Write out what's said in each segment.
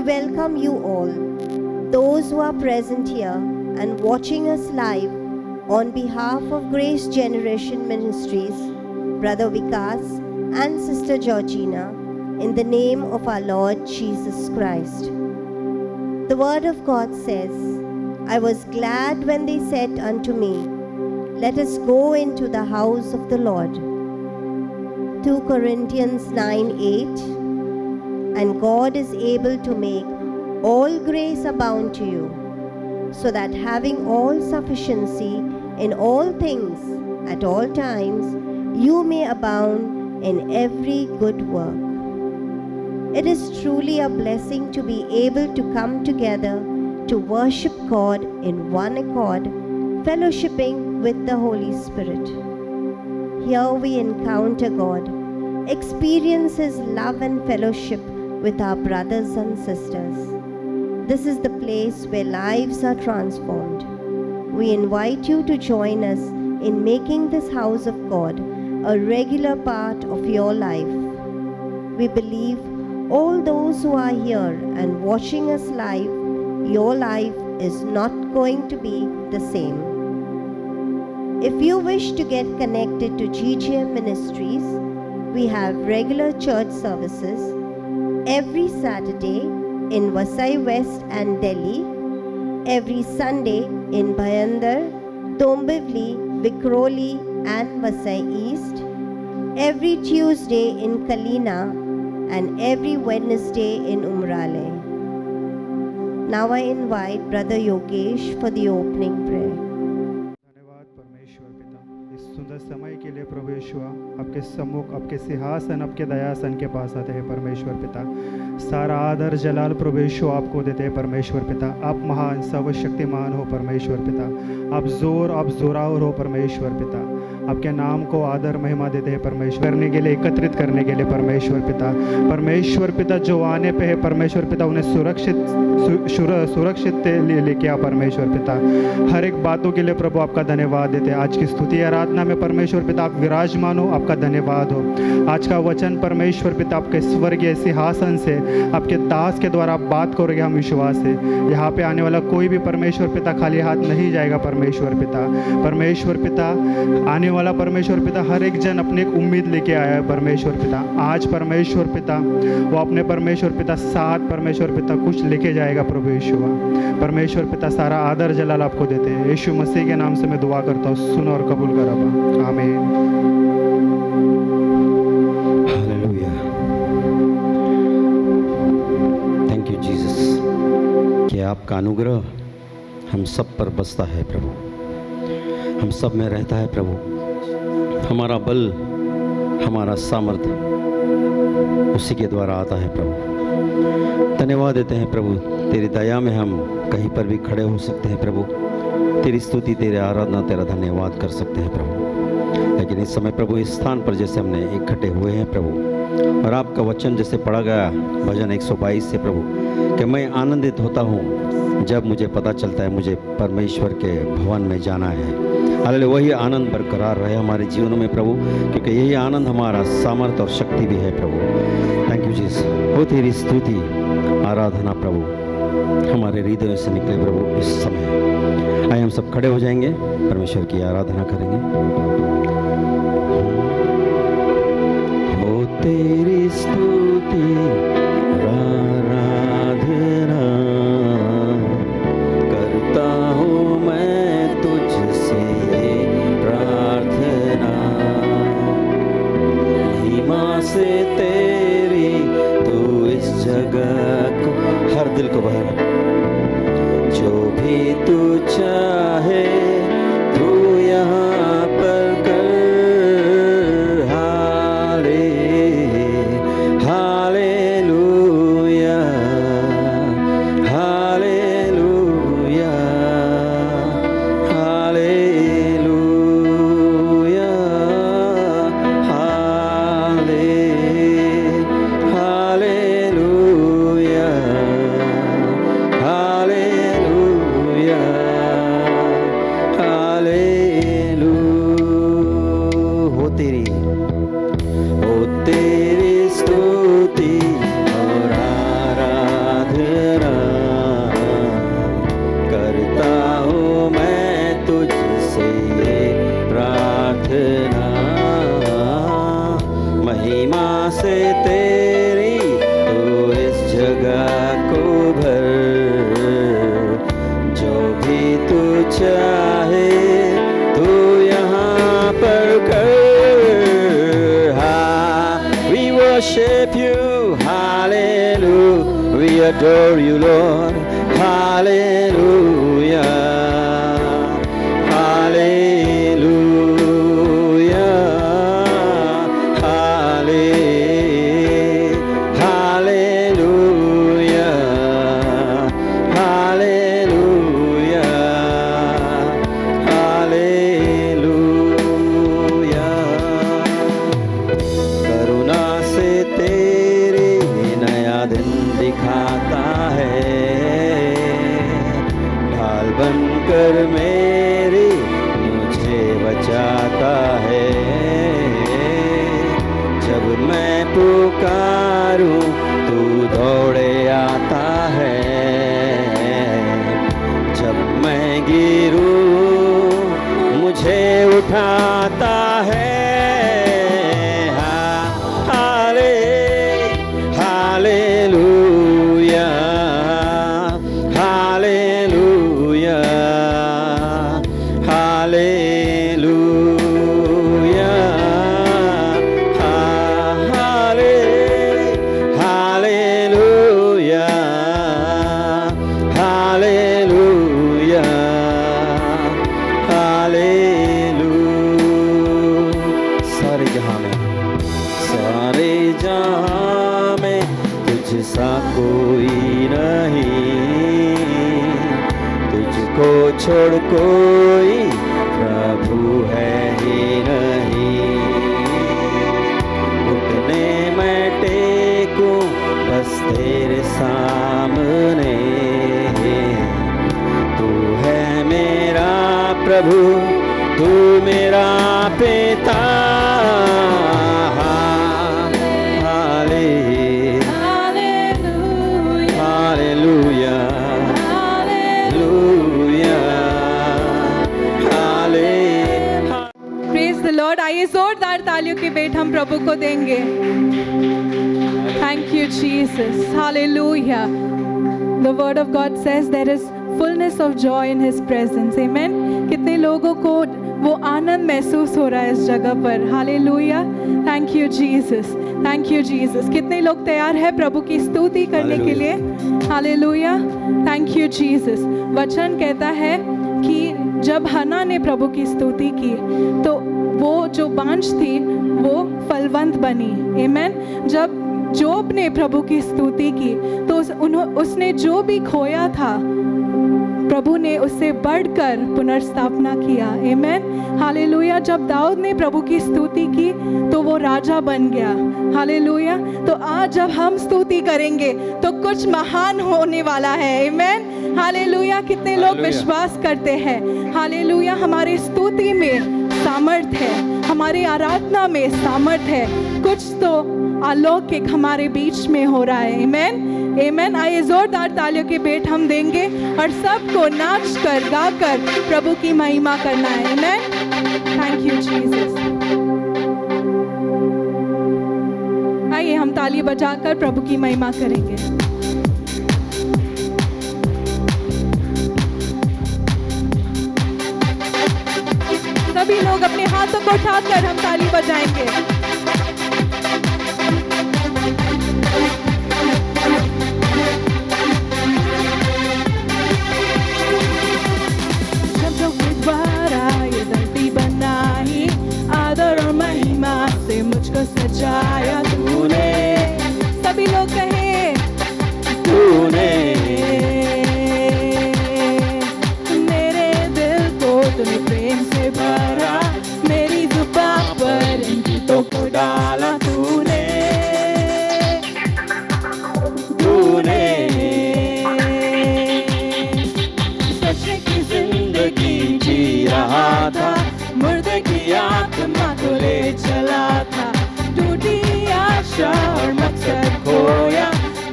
welcome you all, those who are present here and watching us live on behalf of Grace Generation Ministries, Brother Vikas and Sister Georgina, in the name of our Lord Jesus Christ. The Word of God says, I was glad when they said unto me, let us go into the house of the Lord. 2 Corinthians 9:8. And God is able to make all grace abound to you, so that having all sufficiency in all things at all times, you may abound in every good work. It is truly a blessing to be able to come together to worship God in one accord, fellowshipping with the Holy Spirit. Here we encounter God, experience His love and fellowship with our brothers and sisters. This is the place where lives are transformed. We invite you to join us in making this house of God a regular part of your life. We believe all those who are here and watching us live, your life is not going to be the same. If you wish to get connected to GGM Ministries, we have regular church services every Saturday in Vasai West and Delhi, every Sunday in Bhayandar, Dombivli, Vikhroli and Vasai East, every Tuesday in Kalina and every Wednesday in Umrale. Now I invite Brother Yogesh for the opening prayer. धन्यवाद परमेश्वर पिता, इस सुंदर समय के लिए प्रभु यीशु आपके सम्मुख, आपके सिंहासन, आपके दयासन के पास आते हैं परमेश्वर पिता। सारा आदर जलाल प्रभु यीशु आपको देते हैं परमेश्वर पिता। आप महान सर्वशक्तिमान हो परमेश्वर पिता, आप जोरावर हो परमेश्वर पिता। आपके नाम को आदर महिमा देते हैं परमेश्वर, करने के लिए, एकत्रित करने के लिए परमेश्वर पिता। परमेश्वर पिता जो आने पे है परमेश्वर पिता, उन्हें सुरक्षित लेके आ परमेश्वर पिता। हर एक बातों के लिए प्रभु आपका धन्यवाद देते हैं। आज की स्तुति आराधना में परमेश्वर पिता आप विराजमान हो, आपका धन्यवाद हो। आज का वचन परमेश्वर पिता आपके स्वर्गीय सिंहासन से आपके दास के द्वारा आप बात करोगे, हम विश्वास है। यहाँ पे आने वाला कोई भी परमेश्वर पिता खाली हाथ नहीं जाएगा परमेश्वर पिता। परमेश्वर पिता आने वाला परमेश्वर पिता हर एक जन अपने एक उम्मीद लेके आया है परमेश्वर पिता। आज परमेश्वर पिता वो अपने परमेश्वर पिता साथ परमेश्वर पिता कुछ लेके जाएगा प्रभु यीशु। परमेश्वर पिता सारा आदर जलाल आपको देते हैं। यीशु मसीह के नाम से मैं दुआ करता हूँ, सुन और कबूल कर अब्बा, आमीन। हालेलुया, थैंक यू जीसस कि आपका अनुग्रह हम सब पर बसता है प्रभु, हम सब में रहता है प्रभु। हमारा बल, हमारा सामर्थ्य उसी के द्वारा आता है प्रभु। धन्यवाद देते हैं प्रभु, तेरी दया में हम कहीं पर भी खड़े हो सकते हैं प्रभु। तेरी स्तुति, तेरी आराधना, तेरा धन्यवाद कर सकते हैं प्रभु। लेकिन इस समय प्रभु इस स्थान पर जैसे हमने इकट्ठे हुए हैं प्रभु, और आपका वचन जैसे पढ़ा गया भजन 122 से प्रभु, कि मैं आनंदित होता हूँ जब मुझे पता चलता है मुझे परमेश्वर के भवन में जाना है। हालेलुया, वही आनंद बरकरार रहे हमारे जीवनों में प्रभु, क्योंकि यही आनंद हमारा सामर्थ्य और शक्ति भी है प्रभु। Thank you Jesus. हो तेरी स्तुति आराधना प्रभु हमारे हृदय से निकले प्रभु इस समय। आइए हम सब खड़े हो जाएंगे, परमेश्वर की आराधना करेंगे। हो तेरी स्तुति आराधना करता हूँ मैं तुझसे प्रार्थना, महिमा से तेरी तू इस जगह को, हर दिल को बहर, जो भी तू चाहे तू यहाँ पर कर। हाले We adore you, Lord. Hallelujah. Hallelujah. Hallelujah. Hallelujah. Hallelujah. करुणा से तेरे नया दिन दिखाता है, ढाल बनकर मेरी मुझे बचाता है। जब मैं पुकारूं तू दौड़े आता है, जब मैं गिरूं मुझे उठाता है। Hallelujah, hallelujah, hallelujah, hallelujah, hallelujah, hallelujah। सारे जहां में तुझसा कोई नहीं, तुझको छोड़ कोई प्रभु है ही नहीं। घुटने मैं टेकूं बस तेरे सामने, तू है मेरा प्रभु, तू मेरा पिता। लॉर्ड, आइए जोरदार तालियों की भेंट हम प्रभु को देंगे। Thank you Jesus, hallelujah. The word of God says there is fullness of joy in his presence, amen. कितने लोगों को वो आनंद महसूस हो रहा है इस जगह पर, hallelujah. Thank you Jesus, thank you Jesus. कितने लोग तैयार है प्रभु की स्तुति करने के लिए, हालेलुया। Thank you Jesus. वचन कहता है कि जब हन्ना ने प्रभु की स्तुति की तो वो जो बांझ थी वो फलवंत बनी, आमेन। जब जोब ने प्रभु की स्तुति की तो उसने जो भी खोया था प्रभु ने उससे बढ़कर पुनर्स्थापना किया, आमेन, हालेलुया। जब दाऊद ने प्रभु की स्तुति की तो वो राजा बन गया, हालेलुया। तो आज जब हम स्तुति करेंगे तो कुछ महान होने वाला है, आमेन, हालेलुया। कितने लोग विश्वास करते हैं, हालेलुया। हमारे स्तुति में सामर्थ्य है, हमारी आराधना में सामर्थ्य है, कुछ तो अलौकिक हमारे बीच में हो रहा है, आमेन, आमेन। आइए जोरदार तालियों की भेंट हम देंगे और सबको नाच कर गा कर प्रभु की महिमा करना है, आमेन। Thank you Jesus. आइए हम ताली बजाकर प्रभु की महिमा करेंगे। सभी लोग अपने हाथों को उठाकर हम ताली बजाएंगे। जब जो गुब्बारा ये धरती बनाई, आदर और महिमा से मुझको सजाया तूने। सभी लोग कहे तूने, मेरे दिल को तूने प्रेम से भरा, मेरी जुबान पर इन गीतों को डाला तूने, तूने सच्चे की जिंदगी जी रहा था, मुर्दे की आत्मा को ले चला था, टूटी आशा और मकसद खोया,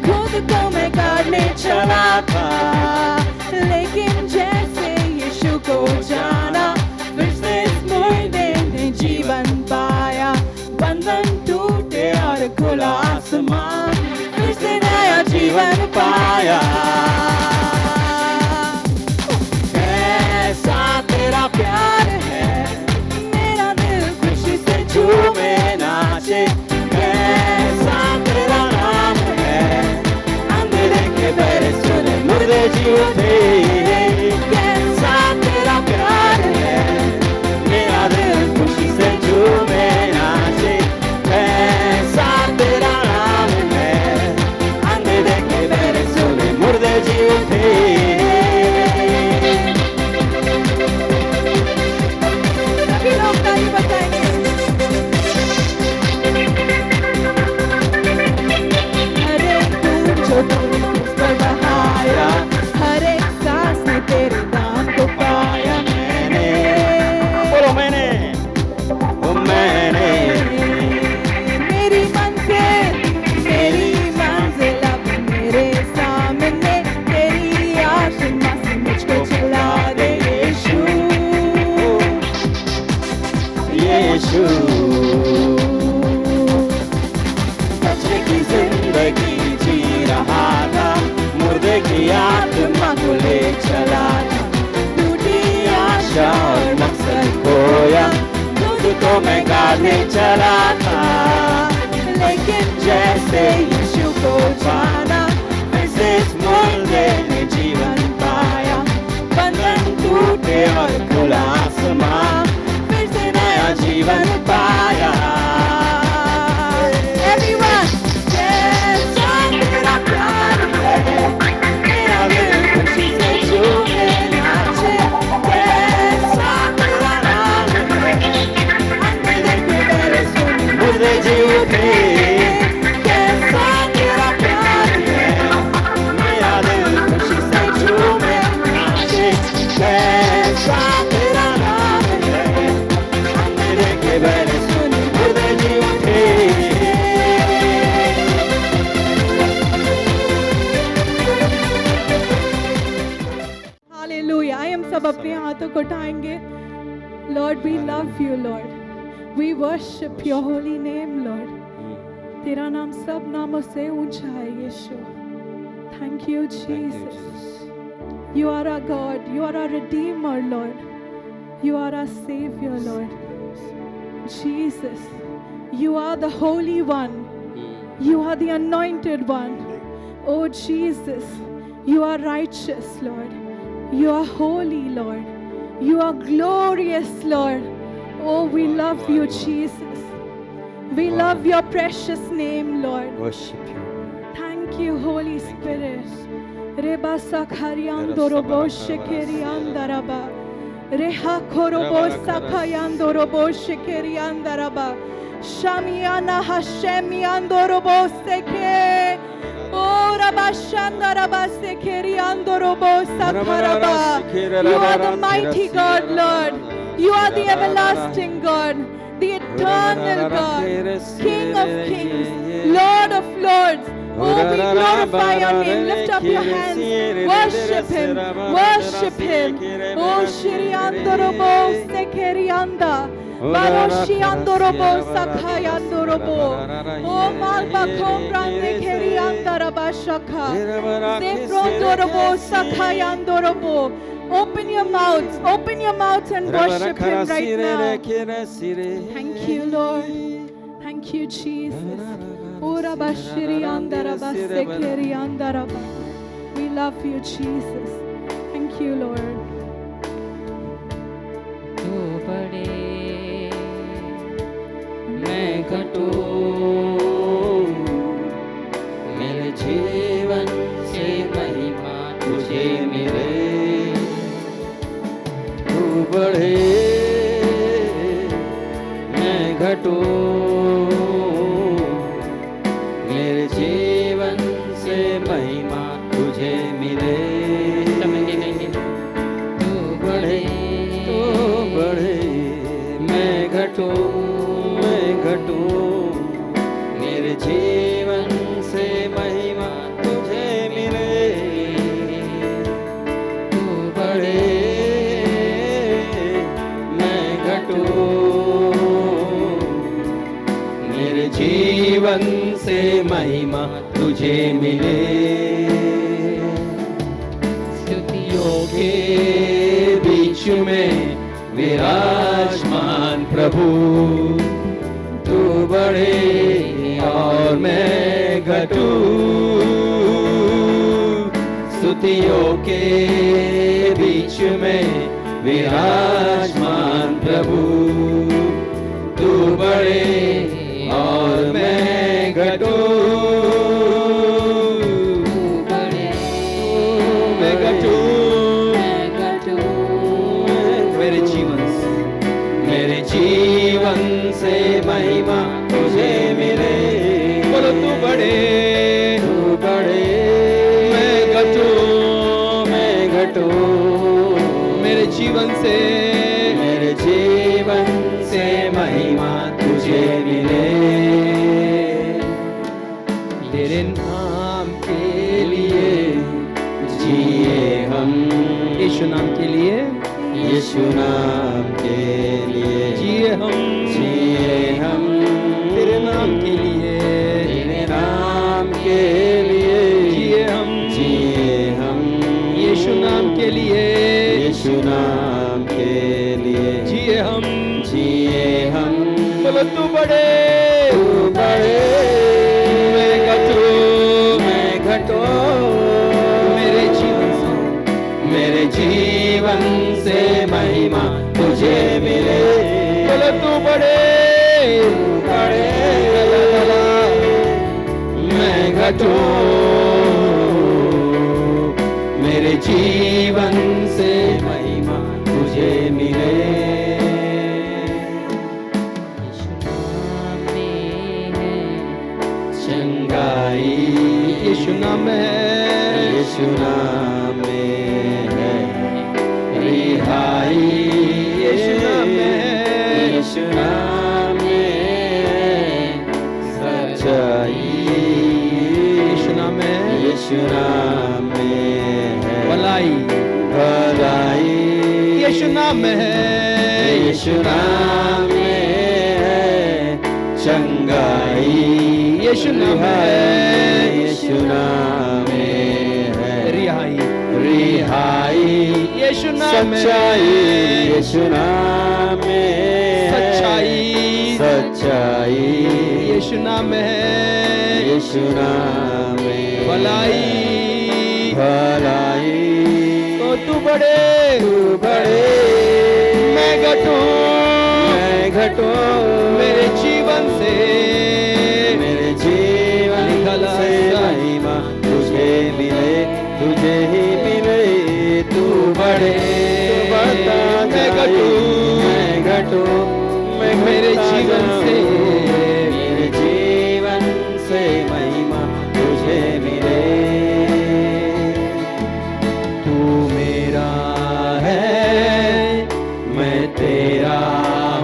खुद को मैं काटने चला था, लेकिन जैसे यीशु को जाना, फिर से इस मुर्दे ने जीवन पाया, बंधन टूटे और खुला आसमान, फिर से नया जीवन पाया। कैसा तेरा प्यार है, मेरा दिल खुशी से झूमे नाचे, कैसा तेरा नाम है, अंधेरे रहा था, मुर्दे की आत्मा को ले चला था। टूटी आशा और मकसद खोया, खुद को मैं गाने चला था। लेकिन जैसे यीशु को जाना, फिर से इस मुर्दे ने जीवन पाया। बंधन टूटे और खुला आसमां, फिर से नया जीवन पाया। Everyone, जैसा तेरा प्यार है, मेरा दिल खुशी से झूमे नाचे। जैसा तेरा नाम है, अंधेरे के मेरे सुन मुर्दे जी उठे। जैसा तेरा प्यार है, मेरा दिल खुशी से झूमे नाचे। जैसा तेरा नाम है, अंधेरे के मेरे सुन मुर्दे जी उठे। हालेलुया। आइए हम सब अपने हाथों को उठाएंगे। Lord we love you Lord, we worship your holy name Lord. तेरा नाम सब नामों से ऊंचा है यीशु। Thank you Jesus. You are our God, you are our redeemer Lord, you are our saviour Lord. Jesus, you are the holy one, you are the anointed one. Oh Jesus, you are righteous Lord, you are holy Lord, you are glorious Lord. Oh, we love you Jesus, we love your precious name Lord. Worship you. Thank you Holy Spirit. Reba sakhariando robo shekerianda raba, reha korobo sakayando robo shekerianda raba, shamiana hashemiando robo seke. Oh raba shanda raba sekeriando robo sakaraba. You are the mighty God Lord, you are the everlasting God, the eternal God, King of kings, Lord of lords. Oh, we glorify your name. Lift up your hands. Worship him. Worship him. Oh, Shri Andorobo Sekerianda. Baroshi Andorobo Sakayandorobo. Oh, Malba Kombrande Kerianda Rabashaka. Zefrondorobo Sakayandorobo. Open your mouths. Open your mouths and worship him right now. Thank you, Lord. Thank you, Jesus. Ora bashiri andara basekeri andara ba. We love you, Jesus. Thank you, Lord. तू बड़े मैं घटूं, मेरे जीवन से महिमा तुझे मिले। तू बढ़े मैं घटूं, मेरे जीवन से महिमा तुझे मिले। तू बढ़े मैं घटूं, मेरे जीवन से महिमा तुझे मिले। तू बढ़े मैं घटूं, मेरे जीवन से महिमा तुझे मिले। स्तुतियों के बीच में विराजमान प्रभु, तू बढ़े और मैं घटूं। स्तुतियों के बीच में विराजमान प्रभु, तू बढ़े और मैं घटूं। मैं घटूं, मेरे जीवन से महिमा तुझे मिले। बोलो तू बढ़े मैं घटूं, मेरे जीवन से महिमा तुझे मिले। तेरे नाम के लिए जिए हम, यीशु नाम के लिए, यीशु नाम के लिए जिए हम, तेरे नाम के लिए, तेरे नाम के लिए बड़े, तू बड़े, मैं घटूं, मेरे जीवन से महिमा तुझे मिले। बोलो तू बड़े, मैं घटूं, मेरे जीवन से महिमा तुझे मिले। चंगाई यीशु नाम है, यीशु नाम है, रिहाई यीशु नाम है, यीशु नाम है, सच्चाई यीशु नाम है, यीशु नाम है, भलाई भलाई यीशु नाम है, यीशु नाम है, चंगाई यीशु नाम है, यीशु नाम है, रिहाई रिहाई यीशु नाम है, सच्चाई यीशु नाम है, सच्चाई सच्चाई यीशु नाम है, यीशु नाम है, भलाई भलाई। तो तू बड़े, मैं घटूं, मेरे जीवन से महिमा तुझे मिले, तुझे ही मिले। तू बड़े, मैं घटूं, मैं मेरे जीवन से महिमा तुझे मिले। तू मेरा है, मैं तेरा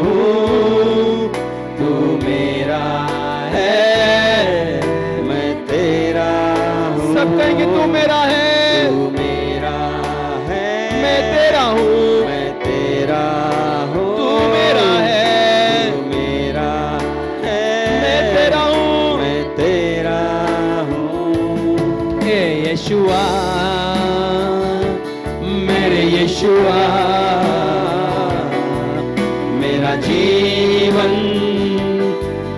हूँ, तू मेरा है, सब कहेंगे तू मेरा है, तू मेरा है, मैं तेरा हूँ, मैं तेरा हूँ, तू मेरा है, तू मेरा है, मैं तेरा हूँ, मैं तेरा हूँ। ए यीशुआ, मेरे यीशुआ, मेरा जीवन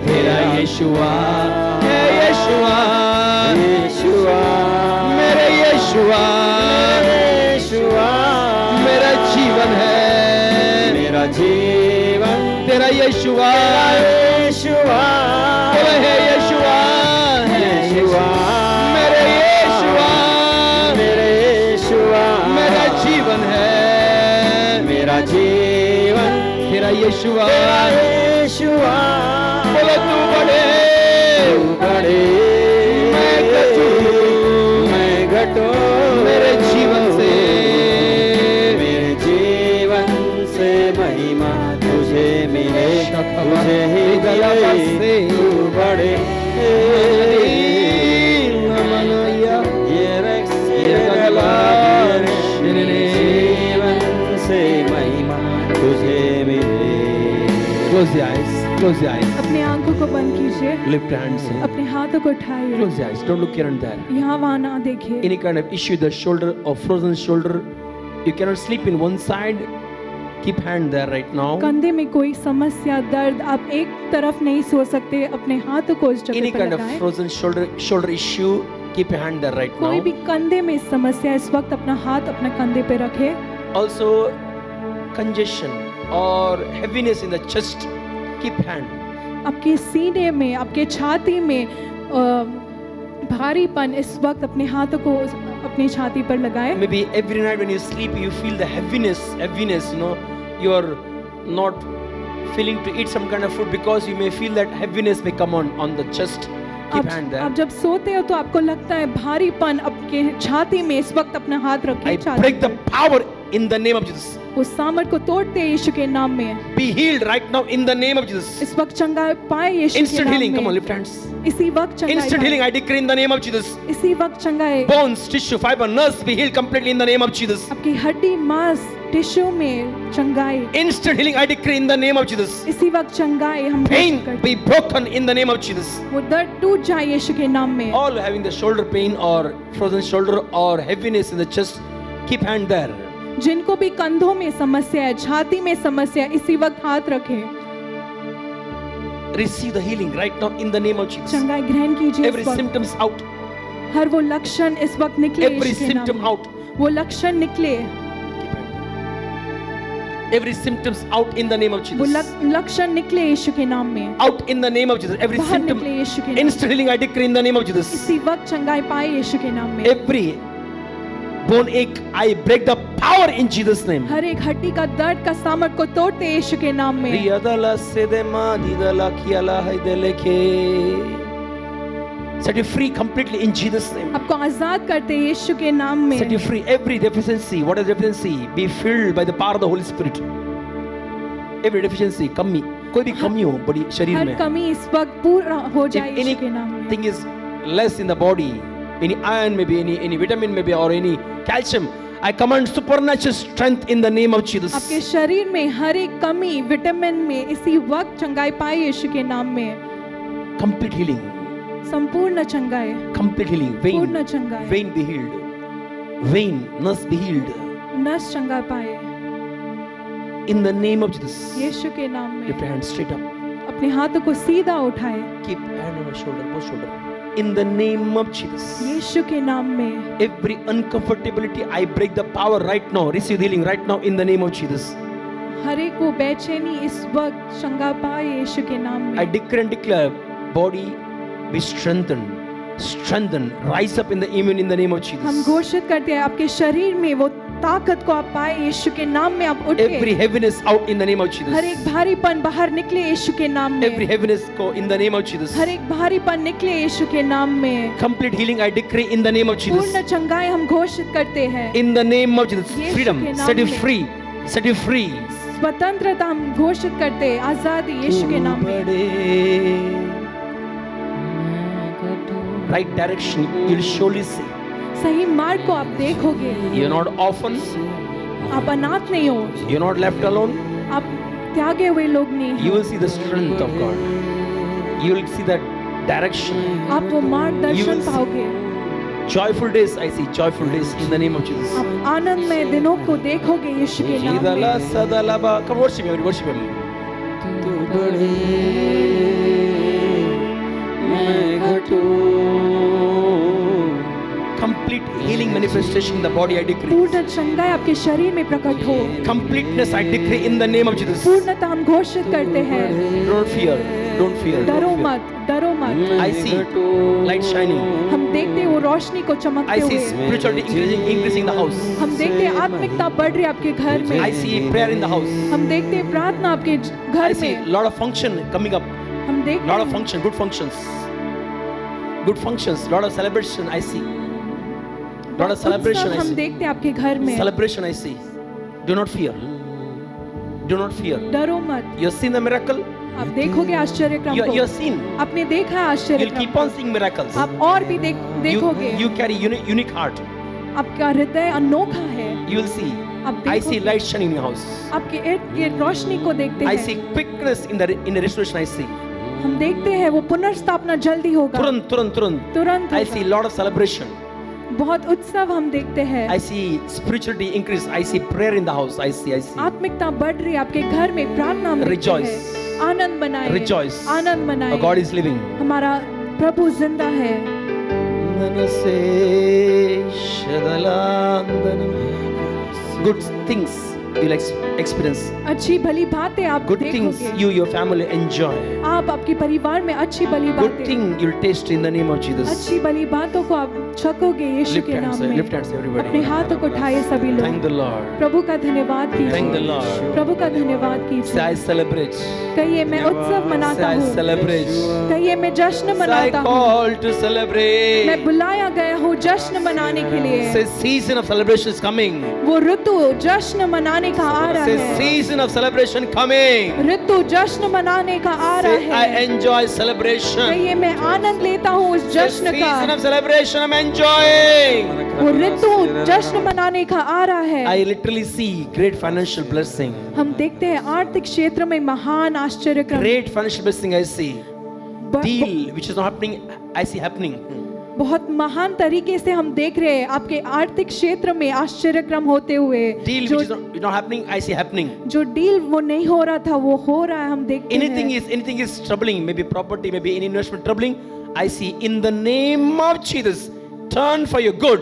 तेरा यीशुआ, ए यीशुआ, मेरे यीशुआ, मेरा जीवन है, मेरा जीवन तेरा यीशुआ, बोले है यीशुआ, मेरे यीशुआ, मेरा जीवन है, मेरा जीवन तेरा यीशुआ, बोले तू बड़े, मैं घटूं, मेरे जीवन से महिमा तुझे मिले, तुझे ही मिले। तू बड़े, जीवन से महिमा तुझे मिले। Close your eyes. Close your eyes. अपने आंखों को बंद कीजिए, Lift your hands. अपने हाथों को उठाइए, Close your eyes. Don't look here and there. यहाँ वहाँ ना देखिए। Any kind of issue, the shoulder or frozen shoulder, you cannot sleep in one side. Keep hand there right now. कंधे में कोई समस्या, दर्द, आप एक तरफ नहीं सो सकते, अपने हाथों को उस Any जगह पर kind of लगाएं। frozen shoulder issue, keep your hand there right कोई now. भी कंधे में समस्या, इस वक्त अपना हाथ अपने कंधे पे रखे। Also, congestion or heaviness in the chest, keep hand. आपके सीने में, आपके छाती में भारीपन, इस वक्त अपने हाथों को अपनी छाती पर लगाएं। Maybe every night when you sleep, you feel the heaviness, you know, you are not feeling to eat some kind of food because you may feel that heaviness may come on the chest. Keep hand there. आप जब सोते हो तो आपको लगता है भारीपन आपके छाती में, इस वक्त अपना हाथ रखें I छाती break the पर। power in the name of Jesus. उस सामर्थ को तोड़ते हैं यीशु के नाम में। Be healed right now in the name of Jesus. इस वक्त चंगाई पाए यीशु के Instant नाम healing. Come on, में। lift hands. इसी वक्त चंगाई Instant पाए। healing. I decree in the name of Jesus. इसी वक्त चंगाई। Bones, tissue, fiber, nerves be healed completely in the name of Jesus. आपकी हड्डी, मांस, टिश्यू में चंगाई। Instant healing. I decree in the name of Jesus. इसी वक्त चंगाई हम Pain घोषित करते be broken in the name of Jesus. हैं। वो दर्द टूट जाए यीशु के नाम में। All having the shoulder pain or frozen shoulder or heaviness in the chest, keep hand there. जिनको भी कंधों में समस्या है, छाती में समस्या है, इसी वक्त हाथ रखें। Receive the healing right now in the name of Jesus. चंगाई ग्रहण कीजिए Every इस वक्त। symptoms out. हर वो लक्षण इस वक्त निकले Every यीशु के नाम symptom में। out. वो लक्षण निकले, Every symptoms out in the name of वो Jesus. लक्षण निकले यीशु के नाम में। Out in the name of Jesus. Every बाहर symptom. निकले यीशु के नाम Instant healing I decree in the name of में। Jesus. इसी वक्त चंगाई पाए यीशु के नाम में। Every bone ache I break the power in Jesus name. हर एक हड्डी का दर्द का सामर्थ को तोड़ते यीशु के नाम में। Riyadala sedema didala kiala haideleke. Set you free completely in Jesus name. आपको आजाद करते यीशु के नाम में। Set you free. Every deficiency, what is deficiency, be filled by the power of the Holy Spirit. Every deficiency, कमी, कोई भी कमी हो बड़ी शरीर हर में. कमी इस वक्त पूरा हो If जाए यीशु के नाम में। anything is less in the body, any iron maybe, any vitamin maybe, or any calcium, I command supernatural strength in the name of Jesus. आपके शरीर में हर एक कमी विटामिन में इसी वक्त चंगाई पाए यीशु के नाम में। Complete healing. संपूर्ण चंगाई, Complete healing. पूर्ण Vein, चंगाई, vein be healed. Vein, nerves be healed. नस चंगा पाए In the name of Jesus. यीशु के नाम Lift में। your hands straight up. अपने हाथों को सीधा उठाए Keep hand on your shoulder, both shoulder. In the name of Jesus. यीशु के नाम में। Every uncomfortability, I break the power right now. Receive healing right now in the name of Jesus. हर एक वो बेचैनी इस वक्त चंगा पाए यीशु के नाम I में। declare and declare, body be strengthened. Strengthen. Rise up in the immune in the name of हम Jesus. घोषित करते हैं आपके शरीर में वो ताकत को आप पाए यीशु के नाम में। आप Every उठे, heaviness out in the name of her Jesus. एक भारीपन बाहर निकले यीशु के नाम Every में। heaviness go in the name of Jesus. हर एक भारीपन निकले यीशु के नाम में। Complete healing I decree in the name of Jesus. पूर्ण चंगाई हम घोषित करते हैं। In the name of Jesus. Yeshu Freedom. के नाम Set you में। free. Set you free. स्वतंत्रता हम घोषित करते हैं, आजादी यीशु के नाम में। Right direction you'll surely see. सही मार्ग को आप देखोगे। You're not orphan. आप अनाथ नहीं हो, You're not left alone. आप त्यागे हुए लोग नहीं You हो। will see the strength of God. You will see that direction. आप वो You मार्गदर्शन will see. पाओगे। Joyful days, I see joyful days in the name of Jesus. आप आनंदमय दिनों को देखोगे यीशु के नाम Idala में। sadalaba. Come worship him, worship him. Complete healing manifestation in the body I decree. पूर्ण चंगाई आपके शरीर में प्रकट हो। Completeness I decree in the name of Jesus. पूर्णता हम घोषित करते हैं। Don't fear. Don't fear. डरो Don't fear. मत, डरो मत। I see light shining. हम देखते हैं वो रोशनी को I चमकते see हुए। spirituality increasing the house. हम देखते हैं आत्मिकता बढ़ रही है आपके घर में। I see prayer in the house. हम देखते हैं प्रार्थना आपके I घर see में। lot of function coming up. हम देखते Lot of हैं function, good functions. Good functions, lot of celebration I see. Lot of celebration उत्सव I हम see. देखते हैं आपके घर में। Celebration I see. Do not fear. Do not fear. डरो मत, You have seen the miracle. आप देखोगे आश्चर्य क्रम You have को। seen. आपने देखा है आश्चर्य You'll keep क्रम on seeing miracles. को। आप और भी देखोगे। You carry unique heart. आपका हृदय अनोखा है। You will see. आप I see देखोगे। light shining in your house. आपके इर्द गिर्द रोशनी को देखते I हैं। see quickness in the restoration. I see. हम देखते हैं वो पुनर्स्थापना जल्दी होगा। तुरंत तुरंत तुरंत. तुरंत I होगा। see lot of celebration. बहुत उत्सव हम देखते हैं। I see spirituality increase. I see prayer in the house. I see. आत्मिकता बढ़ रही है आपके घर में। प्रार्थना हम देखते Rejoice. हैं। आनंद बनाए, Rejoice. आनंद Our मनाए। God is living. हमारा प्रभु जिंदा है। Good things you'll experience. अच्छी भली बातें आप Good things देखोगे। you your family enjoy. आप आपके परिवार में अच्छी भली Good बातें, thing you'll taste in the name of Jesus. अच्छी भली बातों को आप छकोगे यीशु Lift के hands, नाम में। lift hands everybody. अपने हाथों को उठाए सभी Thank लोग। the Lord. प्रभु का धन्यवाद Thank the कीजिए। Lord. प्रभु का धन्यवाद Say कीजिए। I celebrate. कहिए मैं उत्सव Say मनाता I हूँ। celebrate. कहिए मैं जश्न Say I मनाता हूँ। call to मैं celebrate. बुलाया गया हूँ जश्न मनाने के लिए। Say season of celebration is coming. वो ऋतु जश्न मनाने का आ रहा Say है। season of celebration coming. ऋतु जश्न मनाने का आ रहा Say I है। enjoy celebration. कहिए मैं आनंद लेता हूँ उस Say जश्न season का। of celebration I'm enjoying. वो ऋतु जश्न मनाने का आ रहा है। I literally see great financial blessing. हम देखते हैं आर्थिक क्षेत्र में महान आश्चर्य क्रम। Great financial blessing I see. Deal which is not happening, I see happening. बहुत महान तरीके से हम देख रहे हैं आपके आर्थिक क्षेत्र में आश्चर्यक्रम होते हुए। Deal जो which is not happening, I see happening. जो डील वो नहीं हो रहा था वो हो रहा है, हम देखते हैं। Anything is troubling, maybe property, maybe any investment troubling. I see in the name of Jesus, turn for your good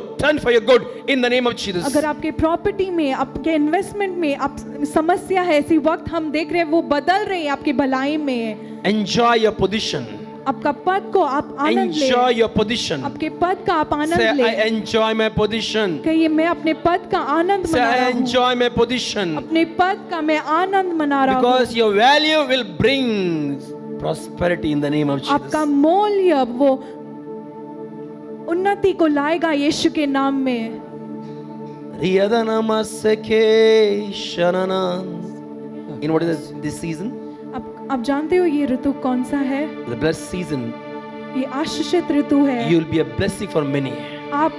in the name of Jesus. अगर आपके प्रॉपर्टी में, आपके इन्वेस्टमेंट में आप समस्या है, इसी वक्त हम देख रहे हैं वो बदल रही है आपकी भलाई में। Enjoy your position. आपका पद को आप आनंद ले। Enjoy your position. आपके पद का आप आनंद Say, ले। I enjoy my position. कहिए मैं अपने पद का आनंद Say, मना I रहा हूँ। enjoy my position. अपने पद का मैं आनंद मना रहा हूँ। Because your value will bring prosperity in the name of Jesus. आपका मूल्य वो उन्नति को लाएगा यीशु के नाम में। In what is this season? आप जानते हो ये ऋतु कौन सा है? The blessed season. ये आशीषित ऋतु है। You will be a blessing for many. आप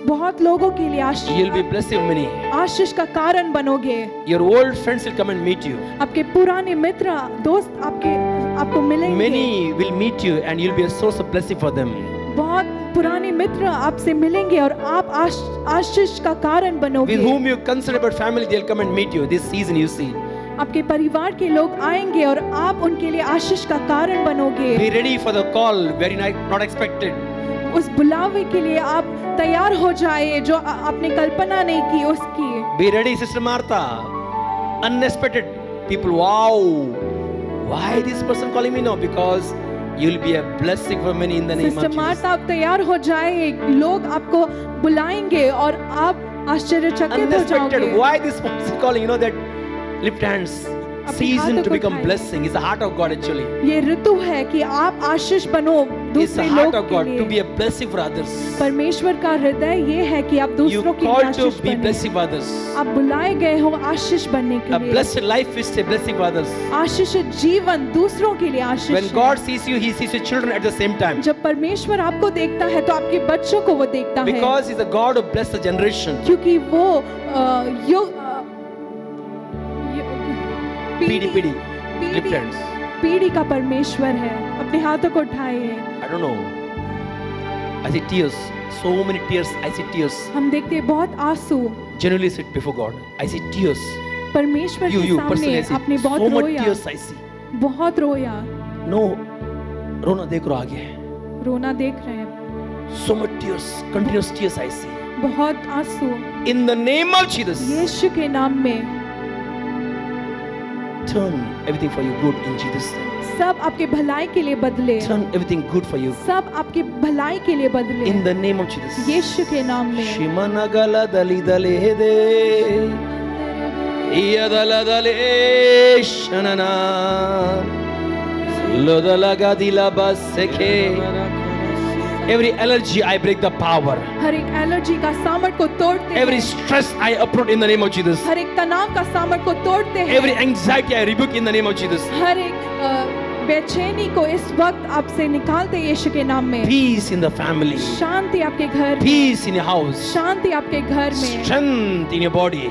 बहुत लोगों के लिए You will be a blessing for many. आशीष का कारण बनोगे। Your old friends will come and meet you. आपके पुराने मित्र दोस्त आपको मिलेंगे। Many will meet you and you'll be a source of blessing for them. बहुत पुराने मित्र आपसे मिलेंगे और आप आशीष का कारण बनोगे। With whom you concerned about family, they'll come and meet you. This season you see. आपके परिवार के लोग आएंगे और आप उनके लिए आशीष का कारण बनोगे। Be ready for the call very not expected. उस बुलावे के लिए आप तैयार हो जाए जो आपने कल्पना नहीं की उसकी। Be ready, Sister Martha. Unexpected people, wow. Why this person calling me now? Because you'll be a blessing for many in the name of sister Jesus. Martha आप तैयार हो जाए, लोग आपको बुलाएंगे और आप आश्चर्यचकित हो जाओगे। Unexpected. Why this person calling? You know that lift hands. Season to become blessing. It's the heart of God actually. ये ऋतु है कि आप आशीष बनो It's the दूसरे heart लोग of के God to लिए। be a blessing for others. परमेश्वर का हृदय ये है कि आप You दूसरों के लिए called to आशीष be बने। blessing for others. आप बुलाए गए हो आशीष बनने के A लिए। blessed life is a blessing for others. आशीषित जीवन दूसरों के लिए आशीष When है। God sees you, He sees your children at the same time. जब परमेश्वर आपको देखता है तो आपके बच्चों को वो देखता है। Because He's a God who blesses the generation. क्योंकि वो पीढ़ी lift hands. पीढ़ी का परमेश्वर है। अपने हाथों को उठाइए। I don't know. I see tears. So many tears. I see tears. हम देखते हैं बहुत आंसू Genuinely sit before God. I see tears. परमेश्वर के You personally, सामने I आपने see बहुत so much रोया, tears. I see. बहुत रोया। No, रोना देख रहा आगे. रोना देख रहे हैं। So much tears. Continuous tears I see. बहुत आंसू। In the name of Jesus. यीशु के नाम में Turn everything for your good in Jesus' name. सब आपके भलाई के लिए बदले। Turn everything good for you. सब आपके भलाई के लिए बदले। In the name of Jesus. यीशु के नाम में। Shimanagala dali dale de. Iyadala dale shanana. Lodalaga dilaba seke. Every allergy I break the power. हर एक एलर्जी का सामर्थ को तोड़ते Every हैं। stress I uproot in the name of Jesus. हर एक तनाव का सामर्थ को तोड़ते हैं। Every anxiety I rebuke in the name of Jesus. हर एक बेचैनी को इस वक्त आपसे निकालते हैं यीशु के नाम में। Peace in the family. शांति आपके घर में। Peace in your house. शांति आपके घर में। Strength in your body.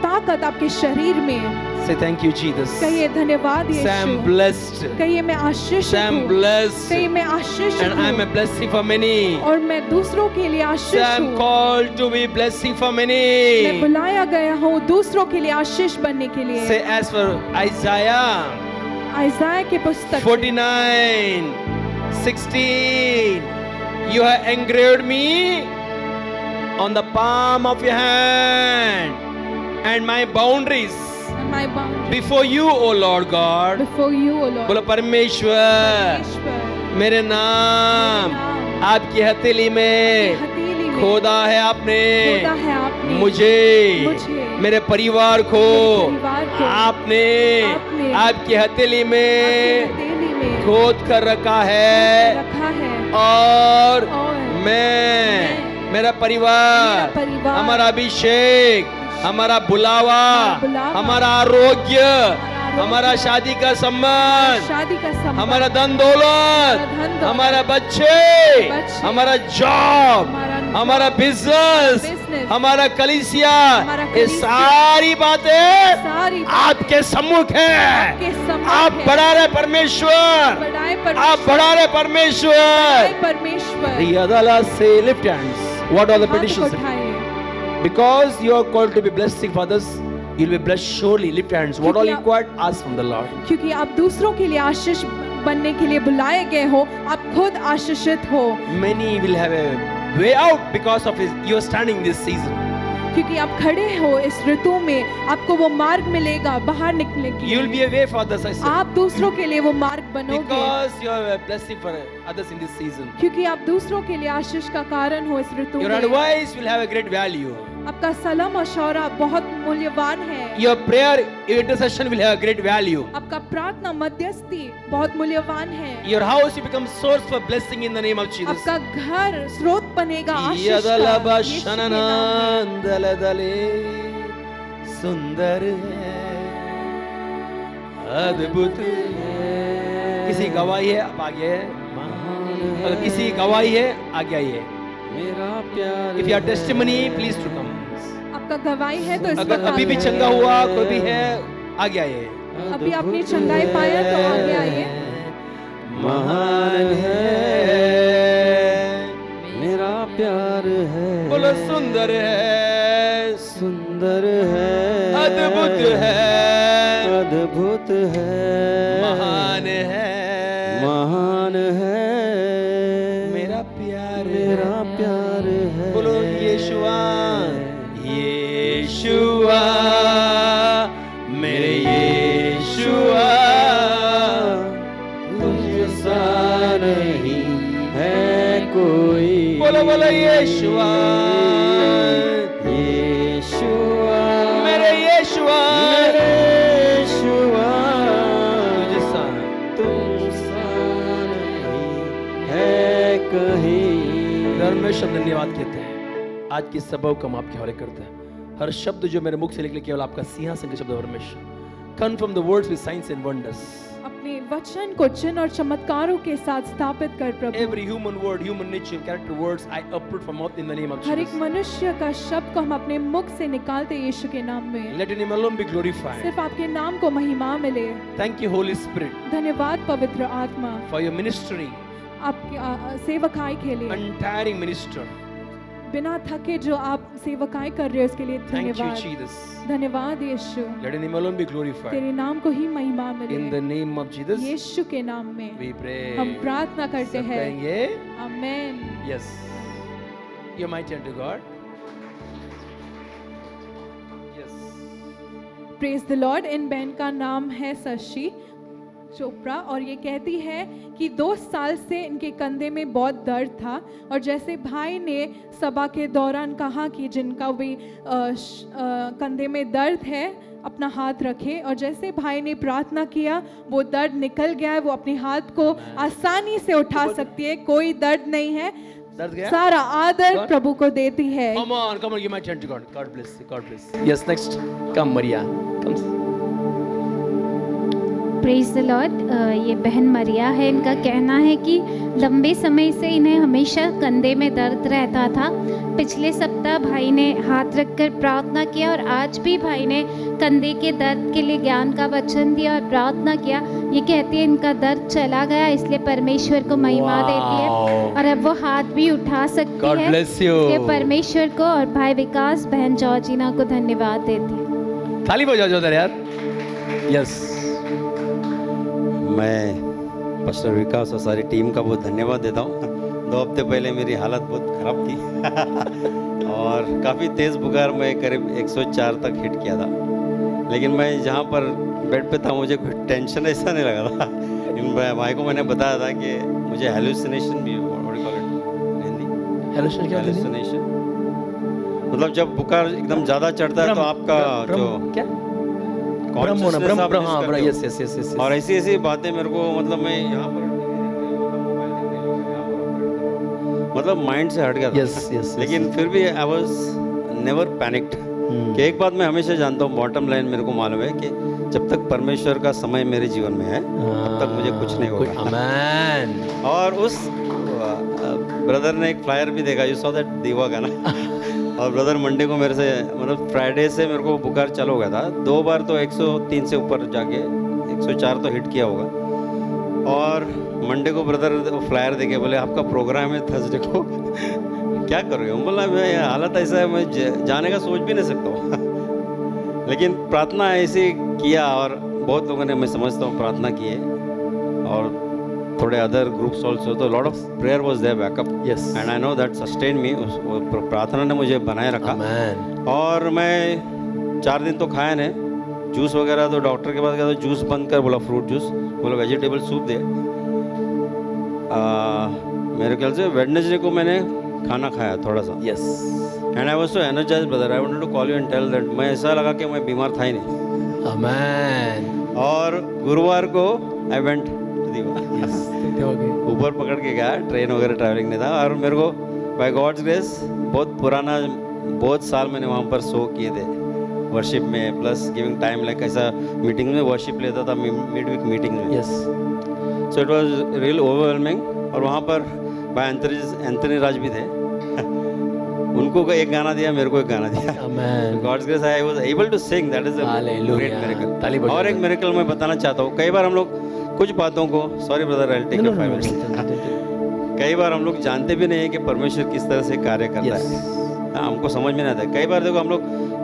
ताकत आपके शरीर में। Say thank you, Jesus. कहिए धन्यवाद Say I'm यीशु। blessed. कहिए मैं आशीषित Say I'm हूँ। blessed. कहिए मैं आशीषित And I'm a हूँ blessing for many. और मैं दूसरों के लिए Say आशीष I'm हूँ। called to be blessing for मैं many. बुलाया गया हूँ दूसरों के लिए आशीष बनने के लिए। Say as for Isaiah आइज़ाया की पुस्तक 49, 16, you have engraved me on the palm of your hand and my boundaries My bound before you, O Lord God. before you, O Lord. बोलो परमेश्वर परमेश्वर, मेरे नाम नाम आपकी हथेली में हथेली में खोदा है आपने खोदा है आपने। मुझे मेरे परिवार को मेरे परिवार को आपने आपने आपकी हथेली में आपकी हथेली में खोद कर रखा है रखा है और और मैं मेरा परिवार मेरा परिवार, हमारा अभिषेक हमारा बुलावा बुलावा, हमारा आरोग्य आरोग्य, हमारा शादी का संबंध शादी का संबंध, हमारा धन दौलत धन दौलत, हमारा बच्चे बच्चे, हमारा जॉब हमारा हमारा बिजनेस बिजनेस, हमारा कलीसिया हमारा ये कलीसिया, सारी बातें सारी आपके सम्मुख है आपके सम्मुख आप है। बढ़ा रहे परमेश्वर बढ़ाए बढ़ाए आप परमेश्वर, बढ़ा रहे परमेश्वर। बढ़ाए परमेश्वर। Yadala say lift hands. What are the हाथ को petitions? उठाइए। Because you are called to be blessing for others, you'll be blessed surely. Lift hands. What all क्योंकि required, ask from the Lord. क्योंकि आप दूसरों के लिए आशीष बनने के लिए बुलाए गए हो, आप खुद आशीषित हो। Many will have a way out because of his, you are standing this season. क्योंकि आप खड़े हो इस ऋतु में, आपको वो मार्ग मिलेगा बाहर निकलने की। You will be a way for others, I said. आप दूसरों के लिए वो मार्ग बनोगे, Because you are a blessing for others in this season. क्योंकि आप दूसरों के लिए आशीष का कारण हो इस ऋतु Your में। advice will have a great value. आपका सलाह मशवरा बहुत मूल्यवान है। Your prayer, your intercession will have a great value. आपका प्रार्थना मध्यस्थी बहुत मूल्यवान है। Your house will become source for blessing in the name of Jesus. आपका घर स्रोत बनेगा आशीष Yadalaba का। यीशु के नाम में। shananandale सुंदर है, अद्भुत है। किसी गवाही है, आप आगे है। अगर किसी गवाही है, आगे आइए। मेरा प्यार If you have testimony, please to come. आपका गवाही है तो इस अगर वक्त अभी भी आगे चंगा आइए। हुआ कोई भी है, आगे आइए। अभी आपने चंगाई पाया तो आगे आइए। महान है, मेरा प्यार है। बोलो सुंदर है, सुंदर है, अद्भुत है, अद्भुत है, महान है, महान है, मेरा प्यार, मेरा प्यार है। बोलो यीशुआ, यीशुआ, मेरे यीशुआ, तुझसा नहीं है कोई। बोलो बोलो यीशुआ, यीशुआ, मेरे यीशुआ, मेरे यीशुआ, तुझसा तुझसा नहीं है कहीं। परमेश्वर धन्यवाद कहते हैं। आज की सभा को हम आपके हवाले करते हैं। हर शब्द जो मेरे मुख से निकले केवल आपका सिंहासन के शब्द है परमेश्वर। Confirm the words with signs and wonders. अपने वचन को चिन्ह और चमत्कारों के साथ स्थापित कर प्रभु। Every human word, human nature, character words, I uproot from mouth in the name of हर एक Jesus. मनुष्य का शब्द को हम अपने मुख से निकालते यीशु के नाम में। Let your name alone be glorified. सिर्फ आपके नाम को महिमा मिले। Thank you, Holy Spirit, धन्यवाद पवित्र आत्मा, for your ministry, आपकी सेवकाई के लिए। untiring minister. बिना थके जो आप सेवकाई कर रहे हो उसके लिए Thank you, धन्यवाद। Jesus. धन्यवाद यीशु, Let your name alone be glorified. तेरे नाम को ही महिमा In the मिले। name of Jesus, यीशु के नाम में we pray. हम प्रार्थना करते सब हैं। कहेंगे, amen. yes. You might turn to God. Yes. Praise the Lord. इन बहन का नाम है शशि चोपड़ा और ये कहती है कि 2 साल से इनके कंधे में बहुत दर्द था और जैसे भाई ने सभा के दौरान कहा कि जिनका भी कंधे में दर्द है अपना हाथ रखे और जैसे भाई ने प्रार्थना किया वो दर्द निकल गया है। वो अपने हाथ को आसानी से उठा सकती है, कोई दर्द नहीं है। दर्द गया? सारा आदर God? प्रभु को देती है। Come on, you might turn to God. God bless you, God bless you. Yes, next. Come, Maria. Come. Praise the Lord. ये बहन मरिया है, इनका कहना है कि लंबे समय से इन्हें हमेशा कंधे में दर्द रहता था। पिछले सप्ताह भाई ने हाथ रखकर प्रार्थना किया और आज भी भाई ने कंधे के दर्द के लिए ज्ञान का वचन दिया और प्रार्थना किया। ये कहती है इनका दर्द चला गया, इसलिए परमेश्वर को महिमा देती है और अब वो हाथ भी उठा सकती God है। bless you. इसलिए परमेश्वर को और भाई विकास बहन जॉर्जिना को धन्यवाद देती है। थाली बजाओ जोरदार यार। Yes. मैं पास्टर विकास और सारी टीम का बहुत धन्यवाद देता हूँ। 2 हफ्ते पहले मेरी हालत बहुत ख़राब थी और काफ़ी तेज़ बुखार में करीब 104 तक हिट किया था। लेकिन मैं जहाँ पर बेड पे था मुझे कोई टेंशन ऐसा नहीं लगा था। इन भाई को मैंने बताया था कि मुझे हेलुसिनेशन भी Hallucination क्या होता है? हेलुसिनेशन मतलब जब बुखार एकदम ज़्यादा चढ़ता है तो आपका जो क्या? ब्रह्म होना, consciousness आप ब्रह्म, miss हाँ, करते हो। yes, yes, yes, yes, yes. और ऐसी ऐसी बातें मेरे को मतलब मैं यहाँ पर मतलब माइंड से हट गया था। Yes, yes, yes. लेकिन फिर भी आई वाज नेवर पैनिक्ड कि एक बात मैं हमेशा जानता हूँ, बॉटम लाइन मेरे को मालूम है कि जब तक परमेश्वर का समय मेरे जीवन में है तब तक मुझे कुछ नहीं होगा। Amen. और उस ब्रदर ने एक फ्लायर भी देखा, यू सॉ दैट दीवा का ना और ब्रदर मंडे को मेरे से मतलब फ्राइडे से मेरे को बुखार चालू हो गया था। 2 बार तो 103 से ऊपर जाके 104 तो हिट किया होगा और मंडे को ब्रदर फ्लायर देके बोले आपका प्रोग्राम है थर्सडे को क्या कर रहे हो? बोला मैं हालत ऐसा है, मैं जाने का सोच भी नहीं सकता हूँ लेकिन प्रार्थना ऐसे किया और बहुत लोगों ने, मैं समझता हूँ, प्रार्थना की है और थोड़े अदर ग्रुप्स ऑल्सो, तो lot of prayer was there backup and I know that sustain me. प्रार्थना ने मुझे बनाए रखा। और मैं 4 दिन तो खाया नहीं जूस वगैरह, तो डॉक्टर के पास गया तो जूस बंद कर बोला, फ्रूट जूस, बोला वेजिटेबल सूप दे। मेरे ख्याल से वेडनेसडे को मैंने खाना खाया थोड़ा सा। And I was so energised brother, I wanted to call you and tell that मैं ऐसा लगा कि मैं बीमार था ही नहीं। आमेन। और गुरुवार को आई वेंट ऊबर पकड़ के गया, ट्रेन वगैरह ट्रैवलिंग नहीं था। और मेरे को बाय गॉड्स ग्रेस बहुत पुराना, बहुत साल मैंने वहाँ पर शो किए थे वर्शिप में, प्लस गिविंग टाइम, लाइक ऐसा मीटिंग में वर्शिप लेता था मिड वीक मीटिंग में। So it was real overwhelming. और वहाँ पर बाय एंथनी राज भी थे उनको एक गाना दिया, मेरे को एक गाना दिया। God's grace I was able to sing, that is a great miracle. और एक मिरेकल मैं बताना चाहता हूँ। कई बार हम लोग कुछ बातों को, sorry brother I will take 5 minutes, कई बार हम लोग जानते भी नहीं है कि परमेश्वर किस तरह से कार्य करता है। हमको समझ में नहीं आता है। कई बार देखो हम लोग,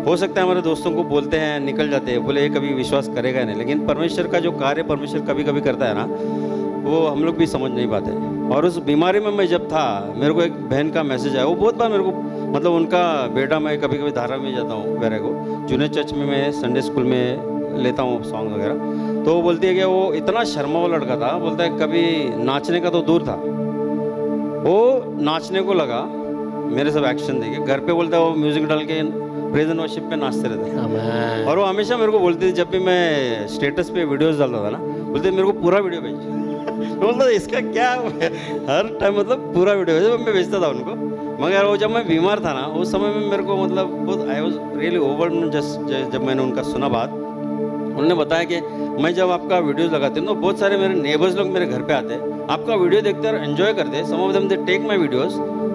हो सकता है हमारे दोस्तों को बोलते हैं, निकल जाते हैं, बोले ये कभी विश्वास करेगा नहीं, लेकिन परमेश्वर का जो कार्य परमेश्वर कभी कभी करता है ना, वो हम लोग भी समझ नहीं पाते। और उस बीमारी में मैं जब था, मेरे को एक बहन का मैसेज आया, वो बहुत बार मेरे को, मतलब उनका बेटा, मैं कभी कभी धारा में जाता हूँ वेरे को, जूनियर चर्च में मैं संडे स्कूल में लेता हूँ सॉन्ग वगैरह, तो वो बोलती है कि वो इतना शर्मा हुआ लड़का था, बोलता है कभी नाचने का तो दूर था, वो नाचने को लगा मेरे सब एक्शन देखे, घर पे बोलता है वो म्यूजिक डाल के प्रेज एंड वर्शिप पे नाचते रहते। और वो हमेशा मेरे को बोलती थी, जब भी मैं स्टेटस पे वीडियोस डालता था ना, बोलते मेरे को पूरा वीडियो भेज। बोलता इसका क्या, हर टाइम मतलब पूरा वीडियो भेज, मैं भेजता था उनको। मगर वो जब मैं बीमार था ना, उस समय में मेरे को मतलब बहुत, I was really overwhelmed. Just जब मैंने उनका सुना बात, उन्होंने बताया कि मैं जब आपका वीडियोस लगाती हूँ तो बहुत सारे मेरे नेबर्स लोग मेरे घर पे आते हैं, आपका वीडियो देखते और एंजॉय करते हैं। Some of them they take my videos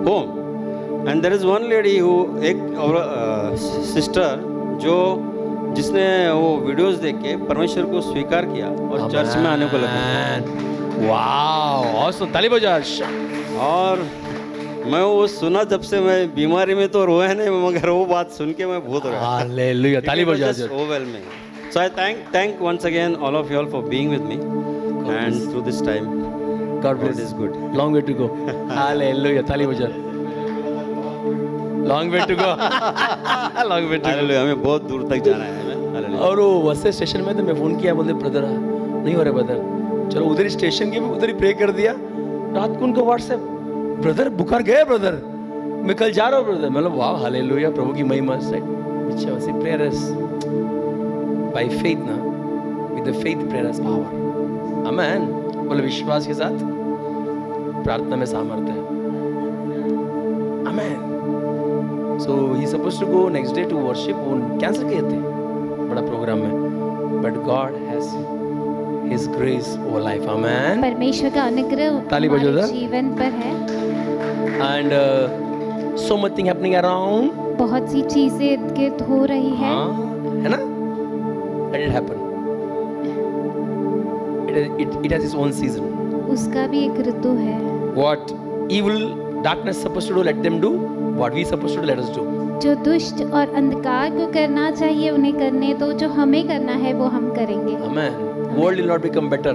home and there is one lady who, एक सिस्टर जो, जिसने वो वीडियोस देख के परमेश्वर को स्वीकार किया और चर्च में आने को लगी। वाओ, ऑसम, ताली बजाओ। और मैं वो सुना जब से, मैं बीमारी में तो रोया नहीं, मगर वो बात सुन के मैं बहुत रोया। हालेलुया, ताली बजाओ। Overwhelming. So I thank once again all of you all for being with me and through this time. God bless. God is good. Long way to go. Hallelujah. ताली बजाओ। Long way to go. Long way to go. Hallelujah. हमें बहुत दूर तक जाना है हमें। Hallelujah. और वो वैसे स्टेशन में तो मैं फोन किया, बोलते ब्रदर नहीं हो रहा ब्रदर, चलो उधर ही स्टेशन के भी उधर ही प्रे कर दिया। रात को उनको व्हाट्सएप, ब्रदर बुखार गया ब्रदर, मैं कल जा रहा हूँ ब्रदर। मतलब वाह, हालेलुया, प्रभु की महिमा। अच्छा, वैसे प्रेयर इज by faith ना, with the faith prayer has power. Amen. बोले विश्वास के साथ प्रार्थना में सामर्थ्य है। Amen. So he supposed to go next day to worship, वो कैंसिल किए थे बड़ा प्रोग्राम में, but God has His grace over life. Amen. परमेश्वर का अनुग्रह ताली बजाओ हमारे जरा। जीवन पर है। And so much thing happening around. बहुत सी चीजें इर्द गिर्द हो रही है। हाँ, है ना? Let it happen. It has its own season. उसका भी एक ऋतु है। What evil darkness supposed to do, let them do. What we supposed to do, let us do. जो दुष्ट और अंधकार को करना चाहिए उन्हें करने दो, जो हमें करना है वो हम करेंगे। Amen. World will not become better.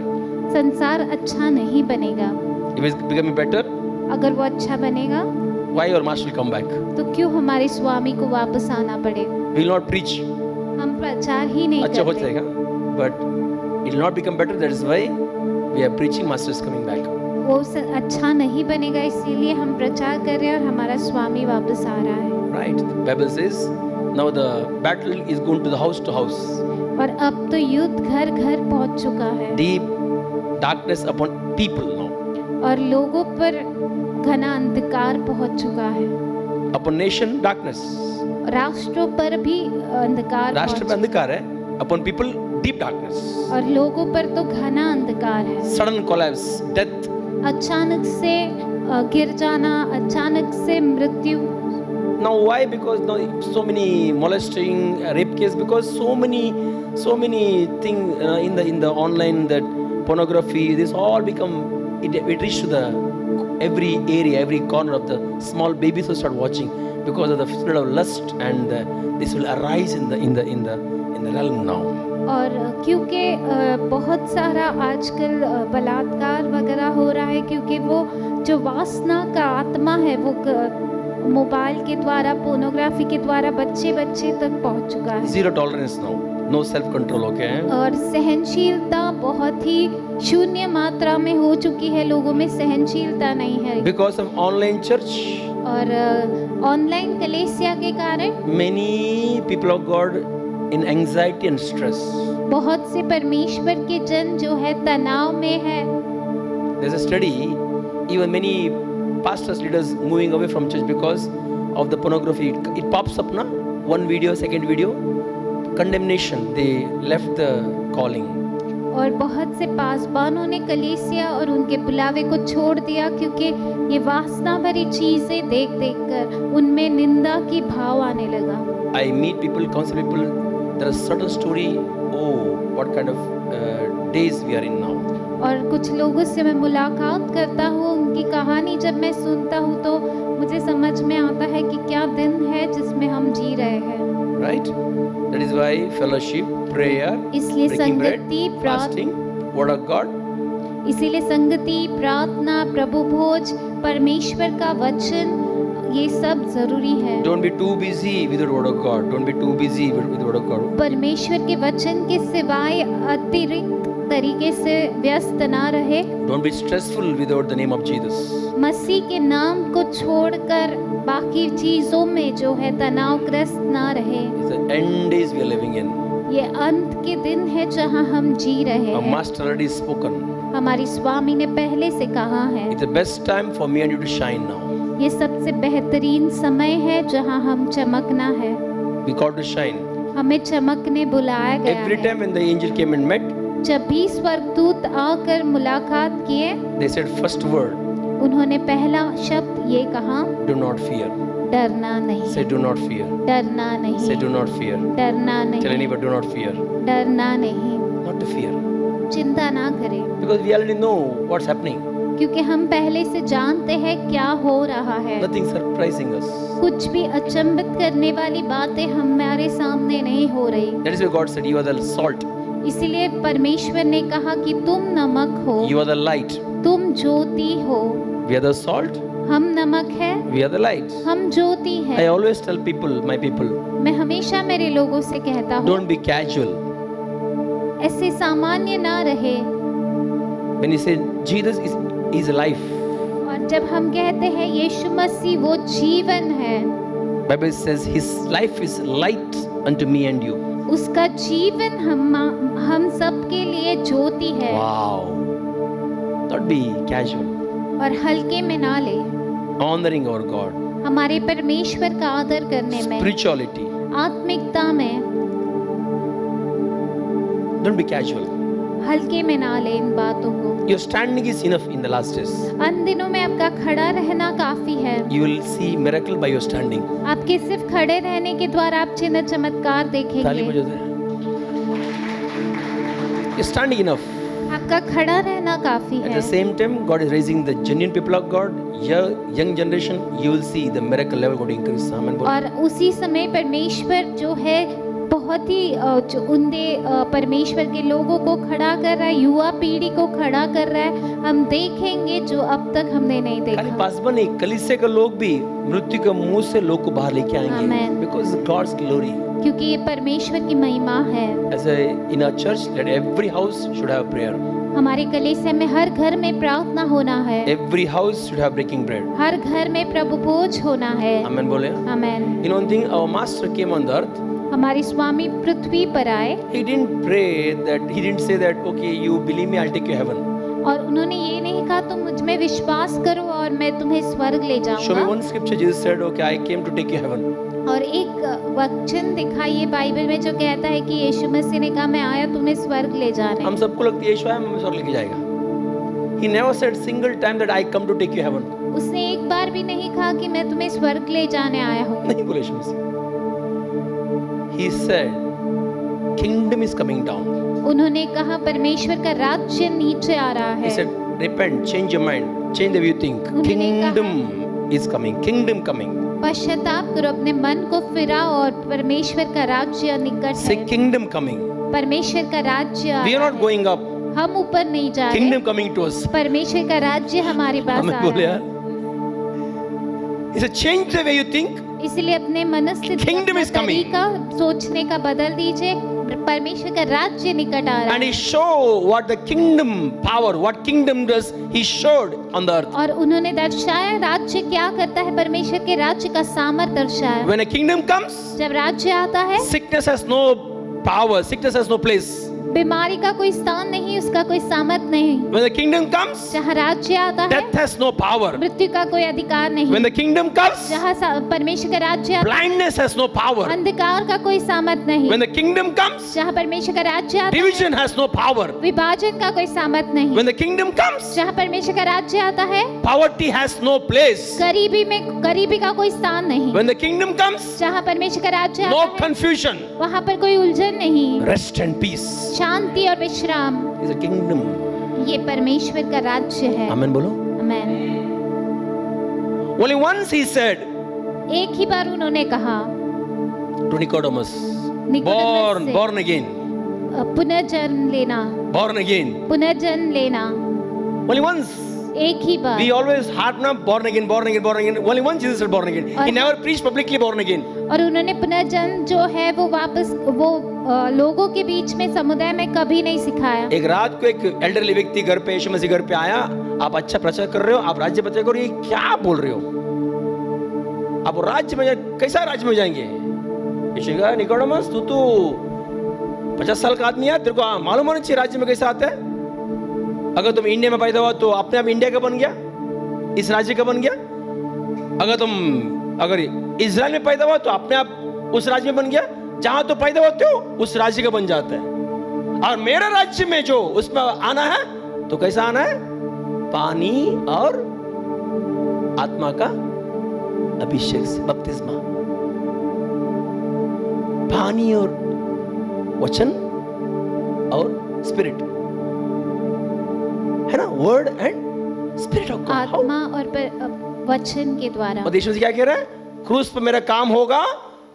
संसार अच्छा नहीं बनेगा। If it's becoming better, अगर वो अच्छा बनेगा why your master will come back? तो क्यों हमारे स्वामी को वापस आना पड़े? We will not preach. हम प्रचार ही नहीं अच्छा हो करते। जाएगा, but it will not become better. That is why we are preaching. Master is coming back. वो अच्छा नहीं बनेगा, इसीलिए हम प्रचार कर रहे हैं और हमारा स्वामी वापस आ रहा है। Right. The Bible says now the battle is going to the house to house. और अब तो युद्ध घर घर पहुंच चुका है। Deep darkness upon people now. और लोगों पर घना अंधकार पहुंच चुका है। Upon nation darkness. राष्ट्रों पर भी अंधकार राष्ट्र पर अंधकार है, upon people deep darkness. और लोगों पर तो घना अंधकार है। Sudden collapse, death. अचानक से गिर जाना, अचानक से मृत्यु। Now why? Because now so many molesting, rape case, because so many thing in the online that pornography, this all become, it reached to the every area, every corner of the small babies will start watching because of the spirit of lust, and this will arise in the realm now. और क्योंकि बहुत सारा आजकल बलात्कार वगैरह हो रहा है, क्योंकि वो जो वासना का आत्मा है वो मोबाइल के द्वारा, पोर्नोग्राफी के द्वारा बच्चे तक पहुंच चुका है। Zero tolerance now, no self control, okay? और सहनशीलता बहुत ही शून्य मात्रा में हो चुकी है, लोगों में सहनशीलता नहीं है। Because of online church, और ऑनलाइन कलीसिया के कारण many people of God in anxiety and stress. बहुत से परमेश्वर के जन जो है तनाव में है। There's a study, even many pastors, leaders moving away from church because of the pornography. It pops up na, one video, second video, condemnation. They left the calling. और बहुत से पासबानों ने कलीसिया और उनके बुलावे को छोड़ दिया, क्योंकि ये वासना भरी चीजें देख कर उनमें निंदा की भाव आने लगा। I meet people, counsel people. There is certain story. Oh, what kind of days we are in now. और कुछ लोगों से मैं मुलाकात करता हूँ, उनकी कहानी जब मैं सुनता हूँ तो मुझे समझ में आता है कि क्या दिन है जिसमें हम जी रहे हैं। Right? That is why fellowship, prayer, इसलिए breaking bread, संगति, fasting, word of God. इसीलिए संगति, प्रार्थना, प्रभु भोज, परमेश्वर का वचन, ये सब जरूरी है। Don't be too busy with the word of God. Don't be too busy with the word of God. परमेश्वर के वचन के सिवाय अतिरिक्त तरीके से व्यस्त ना रहे। Don't be stressful without the name of Jesus. मसीह के नाम को छोड़कर बाकी चीजों में जो है तनावग्रस्त ना रहे। It's the end days we are living in. ये अंत के दिन है जहां हम जी रहे Our हैं। master already spoken. हमारी स्वामी ने पहले से कहा है, It's the best time for me and you to shine now. ये सबसे बेहतरीन समय है जहां हम चमकना है। We called to shine. हमें चमकने बुलाया गया Every है। time when the angel came and met, जब भी स्वर्गदूत आकर मुलाकात किए, they said first word, उन्होंने पहला शब्द ये कहा, do not fear. डरना नहीं, Say do not fear. डरना Say नहीं, do not fear. डरना Tell नहीं, anybody do not fear. डरना नहीं, Not to fear. चिंता ना करें, Because we already know what's happening. क्योंकि हम पहले से जानते हैं क्या हो रहा है। Nothing surprising us. कुछ भी अचंभित करने वाली बातें हमारे सामने नहीं हो रही। That is why God said, you are the salt. इसीलिए परमेश्वर ने कहा कि तुम नमक हो, You are the light. तुम ज्योति हो। We are the salt. हम नमक है, We are the light. हम ज्योति I है। always tell people, my people, मैं हमेशा मेरे लोगों से कहता हूँ, don't be casual. ऐसे सामान्य ना रहे। When you say Jesus is life, और जब हम कहते हैं यीशु मसीह वो जीवन है, Bible says his life is light unto me and you. उसका जीवन हम सब के लिए ज्योति है। Wow. Not be casual. और हल्के में ना ले, Honoring our God. हमारे परमेश्वर का आदर करने में, Spirituality. आत्मिकता में Don't be casual. हल्के में ना ले इन बातों को। Your standing is enough in the last days. अन दिनों में आपका खड़ा रहना काफी है। You will see miracle by your standing. आपके सिर्फ खड़े रहने के द्वारा आप चिन्ह चमत्कार ताली देखेंगे। बजाओ जरा। You're standing enough. आपका खड़ा रहना काफी At है। the same time, God is raising the genuine people of God. Young generation, you will see the miracle level going to increase. Amen. बोलो। और उसी समय परमेश्वर जो है बहुत ही जो उनके परमेश्वर के लोगों को खड़ा कर रहा है, युवा पीढ़ी को खड़ा कर रहा है। हम देखेंगे जो अब तक हमने नहीं खाली देखा। पासबा नहीं, कलीसिया के लोग भी मृत्यु के मुंह से लोग को बाहर लेके आएंगे। Amen. Because God's glory. क्योंकि ये परमेश्वर की महिमा है। As in our church, let every house should have prayer. हमारे कलीसिया में हर घर में प्रार्थना होना है, Every house should have breaking bread. हर घर में प्रभु भोज होना है। Amen बोले। आमेन। You know one thing, our master came on the earth. हमारी स्वामी पृथ्वी पर आए He didn't pray that, he didn't say that, okay, you believe me, I'll take you heaven. और उन्होंने ये नहीं कहा तुम मुझ में विश्वास करो और मैं तुम्हें स्वर्ग ले Show me जाऊंगा। one scripture, Jesus said, okay, I came to take you heaven. और एक वचन दिखाइए बाइबल में जो कहता है कि यीशु मसीह ने कहा मैं आया तुम्हें स्वर्ग ले जाने। हम सबको लगता है यीशु आया हमें स्वर्ग लेके जाएगा। He never said single time that I come to take you heaven. उसने एक बार भी नहीं कहा कि मैं तुम्हें स्वर्ग ले जाने आया हूँ। नहीं बोले यीशु मसीह। He said, kingdom is coming down. उन्होंने कहा परमेश्वर का राज्य नीचे आ रहा He है। said, repent, change your mind, change the way you think. उन्होंने Kingdom is coming, kingdom coming. पश्चाताप करो, अपने मन को फिराओ और परमेश्वर का राज्य निकट Say है। kingdom coming. परमेश्वर का राज्य आ We are रहा not है। going up. हम ऊपर नहीं जा रहे, Kingdom coming to us. परमेश्वर का राज्य हमारे पास हमें आ बोले रहा यार। है। He said, change the way you think. इसलिए अपने मनस्थिति, Kingdom अपना is coming. तरीका सोचने का बदल दीजिए। परमेश्वर का राज्य निकट आ रहा And है। he showed what the kingdom power, what kingdom does, he showed on the earth. और उन्होंने दर्शाया राज्य क्या करता है, परमेश्वर के राज्य का सामर्थ दर्शाया। When a kingdom comes, जब राज्य आता है, sickness has no power, sickness has no place. बीमारी का कोई स्थान नहीं, उसका कोई सामर्थ नहीं। When the kingdom comes, जहाँ राज्य आता है, death has no power. मृत्यु का कोई अधिकार नहीं। When the kingdom comes, जहाँ परमेश्वर का राज्य आता blindness has no है, power. अंधकार का कोई सामर्थ नहीं। When the kingdom comes, जहाँ परमेश्वर का राज्य आता है, division has no power. विभाजन का कोई सामर्थ नहीं। When the kingdom comes, जहाँ परमेश्वर का राज्य आता है, poverty has no place. गरीबी का कोई स्थान नहीं। When the kingdom comes, जहाँ परमेश्वर का राज्य no आता है, confusion, वहाँ पर कोई उलझन नहीं, rest and peace. शांति और विश्राम। It's a kingdom. ये परमेश्वर का राज्य है। Amen बोलो. आमेन। Only once he said एक ही बार उन्होंने कहा to Nicodemus, निकोदेमस से, born again, पुनर्जन्म लेना, born again. पुनर्जन्म लेना। Only once. एक ही बार। We always harp on born again, born again, born again. Only once Jesus said born again. He और- never preached publicly born again. और उन्होंने पुनर्जन्म जो है वो वापस वो लोगों के बीच में, समुदाय में कभी नहीं सिखाया। एक रात को एक एल्डरली व्यक्ति घर पे, यीशु मसीह घर पे आया, आप अच्छा प्रचार कर रहे हो, आप राज्य प्रचार करो, ये क्या बोल रहे हो? आप राज्य में कैसा राज्य में जाएंगे? यीशु कहा, निकोडेमस, तू तो 50 साल का आदमी है, तेरे को मालूम होना चाहिए राज्य में कैसा आता है। अगर तुम इंडिया में पैदा हुआ तो अपने आप इंडिया का बन गया, इस राज्य का बन गया। अगर इजराइल में पैदा हुआ तो अपने आप उस राज्य में बन गया। जहां तो पैदा होते हो उस राज्य का बन जाता है। और मेरा राज्य में जो उसमें आना है तो कैसा आना है? पानी और आत्मा का अभिषेक से, बपतिस्मा। पानी और वचन और स्पिरिट, है ना? Word and spirit of God. आत्मा और वचन के द्वारा। और देश में क्या कह रहा है? क्रूस पर मेरा काम होगा,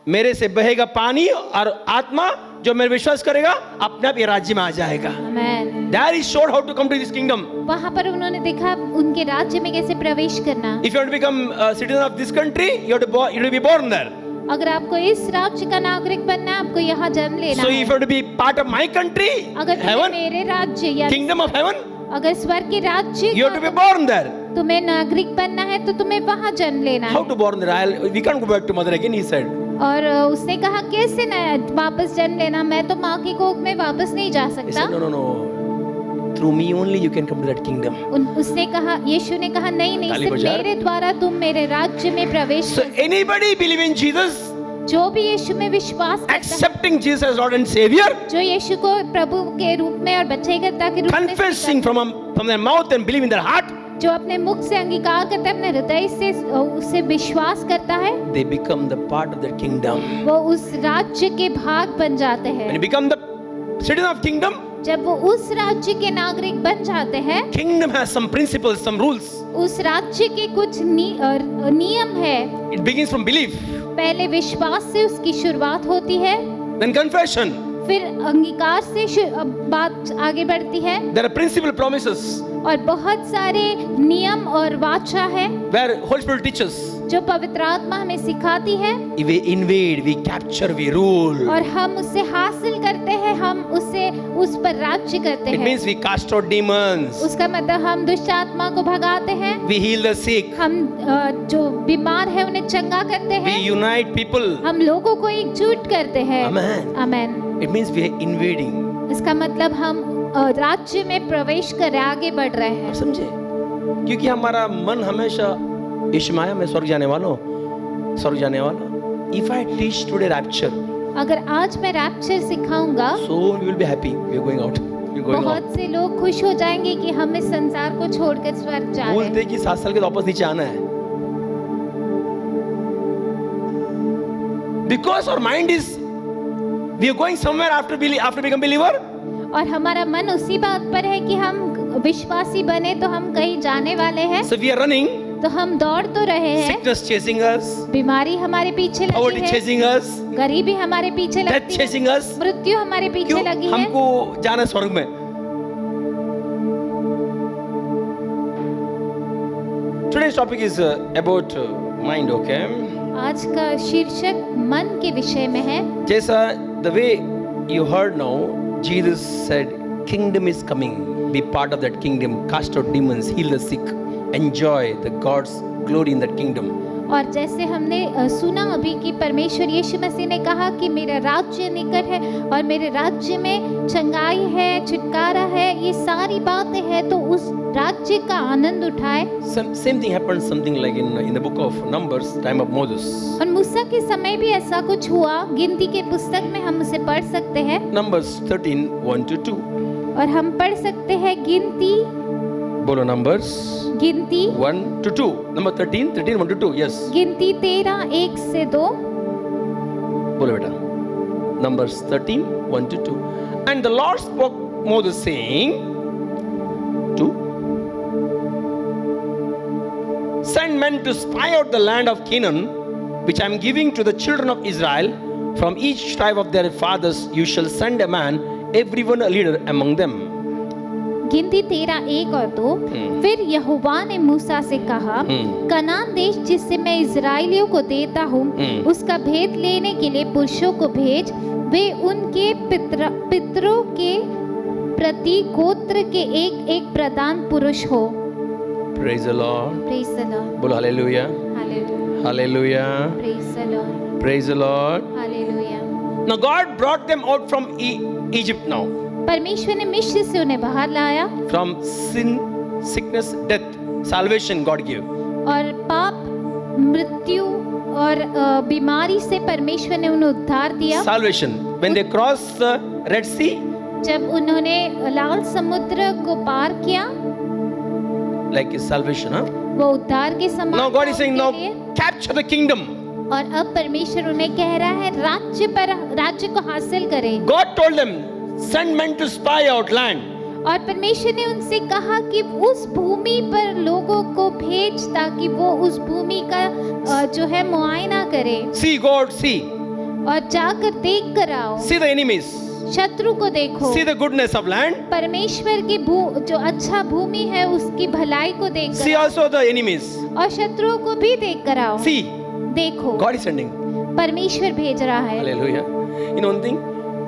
मेरे से बहेगा पानी और आत्मा, जो मेरे विश्वास करेगा अपने आप ये राज्य में आ जाएगा। आमेन। There is showed how to come to this kingdom. वहाँ पर उन्होंने देखा उनके राज्य में कैसे प्रवेश करना। If you want to become a citizen of this country, you have to be born there. अगर आपको इस राज्य का नागरिक बनना है, आपको यहाँ जन्म लेना So है। if you want to be part of my country, अगर तुम्हें heaven, मेरे राज्य या kingdom of heaven, अगर स्वर्ग के राज्य you have to be का born there. तुम्हें नागरिक बनना है तो तुम्हें वहाँ जन्म लेना How है। to born there? We can't go back to mother again, he said. और उसने कहा कैसे न वापस जन्म लेना, मैं तो माँ की कोख में वापस नहीं जा He सकता। said, no. Through me only you can come to that kingdom. उसने कहा, यीशु ने कहा नहीं ताली सिर्फ बजा। मेरे द्वारा तुम मेरे राज्य में प्रवेश So कर। anybody believe in Jesus, जो भी यीशु में विश्वास करता है, accepting Jesus as Lord and Savior, जो यीशु को प्रभु के रूप में और बचाईकर्ता के रूप में confessing from their mouth and believe in their heart, जो अपने मुख से अंगीकार करता है, अपने हृदय से उससे विश्वास करता है, they become the part of their kingdom. वो उस राज्य के भाग बन जाते When you हैं। become the citizen of kingdom, जब वो उस राज्य के नागरिक बन जाते हैं, kingdom has some principles, some rules. उस राज्य के कुछ नियम है। It begins from belief, पहले विश्वास से उसकी शुरुआत होती है, then confession. फिर अंगीकार से बात आगे बढ़ती है, There are principal promises और बहुत सारे नियम और वाचा है where Holy Spirit teaches. जो पवित्र आत्मा हमें सिखाती है, We invade, we capture, we rule. और हम उससे हासिल करते हैं, हम उससे उस पर राज्य करते It हैं। means we cast out demons, उसका मतलब हम दुष्ट आत्मा को भगाते हैं, we heal the sick, हम जो बीमार है उन्हें चंगा करते we हैं, unite people. हम लोगों को एकजुट करते हैं। Amen. Amen. It means we are invading. इसका मतलब हम राज्य में प्रवेश कर आगे बढ़ रहे हैं। आप समझे? क्योंकि हमारा मन हमेशा यीशु माया में स्वर्ग जाने वालों, स्वर्ग जाने वाला। If I teach today rapture, अगर आज मैं रैप्चर सिखाऊंगा, so we will be happy. We are going out. We are going out. बहुत से लोग खुश हो जाएंगे कि हम इस संसार को छोड़कर स्वर्ग जा रहे बोलते हैं। कि 7 साल के वापस नीचे आना है। Because our mind is, we are going somewhere after become believer. और हमारा मन उसी बात पर है कि हम विश्वासी बने तो हम कहीं जाने वाले हैं। So we are running, तो हम दौड़ तो रहे हैं, sickness chasing us, बीमारी हमारे पीछे लगी poverty है, chasing us, गरीबी हमारे पीछे death लगती है, chasing us. मृत्यु हमारे पीछे क्यों? लगी है। हमको जाना है स्वर्ग में। Today's topic is about mind, okay? आज का शीर्षक मन के विषय में है। जैसा the way you heard now, Jesus said, "Kingdom is coming. Be part of that kingdom. Cast out demons, heal the sick, enjoy the God's glory in that kingdom." और जैसे हमने सुना अभी कि परमेश्वर यीशु मसीह ने कहा कि मेरा राज्य निकट है और मेरे राज्य में चंगाई है, छुटकारा है, ये सारी बातें हैं, तो उस राज्य का आनंद उठाए। Same thing happened, something like in the book of Numbers, time of Moses. और मूसा के समय भी ऐसा कुछ हुआ, गिनती के पुस्तक में हम उसे पढ़ सकते हैं। Numbers 13, 1-2. और हम पढ़ सकते हैं गिनती बोलो Numbers गिनती 1-2. Number 13, 1-2. Yes. गिनती 13, 1 से 2। बोलो बेटा. Numbers 13, 1-2. And the Lord spoke Moses saying, 2. Send men to spy out the land of Canaan, which I am giving to the children of Israel. From each tribe of their fathers you shall send a man, everyone a leader among them. गिनती 13, 1 और 2। फिर यहोवा ने मूसा से कहा, कनान देश जिससे मैं इजराइलियों को देता हूँ, उसका भेद लेने के लिए पुरुषों को भेज। वे उनके पितरों के प्रति गोत्र के एक एक प्रधान पुरुष हो। Praise the Lord. Praise the Lord. बोलो Hallelujah. Hallelujah. Hallelujah. Praise the Lord. Praise the Lord. Hallelujah. Now God brought them out from Egypt now. परमेश्वर ने मिस्र से उन्हें बाहर लाया। From sin, sickness, death, salvation God gave. और पाप, मृत्यु और बीमारी से परमेश्वर ने उन्हें उद्धार दिया। Salvation. When they crossed the Red Sea, जब उन्होंने लाल समुद्र को पार किया, like his salvation, huh? वो उद्धार के समान Now God is था saying, उनके now लिए। capture the kingdom. और अब परमेश्वर उन्हें कह रहा है राज्य को हासिल करें। God told them, send men to spy out land. और परमेश्वर ने उनसे कहा कि उस भूमि पर लोगों को भेज ताकि वो उस भूमि का जो है मुआयना करे। See God, see. और जाकर देख कर आओ। See the enemies. शत्रु को देखो। See the goodness of land. परमेश्वर की जो अच्छा भूमि है उसकी भलाई को देख See कर also the enemies. और शत्रुओं को भी देख कर आओ। See. देखो। God is sending. परमेश्वर भेज रहा है। Hallelujah. You know one thing,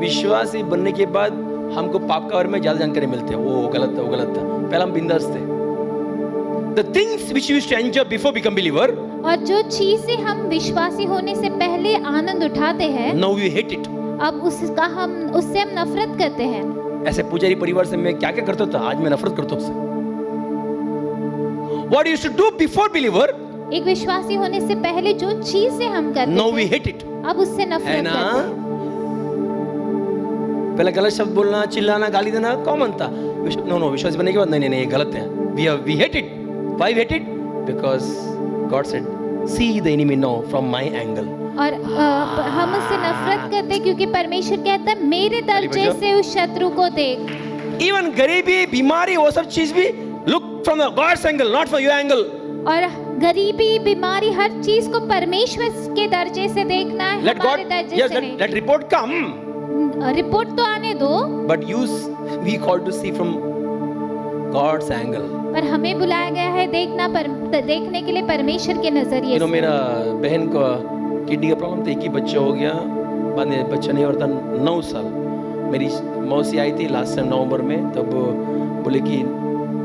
विश्वासी बनने के बाद हमको पाप के बारे में ज्यादा जानकारी मिलती है। वो गलत था, वो गलत था। पहले हम बिंदास थे। The things which you used to enjoy before become believer, और जो चीजें हम विश्वासी होने से पहले आनंद उठाते हैं, now you hate it. अब उससे हम नफरत करते हैं। ऐसे पुजारी परिवार से मैं क्या क्या करता था, आज मैं नफरत करता हूँ उससे। What you used to do before believer, एक विश्वासी होने से पहले जो चीजें हम करते now we हैं, hate it. अब उससे है नफरत ना? करते हैं। पहले गलत शब्द बोलना, चिल्लाना, गाली देना कॉमन था। नो विश्वास बनने के बाद नहीं ये गलत है। We hate it. Why we hate it? Because God said, see the enemy now from my angle. और हम उससे नफरत करते हैं क्योंकि परमेश्वर कहता है मेरे दर्जे से उस शत्रु को देख। Even गरीबी, बीमारी, वो सब चीज भी look from the God's angle, not from your angle. और गरीबी, बीमारी, हर चीज को परमेश्वर के दर्जे से देखना है, Let हमारे God, दर्जे yes, से नहीं। let report come. रिपोर्ट तो आने दो, But we call to see from God's angle. पर हमें बुलाया गया है देखने के लिए परमेश्वर के नजरिए से। मेरा बहन को किडनी का प्रॉब्लम था, एक ही बच्चा हो गया, बाद में बच्चा नहीं होता 9 साल। मेरी मौसी आई थी लास्ट टाइम नवंबर में, तब बोले कि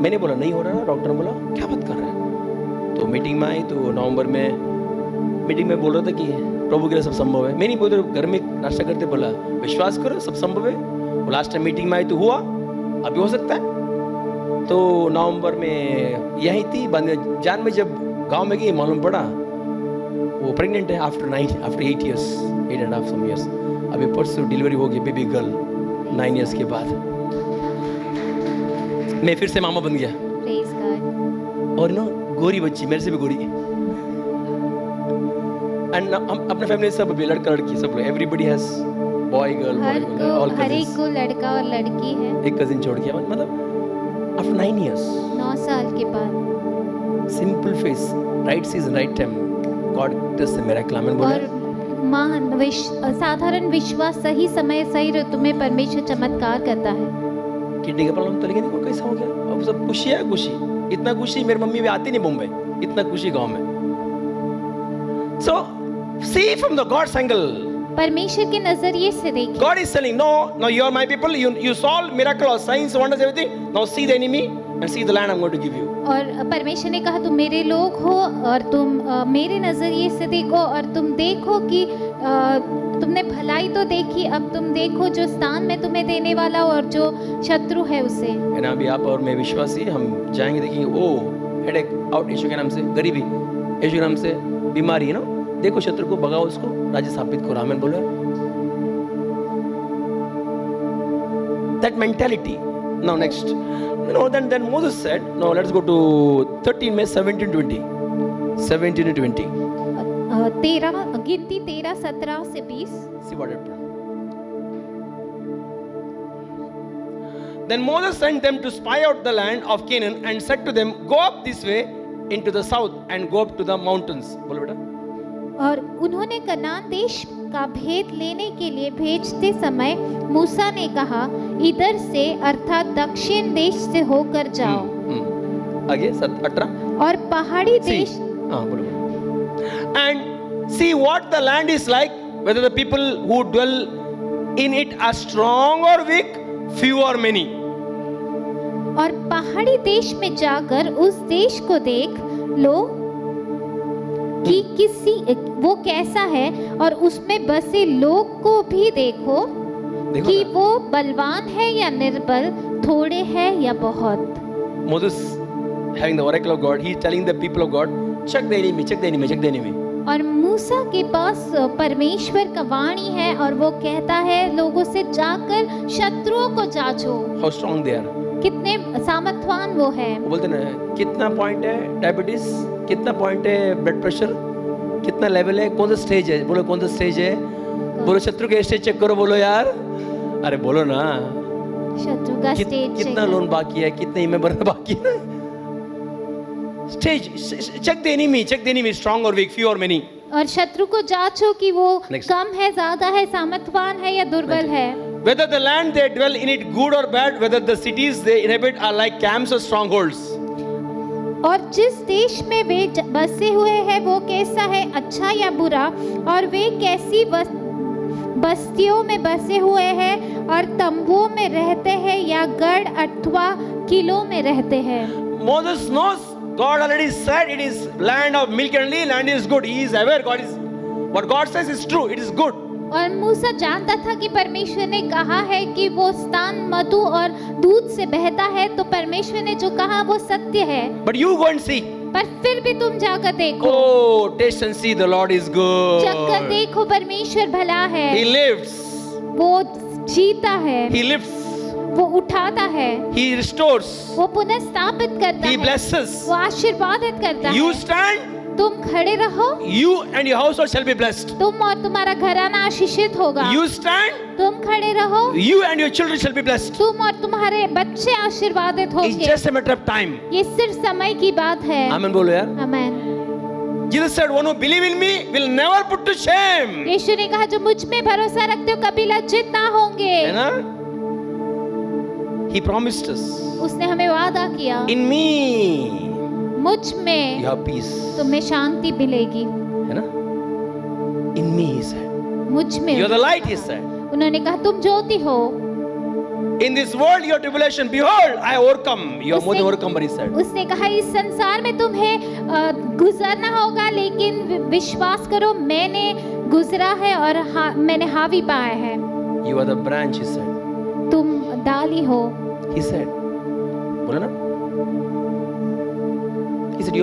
मैंने बोला नहीं हो रहा, डॉक्टर ने बोला क्या बात कर रहा है। तो मीटिंग में आई, तो नवंबर में मीटिंग में बोल रहा था कि प्रभु के लिए सब संभव है। मैं नहीं बोल रहा, घर में नाश्ता करते बोला विश्वास करो सब संभव है। वो लास्ट टाइम मीटिंग में आई तो हुआ, अभी हो सकता है। तो नवंबर में यही थी, बाद में जान में जब गांव में गई मालूम पड़ा वो प्रेग्नेंट है आफ्टर 8 years, 8.5 some years। अभी परसों डिलीवरी हो गई बेबी गर्ल 9 years के बाद। मैं फिर से मामा बन गया। Praise God। और गोरी बच्ची, मेरे से भी गोरी। एंड हम अपने फैमिली सब लड़का लड़की सब, everybody has boy girl all हर एक को लड़का और लड़की है। एक कजिन छोड़ के, मतलब आफ्टर 9 years 9 साल के बाद। Simple face, right season, right time, God does the miracle. आमीन बोले। और साधारण विश्वास, सही समय सही ऋतु में परमेश्वर चमत्कार करता है। किडनी का प्रॉब्लम तो, लेकिन कैसा हो गया? अब सब खुशी है, खुशी, इतना खुशी मेरी मम्मी भी आती नहीं मुंबई, इतना खुशी गांव में। So see from the God's angle. परमेश्वर के नजरिए से देखिए। God is telling, no, you are my people. You saw miracle, signs, wonders, everything. Now see the enemy and see the land I'm going to give you. और परमेश्वर ने कहा तुम मेरे लोग हो और तुम मेरे नजरिए से देखो, और तुम देखो कि तुमने भलाई तो देखी, अब तुम देखो जो स्थान मैं तुम्हें देने वाला हूं और जो शत्रु है उसे। ना अभी आप और मैं विश्वासी, हम जाएंगे, देखेंगे ओ हेडेक आउट यीशु के नाम से, गरीबी यीशु के नाम से, बीमारी, ना देखो शत्रु को भगाओ, उसको राज्य स्थापित करो। आमीन बोलो। That mentality. Now next, then Moses said, now let's go to 13 में 17-20, 17 and 20. 13 गिनती 13, 17 से 20। See what happened. Then Moses sent them to spy out the land of Canaan and said to them, go up this way into the south and go up to the mountains. बोलो बेटा। और उन्होंने कनान देश का भेद लेने के लिए भेजते समय मूसा ने कहा इधर से अर्थात दक्षिण देश से होकर जाओ। आगे 18 और पहाड़ी देश। हाँ बोलो। And see what the land is like, whether the people who dwell in it are strong or weak, few or many. और पहाड़ी देश में जाकर उस देश को देख लो कि वो कैसा है, और उसमें बसे लोग को भी देखो कि वो बलवान है या निर्बल, थोड़े है या बहुत। Moses having the oracle of God, he is telling the people of God, check the enemy, check the enemy, check the enemy. और मूसा के पास परमेश्वर का वाणी है और वो कहता है लोगों से जाकर शत्रुओं को जांचो। How strong they are. कितने सामर्थवान वो है। वो बोलते ना, कितना पॉइंट है डायबिटीज, कितना पॉइंट है ब्लड प्रेशर, कितना लेवल है, कौन सा स्टेज है, बोलो कौन सा स्टेज है, बोलो शत्रु के स्टेज चेक करो, बोलो यार, अरे बोलो ना, शत्रु का स्टेज कितना लोन बाकी है, कितने ईएमआई भरना बाकी है, stage check the enemy, strong और वीक, फ्यू और मेनी। और शत्रु को जांचो कि वो कम है, ज्यादा है, सामर्थवान है या दुर्बल है। Whether the land they dwell in it good or bad, whether the cities they inhabit are like camps or strongholds. और जिस देश में वे बसे हुए हैं वो कैसा है, अच्छा या बुरा, और वे कैसी बस्तियों में बसे हुए हैं और तंबुओं में रहते हैं या गढ़ अथवा किलों में रहते हैं। Moses knows, God already said it is land of milk and honey, land is good. He is aware what God says is true, it is good. और मूसा जानता था कि परमेश्वर ने कहा है कि वो स्थान मधु और दूध से बहता है, तो परमेश्वर ने जो कहा वो सत्य है। But you go and see. पर फिर भी तुम जाकर देखो। Oh, taste and see the Lord is good. चखकर देखो परमेश्वर भला है। He lives. वो जीता है। He lifts. वो उठाता है। He restores. वो पुनः स्थापित करता He है। blesses. वो आशीर्वादित करता है। You stand. तुम खड़े रहो। You and your household shall be blessed. तुम और तुम्हारा घराना आशीषित होगा। You stand. तुम खड़े रहो। You and your children shall be blessed. तुम और तुम्हारे बच्चे आशीर्वादित होंगे। It's just a matter of time. ये सिर्फ समय की बात है। आमीन बोलो यार। आमीन। Jesus said, "One who believe in me will never put to shame." यीशु ने कहा जो मुझ में भरोसा रखते हो कभी लज्जित ना होंगे। है ना? He promised us. उसने हमें वादा किया। In me. मुझ में you have peace. तुम्हें शांति मिलेगी। है ना? In me, he said. मुझ में। You are the light, he said. उन्होंने कहा तुम ज्योति हो। In this world, your tribulation, behold, I overcome. You are more than overcomer, he said. उसने कहा इस संसार में तुम्हें गुजरना होगा, लेकिन विश्वास करो मैंने गुजरा है और मैंने हावी पाया है। You are the branch, he said. तुम डाली हो। He said. बोला ना? He said,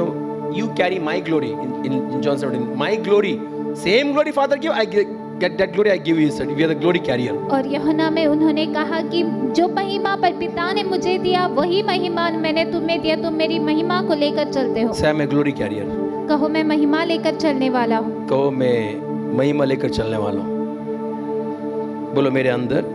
you carry my glory in John 17. My glory, same glory Father give, I get that glory I give you. He said, we are the glory carrier. और यूहन्ना में उन्होंने कहा कि जो महिमा पर पिता ने मुझे दिया वही महिमा मैंने तुम्हें दिया, तुम मेरी महिमा को लेकर चलते हो। Say मैं glory carrier. कहो मैं महिमा लेकर चलने वाला हूँ। कहो मैं महिमा लेकर चलने वाला हूँ। बोलो मेरे अंदर,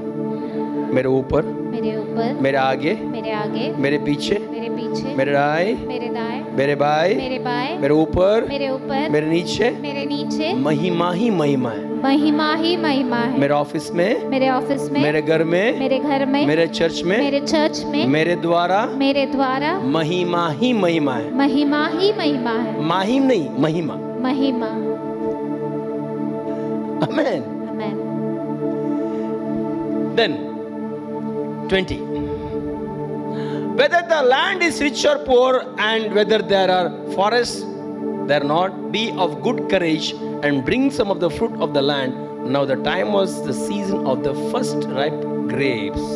मेरे ऊपर, मेरे ऊपर, मेरे आगे, मेरे आगे, मेरे पीछे, मेरे पीछे, मेरे दाएं, मेरे दाएं, मेरे बाएं, मेरे बाएं, मेरे ऊपर, मेरे ऊपर, मेरे नीचे, मेरे नीचे महिमा ही महिमा है। महिमा ही महिमा है। मेरे ऑफिस में, मेरे ऑफिस में, मेरे घर में, मेरे घर में, मेरे चर्च में, मेरे चर्च में, मेरे द्वारा मेरे द्वारा महिमा ही महिमा है। महिमा ही महिमा है। माहिम नहीं, महिमा। महिमा। आमेन। आमेन। Then 20. Whether the land is rich or poor, and whether there are forests, there not, be of good courage and bring some of the fruit of the land. Now the time was the season of the first ripe grapes.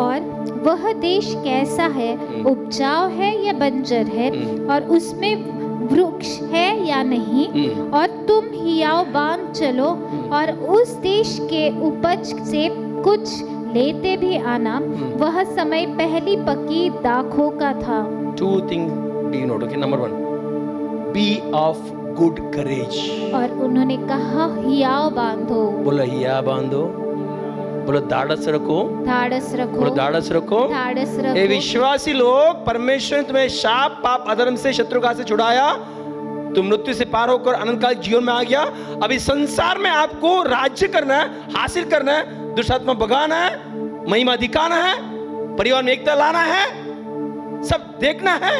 और वह देश कैसा है, उपजाऊ है या बंजर है, और उसमें वृक्ष है या नहीं, और तुम हियाव बांध चलो और उस देश के उपज से कुछ लेते भी आना। वह समय पहली पकी दाखों का था। Two things do you note? Okay, number 1, be of good courage. और उन्होंने कहा हियाव बांधो। बोलो हिया बांधो, बोलो धाड़स रखो, धाड़स रखो, बोलो धाड़स रखो। धाड़स ये रखो। विश्वासी लोग, परमेश्वर ने तुम्हें शाप, पाप, अधर्म से, शत्रु का से छुड़ाया, तुम मृत्यु से पार होकर अनंत काल जीवन में आ गया। अभी संसार में आपको राज्य करना है, हासिल करना है, दुष्ट आत्मा भगाना है, महिमा दिखाना है, परिवार में एकता लाना है, सब देखना है।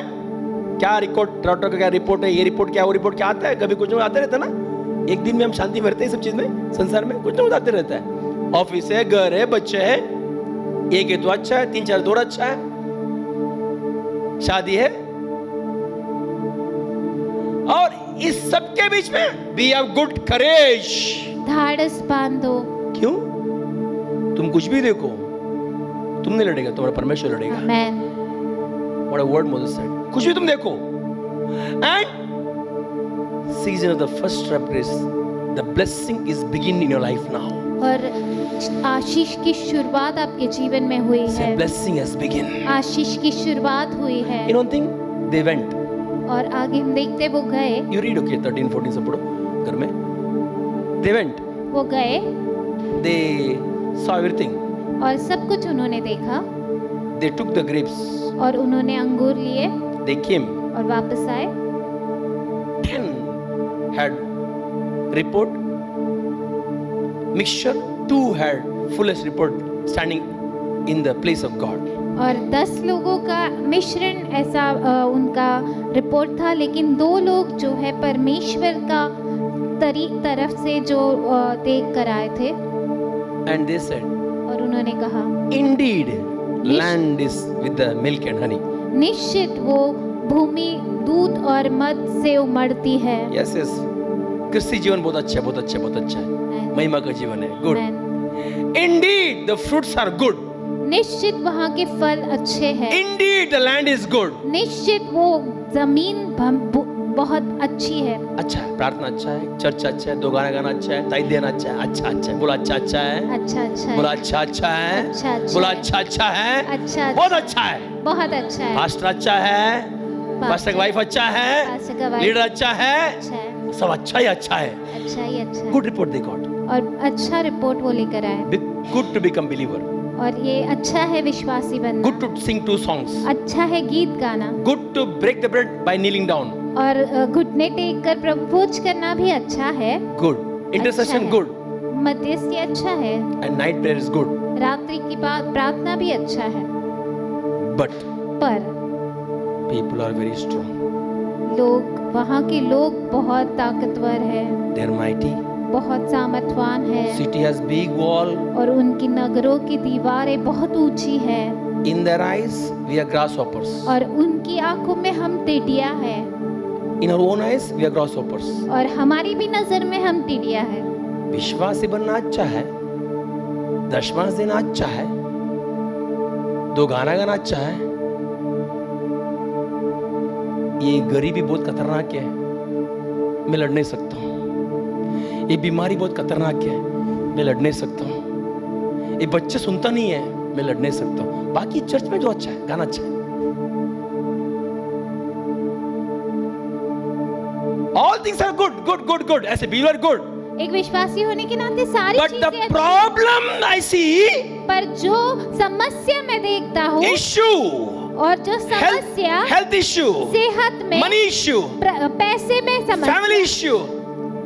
क्या रिपोर्ट, डॉक्टर का क्या रिपोर्ट है, ये रिपोर्ट क्या, वो रिपोर्ट क्या आता है, कभी कुछ ना आते रहता है ना। एक दिन में हम शांति में रहते हैं, सब चीज में, संसार में कुछ ना आते रहता है। ऑफिस है, घर है, बच्चे है, एक है तो अच्छा है, 3-4 दौड़ अच्छा है, शादी है, और इस सब के बीच में बी हैव गुड करेज। धाड़स बांधो। क्यों? तुम कुछ भी देखो, तुम नहीं लड़ेगा, तुम्हारा परमेश्वर लड़ेगा। आमेन। What a word Moses said. कुछ भी तुम देखो, and season of the first ripe grapes, the blessing is beginning in your life now. और आशीष की शुरुआत आपके जीवन में हुई Say, है। blessing has begun. आशीष की शुरुआत हुई है। You don't think they went? और आगे हम देखते वो गए। You read, okay, 13-14 सब पढ़ो घर में। They went. वो गए They saw everything. और सब कुछ उन्होंने देखा, They took the grapes. और उन्होंने अंगूर लिए They came. और वापस आए। 10 had report mixture, 2 had fullest report standing in the place of God. और 10 लोगों का मिश्रण ऐसा उनका रिपोर्ट था, लेकिन 2 लोग जो है परमेश्वर का तरफ से जो देख कर आए थे। And they said, और उन्होंने कहा indeed land is with the milk and honey. निश्चित वो भूमि दूध और मध से उमड़ती है। Yes, yes. क्रिस्ती जीवन बहुत अच्छा है, बहुत अच्छा है, बहुत अच्छा है, महिमा का जीवन है। Good. Amen. Indeed the fruits are good. निश्चित वहाँ के फल अच्छे हैं। Indeed the land is good. निश्चित वो जमीन बहुत अच्छी है। अच्छा है, प्रार्थना अच्छा है, चर्च अच्छा है, 2 गाना गाना अच्छा है, ताई देना अच्छा है, अच्छा अच्छा है, बोला अच्छा अच्छा है, अच्छा अच्छा है। बोला अच्छा अच्छा है, अच्छा अच्छा बोला है। अच्छा अच्छा है, अच्छा बहुत अच्छा है, बहुत अच्छा है। पास्टर अच्छा है, पास्टर का वाइफ अच्छा है, पास्टर का वाइफ लीडर अच्छा है, अच्छा है। सब अच्छा ही अच्छा है। अच्छा ही अच्छा है। Good report they got. और अच्छा रिपोर्ट वो लेकर आए। Good to become believer. और ये अच्छा है विश्वासी बनना। Good to sing 2 songs। अच्छा है गीत गाना। Good to break the bread by kneeling down। और घुटने टेक कर प्रभु भोज करना भी अच्छा है। Good intercession. अच्छा है। गुड मध्यस्थी अच्छा है। And night prayer is good. रात्रि की बात प्रार्थना भी अच्छा है। बट पर पीपल आर वेरी स्ट्रांग। लोग, वहाँ के लोग बहुत ताकतवर है, दे आर माइटी, बहुत सामर्थवान है। सिटी हैज बिग वॉल, और उनकी नगरों की दीवारें बहुत ऊंची है। In their eyes we are grasshoppers. और उनकी आंखों में हम टिड्डिया है। In our own eyes we are grasshoppers. और हमारी भी नजर में हम टिड्डिया है। विश्वासी बनना अच्छा है, दशमांश देना अच्छा है, 2 गाना गाना अच्छा है। ये गरीबी बहुत खतरनाक है, मैं लड़ नहीं सकता हूँ। ये बीमारी बहुत खतरनाक है, मैं लड़ नहीं सकता हूँ। ये बच्चे सुनता नहीं है, मैं लड़ नहीं सकता हूँ। बाकी चर्च में जो अच्छा है, गाना अच्छा है। All things are good, good, good, good. ऐसे believer good. एक विश्वासी होने के नाते सारी But चीजें the अच्छी हैं। problem I see, पर जो समस्या मैं देखता हूँ issue, और जो समस्या health issue, सेहत में, money issue, पैसे में समस्या, family issue,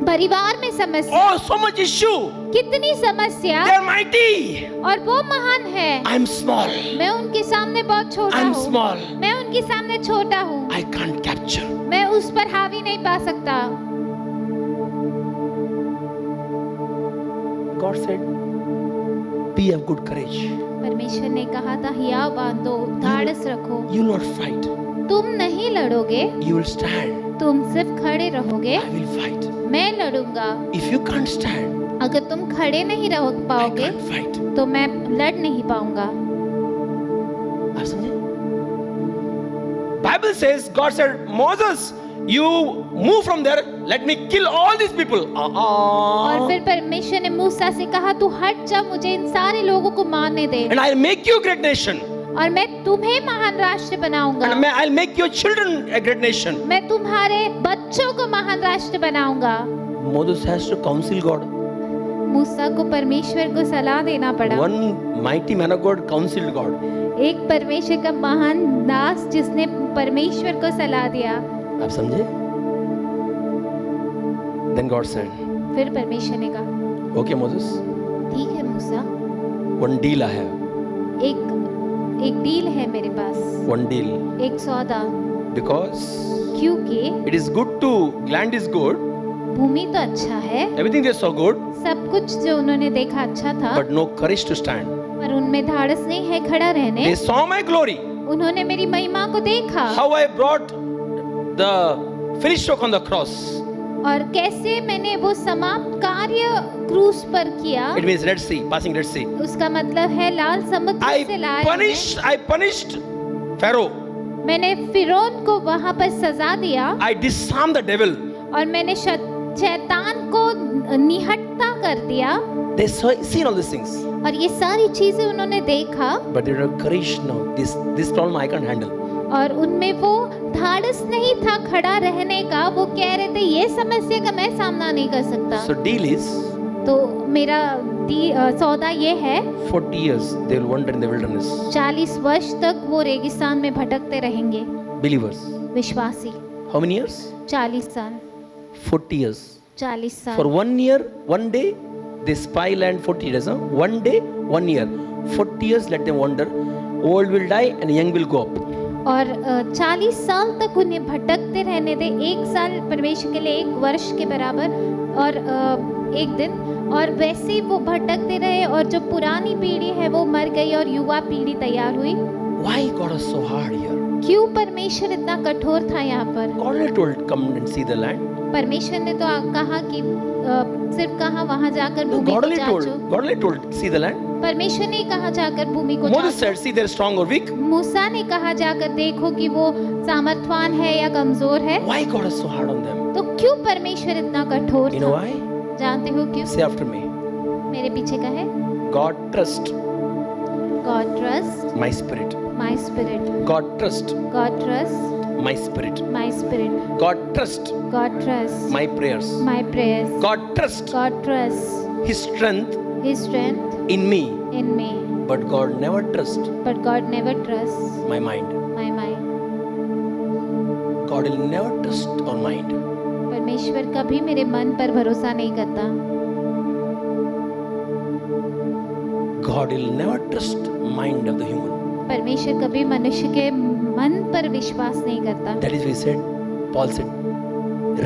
परिवार में समस्या, oh so much issue. कितनी समस्या, They are mighty. और वो महान है। I am small. मैं उनके सामने बहुत छोटा I'm हूँ, small. मैं उनके सामने छोटा हूँ, I can't capture. मैं उस पर हावी नहीं पा सकता। God said, be of good courage. परमेश्वर ने कहा था, हिया बांधो, धाड़स रखो, You will not fight. तुम नहीं लड़ोगे, You will stand. तुम सिर्फ खड़े रहोगे, I will fight. मैं लड़ूंगा। If you can't stand, अगर तुम खड़े नहीं रह I पाओगे can't fight. तो मैं लड़ नहीं पाऊंगा। आप समझे? Bible says, God said, Moses, you move from there. Let me kill all these people. और फिर परमेश्वर ने मूसा से कहा, तू हट जा, मुझे इन सारे लोगों को मारने दे, And I'll make you a great nation. और मैं तुम्हें महान राष्ट्र बनाऊंगा, And I'll make your children a great nation. मैं तुम्हारे बच्चों को महान राष्ट्र बनाऊंगा। Moses has to counsel God. मूसा को परमेश्वर को सलाह देना पड़ा। One mighty man of God counseled God. एक परमेश्वर का महान दास जिसने परमेश्वर को सलाह दिया। आप समझे? Then God said, फिर परमेश्वर ने कहा, okay Moses, ठीक है मूसा, one deal I have. एक डील है मेरे पास, One deal. एक सौदा, Because क्योंकि it is good to, land is good. भूमि तो अच्छा है, Everything they saw good. सब कुछ जो उन्होंने देखा अच्छा था, But no courage to stand. पर उनमें धाड़स नहीं है खड़ा रहने। They saw my glory. उन्होंने मेरी महिमा को देखा How I brought the finished work on the cross. और कैसे मैंने वो समाप्त कार्य क्रूस पर किया। It means Red Sea, passing Red Sea. उसका मतलब है लाल समुद्र से लाए I punished Pharaoh. मैंने फिरौन को वहां पर सजा दिया I disarmed the devil. और मैंने शैतान को निहत्ता कर दिया। They saw, seen all these things. और ये सारी चीजें उन्होंने देखा But they had courage. No, this problem I can't handle. और उनमें वो धाड़स नहीं था खड़ा रहने का। वो कह रहे थे ये समस्या का मैं सामना नहीं कर सकता। So deal is तो मेरा सौदा ये है 40 years they will wander in the wilderness. 40 वर्ष तक वो रेगिस्तान में भटकते रहेंगे। Believers. विश्वासी How many years? 40 साल 40 years. 40 साल For 1 year, 1 day, they spy land 40 days. Huh? 1 day, 1 year. 40 years, let them wander. Old will die and young will go up. और 40 साल तक उन्हें भटकते रहने दे। 1 साल परमेश्वर के लिए 1 वर्ष के बराबर और 1 दिन। और वैसे ही वो भटकते रहे और जो पुरानी पीढ़ी है वो मर गई और युवा पीढ़ी तैयार हुई। Why God is so hard here? क्यों परमेश्वर इतना कठोर था यहाँ पर? God had told, come and see the land. परमेश्वर ने तो कहा कि सिर्फ कहा वहां जाकर No, भूमि God को only told. जांचो। God only told, see the land. परमेश्वर ने कहा जाकर भूमि को Moses जांचो। said, see they're strong or weak. मूसा ने कहा जाकर देखो कि वो सामर्थवान है या कमजोर है। Why God is so hard on them? तो क्यों परमेश्वर इतना कठोर You know था? why? जानते हो क्यों? Say after me. मेरे पीछे का है God trust God trust my spirit. my spirit. God trust God trust my spirit. my spirit. God trust God trust my prayers. my prayers. God trust God trusts His strength His strength in me. in me. But God never trusts But God never trusts my mind. my mind. God will never trust our mind. परमेश्वर कभी मेरे मन पर भरोसा नहीं करता। God will never trust mind of the human. परमेश्वर कभी मनुष्य के मन पर विश्वास नहीं करता। That is why he said, Paul said,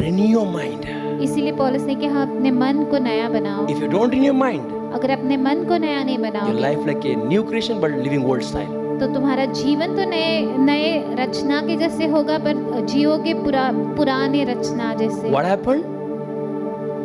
renew your mind. इसीलिए पौलुस ने कहा अपने मन को नया बनाओ। If you don't renew your mind, अगर अपने मन को नया नहीं your बनाओगे life like a new creation but living old style. तो तुम्हारा जीवन तो नए रचना के जैसे होगा पर जियोगे पुराने रचना जैसे। What happened?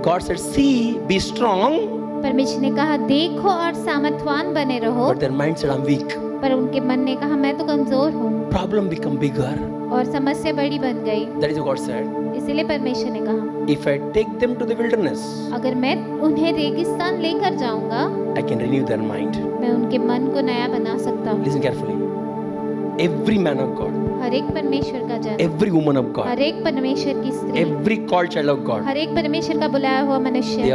God said, see, be strong, परमेश्वर ने कहा देखो और सामर्थवान बने रहो, but their mind said, I'm weak. पर उनके मन ने कहा मैं तो कमजोर हूँ Problem become bigger. और समस्या बड़ी बन गई। That is what God said. इसीलिए परमेश्वर ने कहा If I take them to the wilderness, अगर मैं उन्हें रेगिस्तान लेकर जाऊंगा I can renew their mind. मैं उनके मन को नया बना सकता हूँ। Listen carefully. Every man of God, हर एक परमेश्वर का जन, every woman of God, हर एक परमेश्वर की स्त्री, every called child of God, हर एक परमेश्वर का बुलाया हुआ they मनुष्य,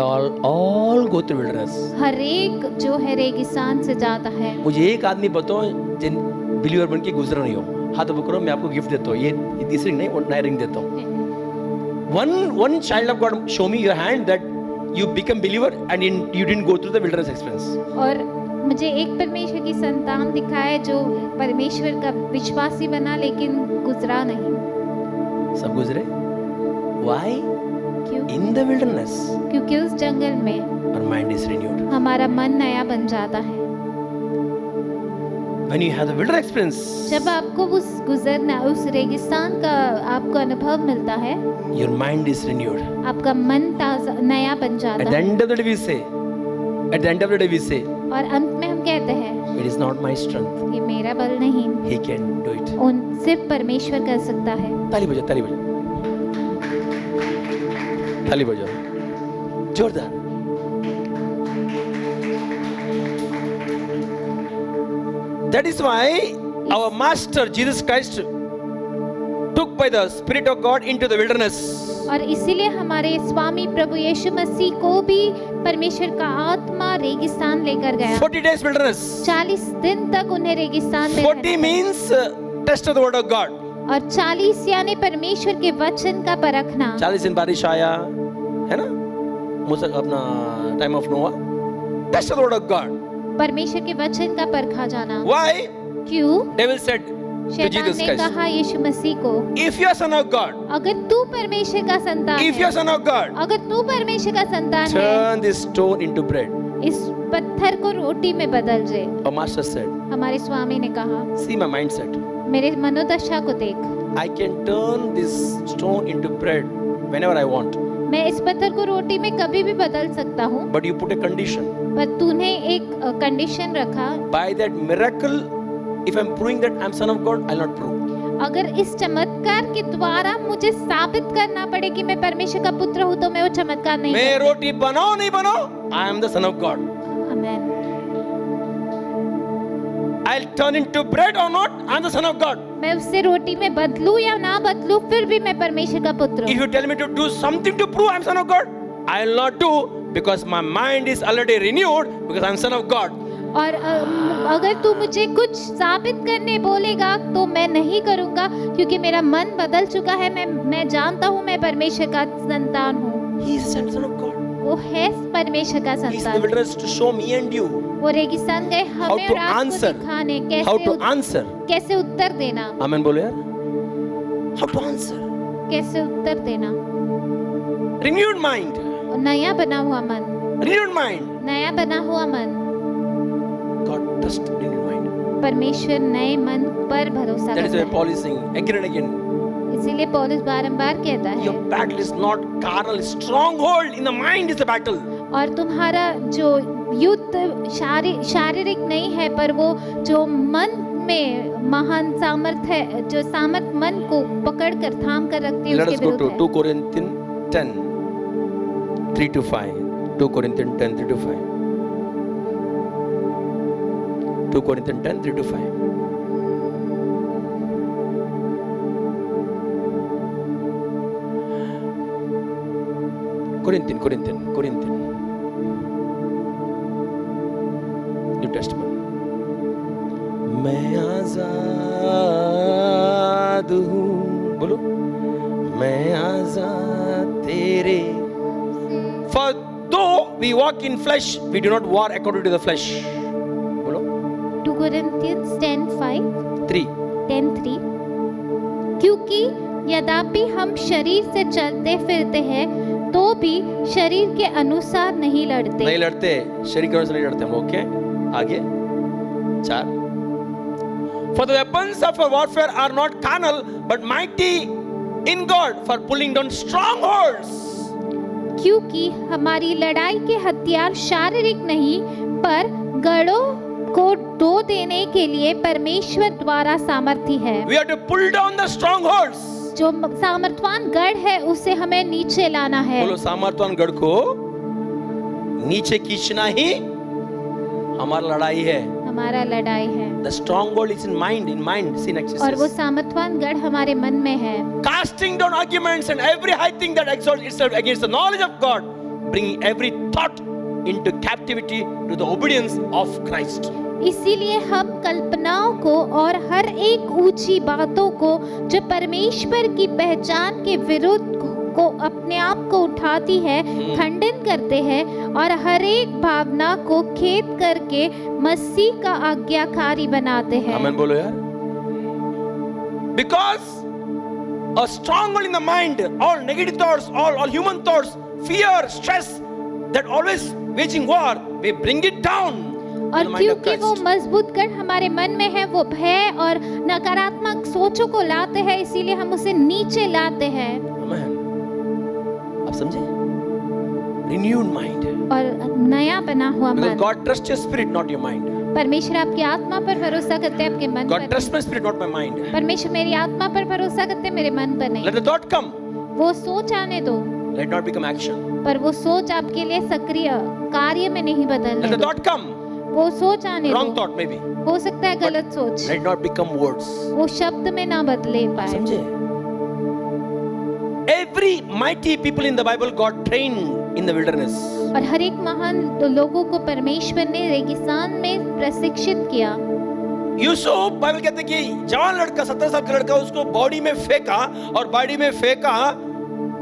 all go through wilderness. हर एक जो है रेगिस्तान से जाता है। मुझे एक आदमी बताओ जिन बिलीवर बन के गुजरा नहीं हो, हाथ ऊपर करो, मैं आपको गिफ्ट देता हूँ, ये तीसरी नहीं और नया रिंग देता हूँ। One child of God show me your hand that you become believer and you didn't go through the wilderness experience. और मुझे एक परमेश्वर की संतान दिखाए जो परमेश्वर का विश्वासी बना लेकिन गुजरा नहीं। सब गुजरे। Why? क्यों? In the wilderness, क्योंकि उस जंगल में our mind is renewed. हमारा मन नया बन जाता है। When you have the wilderness experience, जब आपको उस गुजरना, उस रेगिस्तान का आपको अनुभव मिलता है, your mind is renewed. आपका मन ताजा नया बन At जाता the है। end of the day we say, at the end of the day we say, और अंत में हम कहते हैं it is not my strength. ये मेरा बल नहीं, He can do it. उन सिर्फ परमेश्वर कर सकता है। ताली बजाओ, ताली बजाओ, ताली बजाओ, जोरदार। That is why our Master Jesus Christ took by the Spirit of God into the wilderness. और इसीलिए हमारे स्वामी प्रभु यीशु मसीह को भी परमेश्वर का आत्मा रेगिस्तान लेकर गया। 40 days wilderness. 40 दिन तक उन्हें रेगिस्तान में 40 रहना means test of the word of God. और 40 यानी परमेश्वर के वचन का परखना। 40 दिन बारिश आया, है ना? मूसा अपना time of Noah, test of the word of God. परमेश्वर के वचन का परखा जाना। Why? क्यों? Devil said to शैतान Jesus ने Christ, कहा यीशु मसीह को, if you are son of God, अगर तू परमेश्वर का संतान if you are है, son of God, अगर तू परमेश्वर का संतान है, turn this stone into bread. इस पत्थर को रोटी में बदल दे। Our master said, हमारे स्वामी ने कहा, see my mindset. मेरे मनोदशा को देख, I can turn this stone into bread whenever I want. मैं इस पत्थर को रोटी में कभी भी बदल सकता हूँ, But you put a condition. पर तूने एक कंडीशन रखा, By that miracle, if I'm proving that I'm son of God, I'll not prove. अगर इस चमत्कार के द्वारा मुझे साबित करना पड़े कि मैं परमेश्वर का पुत्र हूँ तो मैं वो चमत्कार नहीं मैं करूँगा। रोटी बनाओ नहीं बनाओ, I am the son of God. Amen. I'll turn into bread or not, I'm the son of God. मैं उससे रोटी में बदलूं या ना बदलूं, फिर भी मैं परमेश्वर का पुत्र If हूँ। you tell me to do something to prove I'm son of God, I'll not do because my mind is already renewed because I'm son of God. और अगर तू मुझे कुछ साबित करने बोलेगा तो मैं नहीं करूँगा क्योंकि मेरा मन बदल चुका है। मैं जानता हूँ मैं परमेश्वर का संतान हूँ। He is son of God. वो है परमेश्वर का He is in the संतान। wilderness to show me and you वो रेगिस्तान गए how हमें to और आपको answer, दिखाने how to कैसे answer. कैसे उत्तर देना, Amen बोलो यार. How to answer. कैसे उत्तर देना। Renewed mind. और नया बना हुआ मन, Renewed mind. नया बना हुआ मन, God trust renewed mind. परमेश्वर नए मन पर भरोसा That is why करता है। Paul is saying again and again. इसीलिए पौलुस बारंबार कहता Your है, battle is not carnal. Stronghold in the mind is the battle. और तुम्हारा जो युद्ध शारीरिक नहीं है पर वो जो मन में महान सामर्थ है, जो सामर्थ मन को पकड़ कर थाम कर रखती है Let उसके us go विरुद्ध to है। 2 Corinthians 10, 3-5. 2 Corinthians 10, 3-5. 2 Corinthians 10, 3-5. Corinthian. New Testament. मैं आजाद हूँ, बोलो, मैं आजाद तेरे। For though we walk in flesh, we do not war according to the flesh. बोलो, 2 Corinthians 10:5, 3. 10:3, क्योंकि यद्यपि हम शरीर से चलते फिरते हैं तो भी शरीर के अनुसार नहीं लड़ते। नहीं लड़ते, शरीर के अनुसार नहीं लड़ते हम। ओके, आगे 4. For the weapons of our warfare are not carnal, but mighty in God for pulling down strongholds. क्योंकि हमारी लड़ाई के हथियार शारीरिक नहीं पर गढ़ों को दो देने के लिए परमेश्वर द्वारा सामर्थी है। We have to pull down the strongholds. जो सामर्थवान गढ़ है उसे हमें नीचे लाना है। बोलो, सामर्थवान गढ़ को नीचे खींचना ही हमारा लड़ाई है। हमारा लड़ाई है। The stronghold is in mind. See next it और वो says. सामर्थवान गढ़ हमारे मन में है, Casting down arguments and every high thing that exalts itself against the knowledge of God, bringing every thought into captivity to the obedience of Christ. इसीलिए हम कल्पनाओं को और हर एक ऊंची बातों को जो परमेश्वर की पहचान के विरुद्ध को अपने आप को उठाती है खंडन करते हैं और हर एक भावना को खेद करके मसीह का आज्ञाकारी बनाते हैं। Amen बोलो यार। Because a stronghold in the mind, all negative thoughts, all human thoughts, fear, stress, that always waging war, we bring it down. और क्योंकि वो मजबूत गढ़ हमारे मन में है, वो भय और नकारात्मक सोचों को लाते हैं, इसीलिए हम उसे नीचे लाते हैं। Amen. आप समझे? Renewed mind. और नया बना हुआ Because मन। God trusts your spirit, not your mind. परमेश्वर आपकी आत्मा पर भरोसा करते हैं, आपके मन God पर। trusts my spirit, not my mind. परमेश्वर मेरी आत्मा पर भरोसा करते हैं, मेरे मन पर Let नहीं। the thought come. वो सोच आने दो, Let it not become action. पर वो सोच आपके लिए सक्रिय कार्य में नहीं Let बदलने the दो। thought come. वो सोच आने Wrong दो। thought maybe. हो सकता है गलत सोच, Let it not become words. वो शब्द में ना बदले पाए। समझे? Every mighty people in the Bible got trained in the wilderness. और हर एक महान लोगों को परमेश्वर ने रेगिस्तान में प्रशिक्षित किया। यूसुफ बाइबल कहते हैं कि जवान लड़का 17 साल का लड़का उसको बॉडी में फेंका और बॉडी में फेंका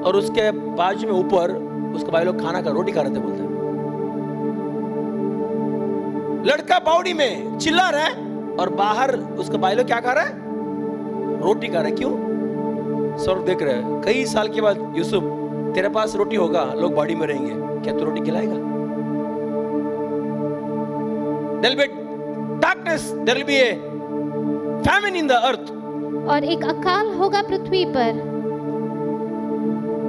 और उसके बाजू में ऊपर उसका भाई लोग खाना का रोटी खा रहे थे बोलते हैं। लड़का बॉडी में चिल्ला रहा है और बाहर उसका भाई लोग क्या खा रहा है? रोटी खा रहा है। क्यों? स्वर्ग देख रहे हैं। कई साल के बाद यूसुफ तेरे पास रोटी होगा, लोग बॉडी में रहेंगे, क्या तू रोटी खिलाएगा? There'll be darkness, there'll be a famine in the earth. और एक अकाल होगा पृथ्वी पर।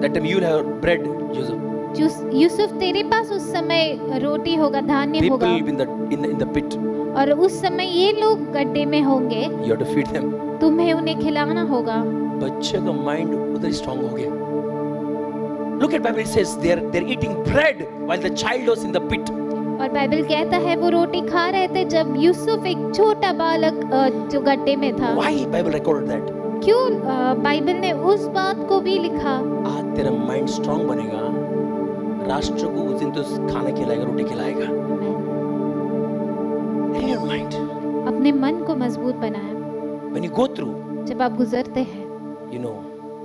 That time you'll have bread, Joseph. Yusuf तेरे पास उस समय रोटी होगा, धान्य People होगा, will be in the pit. और उस समय ये लोग गड्ढे में होंगे, You have to feed them. तुम्हें उन्हें खिलाना होगा। बच्चे का माइंड उधर स्ट्रांग हो गया। Look at Bible, it says they're eating bread while the child was in the pit. और बाइबल कहता है वो रोटी खा रहे थे जब यूसुफ एक छोटा बालक जो गड्ढे में था। Why Bible recorded that? क्यों बाइबल ने उस बात को भी लिखा? आज तेरा माइंड स्ट्रांग बनेगा, राष्ट्र को उस दिन तो खाना खिलाएगा, रोटी खिलाएगा। In your mind. अपने मन को मजबूत बनाए। When you go through, जब आप गुजरते हैं, you know,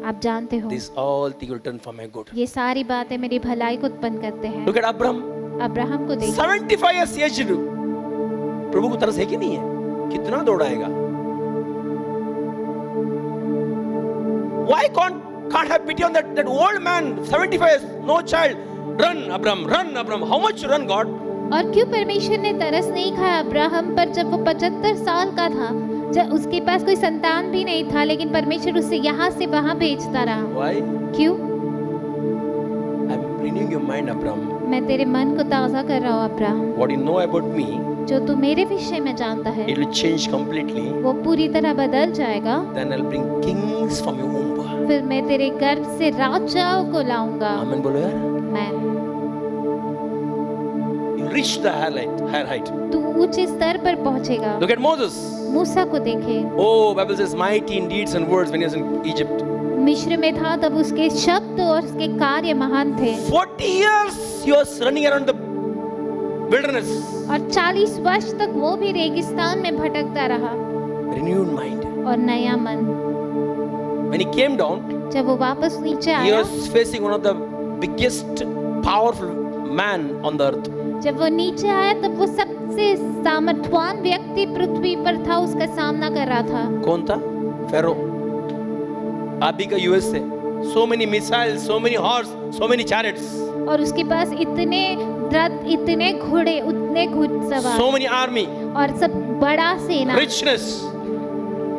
आप जानते हो this all things will turn for my good. ये सारी बातें मेरी भलाई को उत्पन्न करते हैं। Look at Abraham. अब्राहम को देखिए, 75 years aged. प्रभु को तरस है कि नहीं है? कितना दौड़ाएगा? Why can't have pity on that old man, 75 years, no child? Run, Abraham, run, Abraham. How much you run, God? और क्यों परमेश्वर ने तरस नहीं खाया अब्राहम पर जब वो 75 साल का था, जब उसके पास कोई संतान भी नहीं था, लेकिन परमेश्वर उसे यहाँ से वहाँ भेजता रहा। Why? क्यों? I'm renewing your mind, Abraham. मैं तेरे मन को ताज़ा कर रहा हूँ Abraham. What you know about me, जो तू मेरे विषय में जानता है it will change completely. वो पूरी तरह बदल जाएगा। Then I'll bring kings from your womb. फिर मैं तेरे गर्भ से राजाओं को लाऊंगा। Amen बोलो यार. मैं You reach the higher height. तू ऊंचे स्तर पर पहुंचेगा। Look at Moses. मूसा को देखे, Oh, Bible says mighty in deeds and words when he was in Egypt. मिस्र में था तब उसके शब्द और उसके कार्य महान थे। 40 years he was running around the wilderness. और 40 वर्ष तक वो भी रेगिस्तान में भटकता रहा। Renewed mind. और नया मन। When he came down, जब वो वापस नीचे he आया, was facing one of the biggest powerful man on the earth. जब वो नीचे आया तब वो सबसे सामर्थवान व्यक्ति पृथ्वी पर था, उसका सामना कर रहा था। कौन था? फेरो। अभी का यूएस से। So many missiles, so many horse, so many chariots. और उसके पास इतने रथ, इतने घोड़े, उतने घुड़सवार, So many army, और सब बड़ा सेना richness.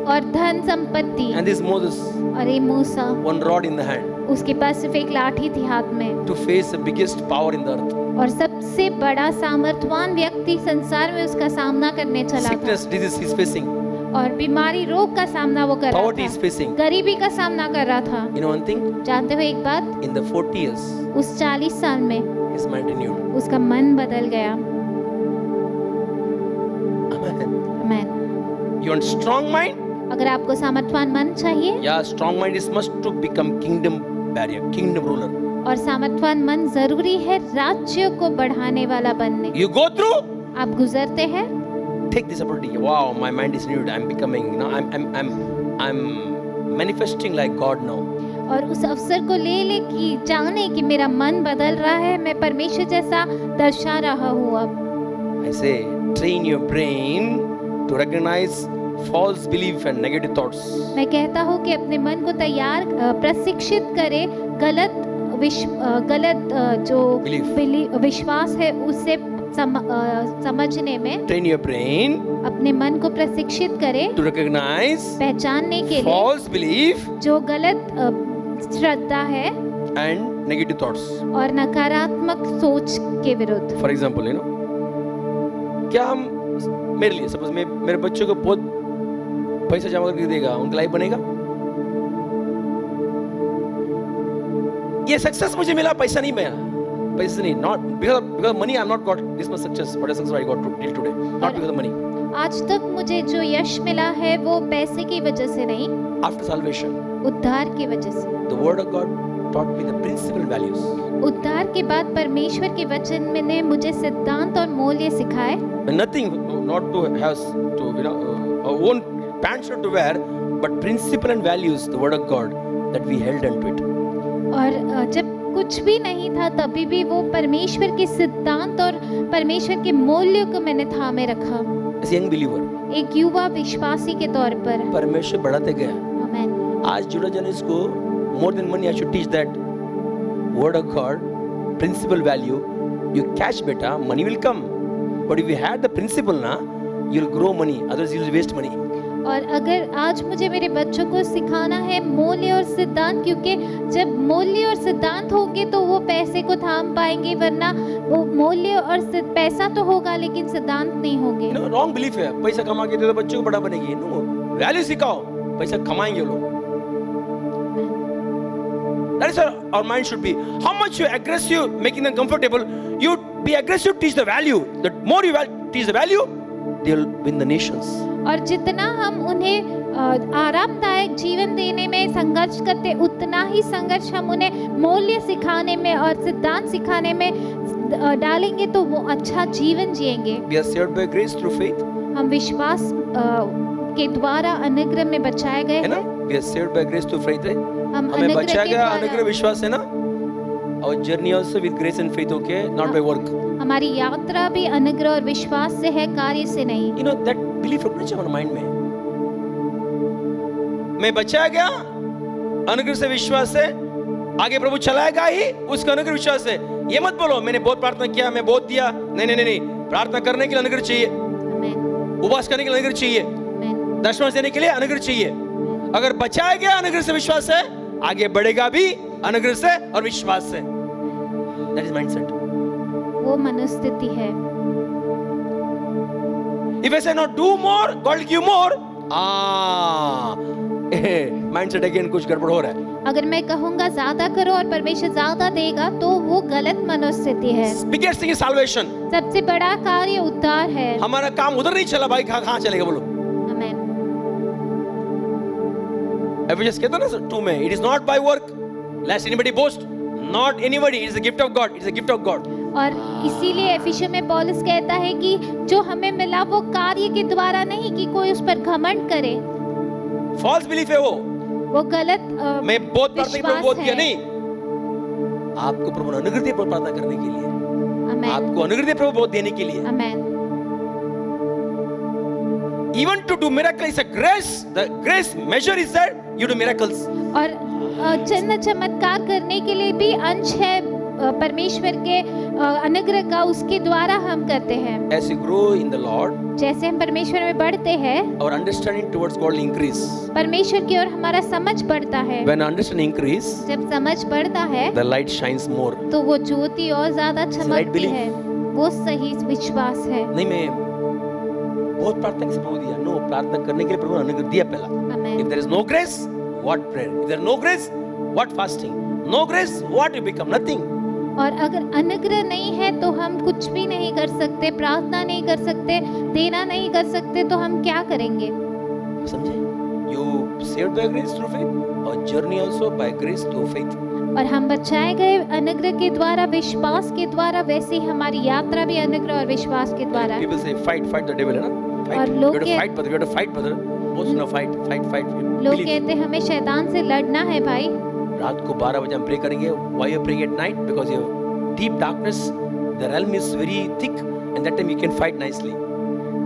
और धन संपत्ति। And this Moses, और ये मूसा, one rod in the hand उसके पास सिर्फ एक लाठी थी हाथ में, to face the biggest power in the earth. और सबसे बड़ा सामर्थवान व्यक्ति संसार में उसका सामना करने चला था। Sickness, disease he's facing. और बीमारी, रोग का सामना वो कर Poverty रहा is था, facing. गरीबी का सामना कर रहा था। You know one thing? जानते हो एक बात, In the 40 years, उस 40 साल में his mind renewed. उसका मन बदल गया। Amen. आमीन। You want strong mind? अगर आपको सामर्थ्यवान मन चाहिए Yeah, strong mind is must to become kingdom barrier, kingdom ruler. और सामर्थ्यवान मन जरूरी है राज्य को बढ़ाने वाला बनने। You go through, आप गुजरते हैं, take this opportunity. Wow, my mind is renewed. I'm becoming, you know, I'm manifesting like God now. और उस अवसर को ले ले कि जाने कि मेरा मन बदल रहा है, मैं परमेश्वर जैसा दर्शा रहा हूँ अब। I say, train your brain to recognize false belief and negative thoughts. मैं कहता हूँ कि अपने मन को प्रशिक्षित करे गलत जो Belief. विश्वास है उससे समझने में। Train your brain अपने मन को प्रशिक्षित करे to recognize पहचानने के लिए false belief जो गलत श्रद्धा है and negative thoughts. और नकारात्मक सोच के विरुद्ध। For example, you know, क्या हम मेरे लिए सपोज मेरे बच्चों को बहुत पैसा जमा करके देगा, उनका लाइफ बनेगा? ये सक्सेस मुझे मिला, पैसा नहीं मिला, पैसा नहीं, not because money I'm not got this much success, but success I got till today, not because of money. आज तक मुझे जो यश मिला है वो पैसे की वजह से नहीं, After salvation, उद्धार की वजह से। the word of God taught me the principal values. उद्धार के बाद परमेश्वर के वचन में ने मुझे सिद्धांत और मूल्य सिखाए। And nothing, not to have to, you know, our own pants not to wear, but principle and values, the word of God, that we held onto it. और जब कुछ भी नहीं था तभी भी वो परमेश्वर के सिद्धांत और परमेश्वर के मूल्य को मैंने थामे रखा। As a young believer, एक युवा विश्वासी के तौर पर। परमेश्वर बढ़ाते गया। आमीन। आज जुड़ा जन को more than money I should teach that word of God, principle value. You catch better, money will come. But if you had the principle na, you'll grow money. Otherwise you'll waste money. और अगर आज मुझे मेरे बच्चों को सिखाना है मूल्य और सिद्धांत, क्योंकि जब मूल्य और सिद्धांत होंगे तो वो पैसे को थाम पाएंगे, वरना वो मूल्य और पैसा तो होगा लेकिन सिद्धांत नहीं होंगे। You know, wrong belief है, पैसा कमा के दे तो बच्चों को बड़ा बनेगी। No, value सिखाओ, पैसा कमाएंगे लोग। That is our mind should be. How much you aggressive, making them comfortable, you be aggressive, teach the value. The more you teach the value, they will win the nations. और जितना हम उन्हें आरामदायक जीवन देने में संघर्ष करते, उतना ही संघर्ष हम उन्हें मूल्य सिखाने में और सिद्धांत सिखाने में डालेंगे तो वो अच्छा जीवन जिएंगे। We are saved by grace through faith. हम विश्वास के द्वारा अनुग्रह में बचाए गए है ना? हैं। We are saved by grace through faith, right? हम हमें अनुग्रह बचाया के गया द्वारा, अनुग्रह विश्वास है ना? Our journey also with grace and faith, okay? Not by work. हमारी यात्रा भी अनुग्रह और विश्वास से है, कार्य से नहीं। You know that belief रखना चाहिए हमारे माइंड में। मैं बचाया गया अनुग्रह से विश्वास से, आगे प्रभु चलाएगा ही उसका अनुग्रह विश्वास से। ये मत बोलो मैंने बहुत प्रार्थना किया, मैं बहुत दिया। नहीं नहीं नहीं, प्रार्थना करने के लिए अनुग्रह चाहिए, आमीन। उपवास करने के लिए अनुग्रह चाहिए, आमीन। दशमांश देने के लिए अनुग्रह चाहिए। अगर बचाया गया अनुग्रह से विश्वास से, आगे बढ़ेगा भी अनुग्रह से और विश्वास से। That is mindset. वो मनोस्थिति है। If I say no, do more, God will give more. Mindset again कुछ गड़बड़ हो रहा है। अगर मैं कहूँगा ज्यादा करो और परमेश्वर ज्यादा देगा तो वो गलत मनोस्थिति है। Biggest thing is salvation. सबसे बड़ा कार्य उद्धार है। हमारा काम उधर नहीं चला भाई, कहाँ चलेगा बोलो? आमीन। Ephesians कहता ना 2 में, it is not by work, lest anybody boast, not anybody, it is a gift of God, it is a gift of God. और इसीलिए एफिसियों में पौलुस कहता है कि जो हमें मिला वो कार्य के द्वारा नहीं कि कोई उस पर घमंड करे। False belief है वो गलत मैं बहुत प्रार्थना विश्वास बहुत किया है। नहीं। आपको प्रभु ने अनुग्रह दिया प्रार्थना करने के लिए, आमीन। आपको अनुग्रह दिया प्रभु बहुत देने के लिए। आमीन। Even to do miracle is a grace. The grace measure is that you do miracles. और चिन्ह चमत्कार करने के लिए भी अंश है परमेश्वर के अनुग्रह का, उसके द्वारा हम करते हैं। As you grow in the Lord, जैसे हम परमेश्वर में बढ़ते हैं, our understanding towards God will increase. परमेश्वर की ओर हमारा समझ बढ़ता है। When understanding increase, जब समझ बढ़ता है the light shines more. तो वो ज्योति और ज्यादा right चमकती belief. है। वो सही विश्वास है। नहीं मैं बहुत प्रार्थना से प्रभु दिया, नो प्रार्थना करने के लिए प्रभु ने अनुग्रह दिया पहला। आमीन। If there is no grace, what prayer? If there is no grace, what fasting? No grace, what you become? Nothing. और अगर अनुग्रह नहीं है तो हम कुछ भी नहीं कर सकते, प्रार्थना नहीं कर सकते, देना नहीं कर सकते, तो हम क्या करेंगे? समझे? You saved by grace through faith, or journey also by grace through faith. और हम बचाए गए अनुग्रह के द्वारा, विश्वास के द्वारा, वैसे ही हमारी यात्रा भी अनुग्रह और विश्वास के द्वारा। People say fight the devil, है ना? Fight. और You लोग have to fight, brother. You have to fight, brother. Both no fight. लोग Believe. कहते हैं हमें शैतान से लड़ना है भाई। रात को 12 बजे हम प्रे करेंगे. Why you praying at night? Because you have deep darkness. The realm is very thick, and that time you can fight nicely.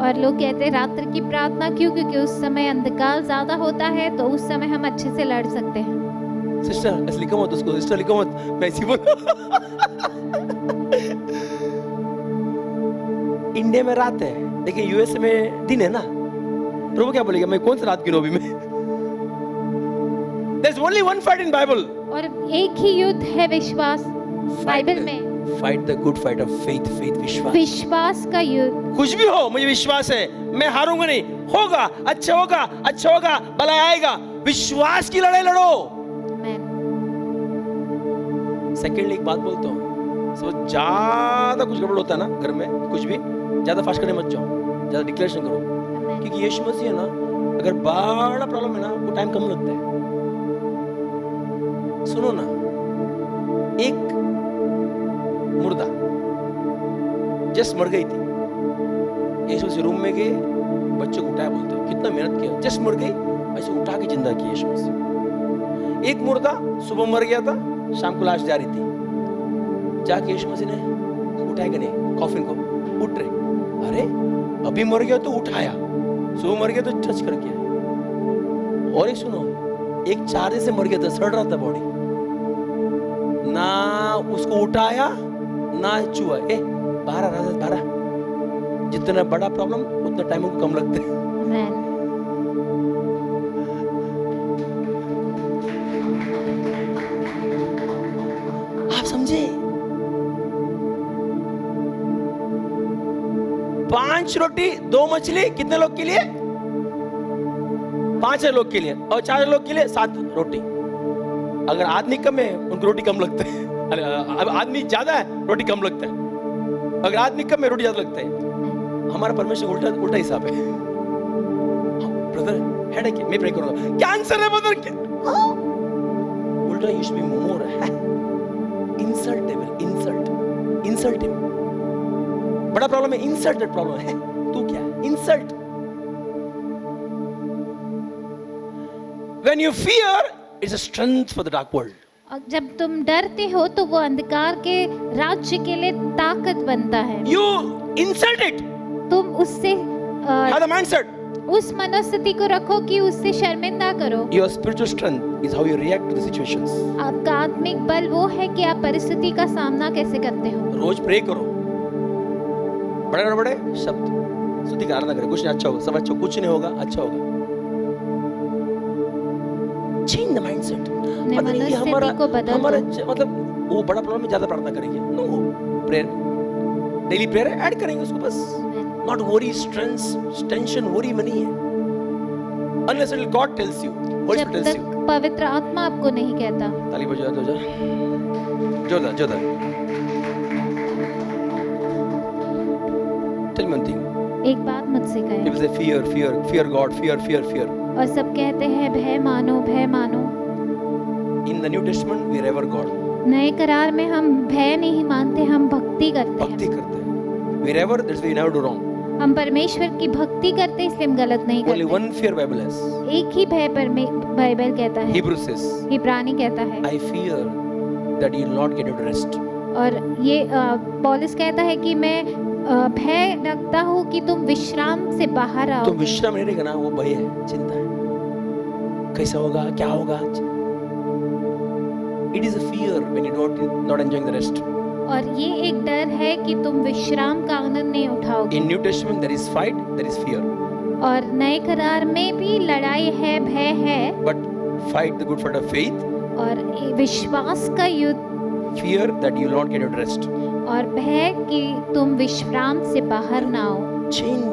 और लोग कहते हैं रात्रि की प्रार्थना क्यों? क्योंकि उस समय अंधकार ज्यादा होता है, तो उस समय हम अच्छे से लड़ सकते हैं। सिस्टर ऐसे लिखो मत उसको, सिस्टर लिखो मत, मैं ऐसी बोल। इंडिया में रात है, लेकिन यूएस में दिन है ना। प्रभु क्या बोलेगा? मैं कौन सी रात गिनूं अभी मैं? There's only one fight in Bible. और एक ही युद्ध है विश्वास बाइबल में। Fight the good fight of faith, विश्वास। विश्वास का युद्ध। कुछ भी हो, मुझे विश्वास है, मैं हारूंगा नहीं, होगा, अच्छा होगा, भला आएगा। विश्वास की लड़ाई लड़ो। सेकेंडली एक बात बोलता हूँ, सब ज्यादा कुछ गड़बड़ होता है ना घर में, कुछ भी ज्यादा फास्ट करने मत जाओ, ज्यादा डिक्लेरेशन करो, क्योंकि यीशु मसीह है ना, अगर बड़ा प्रॉब्लम है ना, वो टाइम कम लगता है। सुनो ना, एक मुर्दा जस्ट मर गई थी, यीशु मसीह रूम में गए, बच्चों को उठाया, बोलते हैं कितना मेहनत किया, जस्ट मर गई, ऐसे उठा के जिंदा किया यीशु मसीह। एक मुर्दा सुबह मर गया था, शाम को लाश जा रही थी, जाके यीशु मसीह ने उठाएगा नहीं, कॉफिन को उठ रहे, अरे अभी मर गया तो उठाया, सुबह मर गया तो टच करके। और एक सुनो, एक 4 दिन से मर गया था, सड़ रहा था बॉडी, ना उसको उठाया ना छुआ, बाहर। जितना बड़ा प्रॉब्लम उतना टाइम उनको कम लगता है। आप समझे? 5 रोटी 2 मछली कितने लोग के लिए? 5 लोग के लिए, और 4 लोग के लिए 7 रोटी। अगर आदमी कम है उनको रोटी कम लगता है, अब आदमी ज्यादा है रोटी कम लगता है, अगर आदमी कम है रोटी ज्यादा लगता है। हमारा परमेश्वर उल्टा हिसाब है। ब्रदर हेडेक है, मैं प्रे करूंगा, कैंसर है ब्रदर, उल्टा you should be more insultable, insult him. बड़ा प्रॉब्लम है, इंसल्टेड प्रॉब्लम है, तू क्या insult? When you fear, it's a strength for the dark world. और जब तुम डरते हो तो वो अंधकार के राज्य के लिए ताकत बनता है। You insult it. तुम उससे Have the mindset. उस मनोस्थिति को रखो कि उससे शर्मिंदा करो। Your spiritual strength is how you react to the situations. आपका आत्मिक बल वो है कि आप परिस्थिति का सामना कैसे करते हो। रोज प्रे करो, बड़े शब्द स्तुति का आराधना करें, कुछ नहीं, अच्छा होगा, सब अच्छा, कुछ नहीं होगा, अच्छा होगा। Change the mindset. मनोस्थिति को बदल दो। मतलब वो बड़ा प्रॉब्लम में ज्यादा प्रार्थना करेंगे, no, prayer, daily prayer add करेंगे उसको बस। Not worry, stress, tension, worry में नहीं है। Unless until God tells you, Holy जब Spirit tells तक you. पवित्र आत्मा आपको नहीं कहता। ताली बजाओ, जोरदार। Tell me one thing. एक बात मुझसे कहे। People say fear God, fear. और सब कहते हैं भय मानो। In the New Testament, we rever God. नए करार में हम भय नहीं मानते, हम भक्ति करते भक्ति हैं। करते हैं। We rever, that's why we never do wrong. हम परमेश्वर की भक्ति करते इसलिए हम गलत नहीं Only करते। one fear Bible has. एक ही भय बाइबल कहता है, Hebrews says, इब्रानी कहता है। I fear that you will not get into rest. और ये पौलुस कहता है कि मैं भय रखता हूँ कि तुम विश्राम से बाहर आओ। तो विश्राम नहीं रहेगा ना, वो भय है, चिंता है, कैसा होगा, क्या होगा। It is a fear when you not enjoying the rest. और ये एक डर है कि तुम विश्राम का आनंद नहीं उठाओगे। In New Testament there is fight, there is fear. और नए करार में भी लड़ाई है, भय है, But fight the good fight of faith. और विश्वास का युद्ध, Fear that you will not get into rest. और भय कि तुम विश्राम से बाहर ना आओ। Change,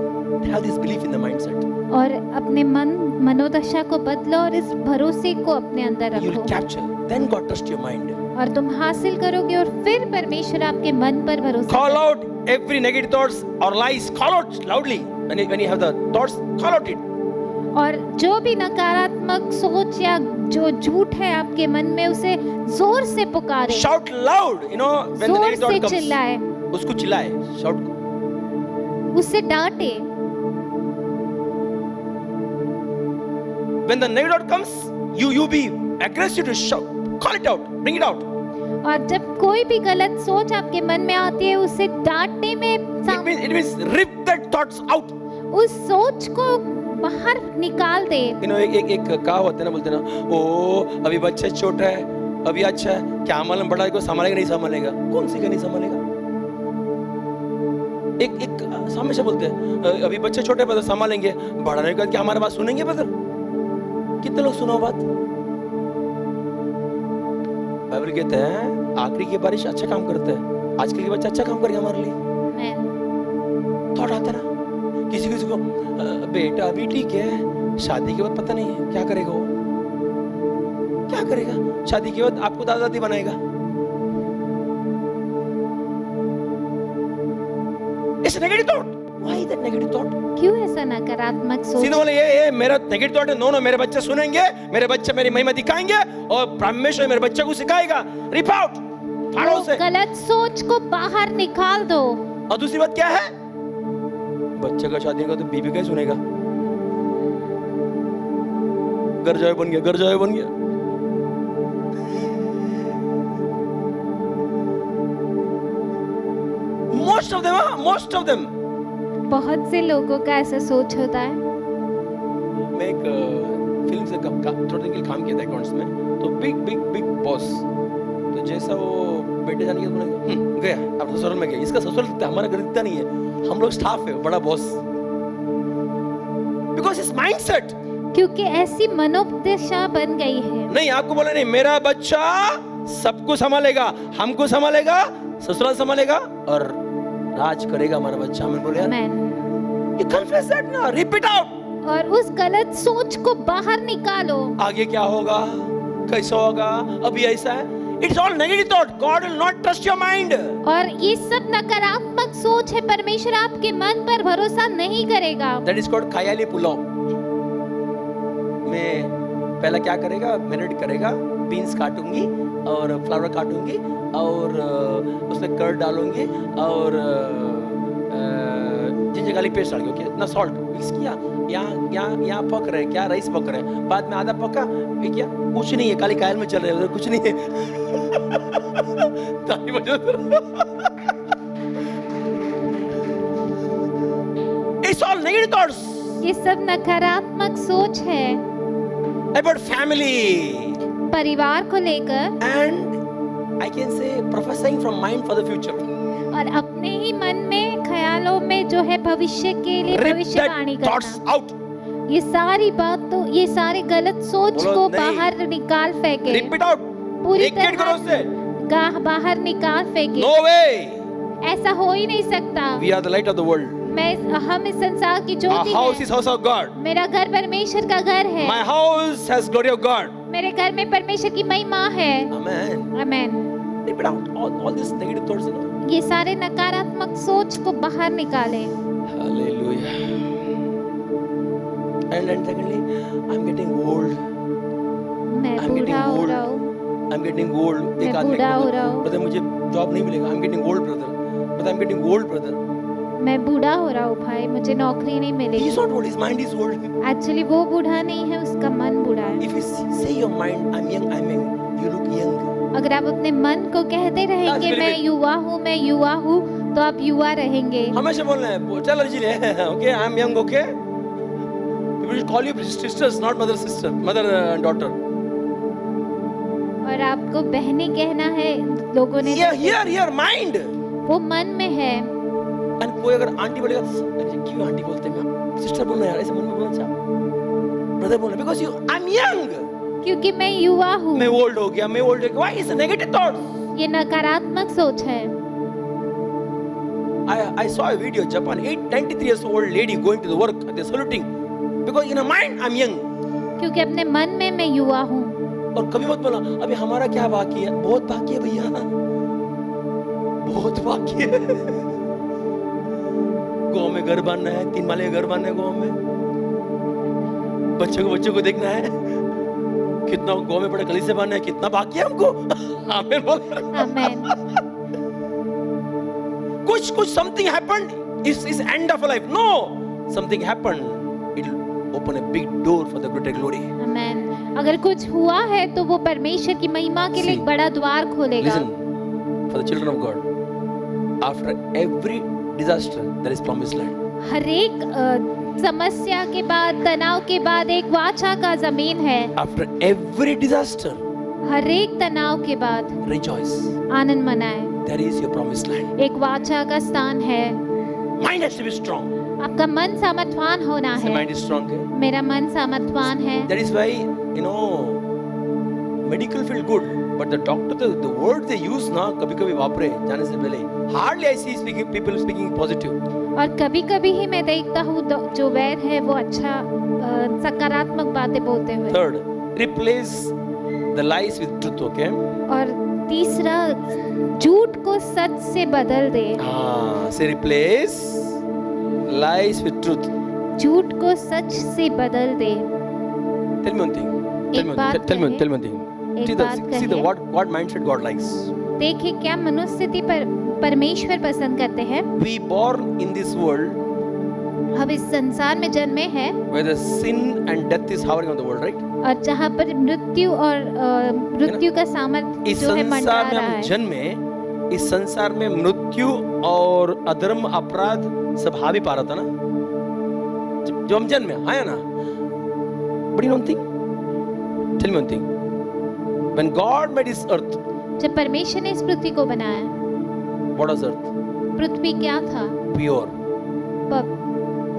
have this belief in the mindset. और अपने मनोदशा को बदलो और इस भरोसे को अपने अंदर You will रखो। capture. Then God trust your mind. और तुम हासिल करोगे और फिर परमेश्वर आपके मन पर भरोसा Call करेगा। out every negative thoughts or lies. Call out loudly. When you have the thoughts, call out it. और जो भी नकारात्मक सोच या जो झूठ है आपके मन में, उसे जोर से पुकारे, Shout loud, you know, when the जोर negative से thought comes. चिल्लाए, उसको चिल्लाए, shout. उससे डांटे। When the negative thought comes, you be aggressive to shout, call it out, bring it out. और जब कोई भी गलत सोच आपके मन में आती है, उसे डांटने में It means rip that thoughts out. उस सोच को बाहर निकाल दे। You know, एक कहावत है ना, बोलते ना, ओ अभी बच्चा छोटा है, अभी अच्छा है, क्या मालूम बड़ा को संभालेगा नहीं संभालेगा। कौन सी का नहीं संभालेगा? एक सामने से बोलते हैं, अभी बच्चे छोटे बदल संभालेंगे, बड़ा नहीं क्या हमारे बात सुनेंगे बदल? कितने लोग सुनो बात? बाइबल कहते हैं आखिरी की बारिश अच्छा काम करता है, आजकल के बच्चे अच्छा काम करेंगे हमारे लिए। थॉट आता ना किसी को बेटा अभी ठीक है, शादी के बाद पता नहीं है क्या करेगा वो, क्या करेगा शादी के बाद, आपको दादा दादी बनाएगा। It's negative thought. Why that negative thought? क्यों ऐसा नकारात्मक सोच? सीधे बोले ये मेरा नेगेटिव थॉट है। नो मेरे बच्चे सुनेंगे, मेरे बच्चे मेरी महिमा दिखाएंगे और परमेश्वर मेरे बच्चे को सिखाएगा। रिप आउट, फाड़ो से गलत सोच को बाहर निकाल दो। और दूसरी बात क्या है? बच्चे का शादी का तो बीबी का ही सुनेगा। घर जाए बन गया, घर जाए बन गया। Most of them. बहुत से लोगों का ऐसा सोच होता है। मैं एक फिल्म से थोड़ा दिन के लिए काम किया था अकाउंट्स में, तो बिग बॉस, तो जैसा वो बेटे जाने के गया, अब ससुराल में गया। इसका ससुराल हमारा घर इतना नहीं है, हम लोग स्टाफ है, बड़ा बॉस। बिकॉज इट्स माइंडसेट, क्योंकि ऐसी मनोदशा बन गई है। नहीं आपको बोला नहीं मेरा बच्चा सबको संभालेगा, हमको संभालेगा, ससुराल संभालेगा और राज करेगा हमारा बच्चा। हमें बोले आमेन। यू कन्फेस दैट ना, रिप इट आउट। और उस गलत सोच को बाहर निकालो। आगे क्या होगा, कैसा होगा, अभी ऐसा है। It's all negative thought. God will not trust your mind. और ये सब नकारात्मक सोच है, परमेश्वर आपके मन पर भरोसा नहीं करेगा। दैट इज कॉल्ड खयाली पुलाव। मैं पहला क्या करेगा, मैरिनेट करेगा, बीन्स काटूंगी और फ्लावर काटूंगी और उसमें कर्ड डालूंगी और जिंजर गार्लिक पेस्ट डालूंगी, ओके, ना सॉल्ट मिक्स किया। यहाँ पक रहे क्या, राइस पक रहे हैं, बाद में आधा पका, ये क्या, कुछ नहीं है, काली कायल में चल रहे उधर कुछ नहीं है। ताली बजा। It's all negative thoughts. ये सब नकारात्मक सोच है About family. परिवार को लेकर, And I can say prophesying from mind for the future. और अपने ही मन में ख्यालों में जो है भविष्य के लिए Rip भविष्यवाणी that thoughts करना। out. ये सारी बातों, ये सारी गलत सोच बोलो को नहीं। बाहर निकाल फेंके, Rip it out. पूरी एक करो तरह उससे। बाहर निकाल फेंके। No way. ऐसा हो ही नहीं सकता। We are the light of the world. हम इस संसार की Our ज्योति house हैं। is house of God. मेरा घर परमेश्वर का घर है। My house has glory of God. मेरे घर में परमेश्वर की महिमा है। Amen. Amen. Rip it out. All these negative thoughts, you know. ये सारे नकारात्मक सोच को बाहर निकाले। Hallelujah. And secondly, I'm getting old. मैं I'm getting बूढ़ा हो old. रहा हूँ। I'm getting old. मैं बूढ़ा हो रहा हूँ। brother मुझे जॉब नहीं मिलेगा. I'm getting old, brother. But I'm getting old, brother. मैं बूढ़ा हो रहा हूँ भाई, मुझे नौकरी नहीं मिलेगी। He's not old. His mind is old. Actually वो बूढ़ा नहीं है, उसका मन बूढ़ा है। If you say your mind, I'm young, you look young. अगर आप अपने मन को कहते रहेंगे That's मैं very युवा हूँ, मैं युवा हूँ, तो आप युवा रहेंगे। हमेशा बोलना है, चल अर्जी ले, okay, I'm young, okay. People should call you sisters, not mother and daughter. और आपको बहनें कहना है, लोगों ने Here, mind. वो मन में है। And कोई अगर आंटी बोलेगा, क्यों आंटी बोलते हैं, सिस्टर बोलना यार, ऐसे मन में बोलना चाह, ब्रदर बोलना, because I'm young. क्योंकि मैं युवा हूँ। मैं ओल्ड हो गया, why is a negative thought? ये नकारात्मक सोच है। I saw a video, Japan, 93 years old lady going to the work, they're saluting, because in her mind I'm young. क्योंकि अपने मन में मैं युवा हूँ। और कभी मत बोला, अभी हमारा क्या बाकी है, बहुत बाकी है भैया, बहुत बाकी है। गाँव में घर बनना है, 3 माले घर बनना है गाँव में। बच्चों को देखना है, कितना गांव में बड़ा कलीसिया बनना है, कितना बाकी है हमको। आमीन बोल। आमेन। कुछ something happened is end of a life. No, something happened. It will open a big door for the greater glory. आमेन। अगर कुछ हुआ है तो वो परमेश्वर की महिमा के लिए एक बड़ा द्वार खोलेगा। Listen, for the children of God, after every disaster there is promised land. हर एक समस्या के बाद, तनाव के बाद एक वाचा का जमीन है। After every disaster, हर एक तनाव के बाद rejoice. आनंद मनाए। There is your promised land. एक वाचा का स्थान है। Mind has to be strong. आपका मन सामर्थवान होना Say, है। mind is strong. Okay? मेरा मन सामर्थवान है। That is why, you know, medical field good, but the doctor, the word they use ना, कभी-कभी वापरे जाने से पहले, hardly I see people speaking positive. और कभी-कभी ही मैं देखता हूँ जो वैद है वो अच्छा सकारात्मक बातें बोलते हुए। Third, replace the lies with truth. Okay? और तीसरा, झूठ को सच से बदल दे। Say replace lies with truth. झूठ को सच से बदल दे। Tell me one thing. एक बात Tell me कहे। one thing. एक बात See the कहे। what mindset God likes. देखिए क्या मनुस्थिति पर परमेश्वर पसंद करते हैं। We born in this world हम इस संसार में जन्मे हैं where the sin and death is hovering on the world, right? और जहाँ पर मृत्यु और मृत्यु का सामर्थ्य इस जो है मंडरा संसार में रहा हम है। जन्मे, इस संसार में मृत्यु और अधर्म अपराध सब हावी पा रहा था ना, जो हम जन्मे आया ना। But you don't think? Tell me one thing. When God made this earth, जब परमेश्वर ने इस पृथ्वी को बनाया, what was earth? पृथ्वी क्या था? Pure,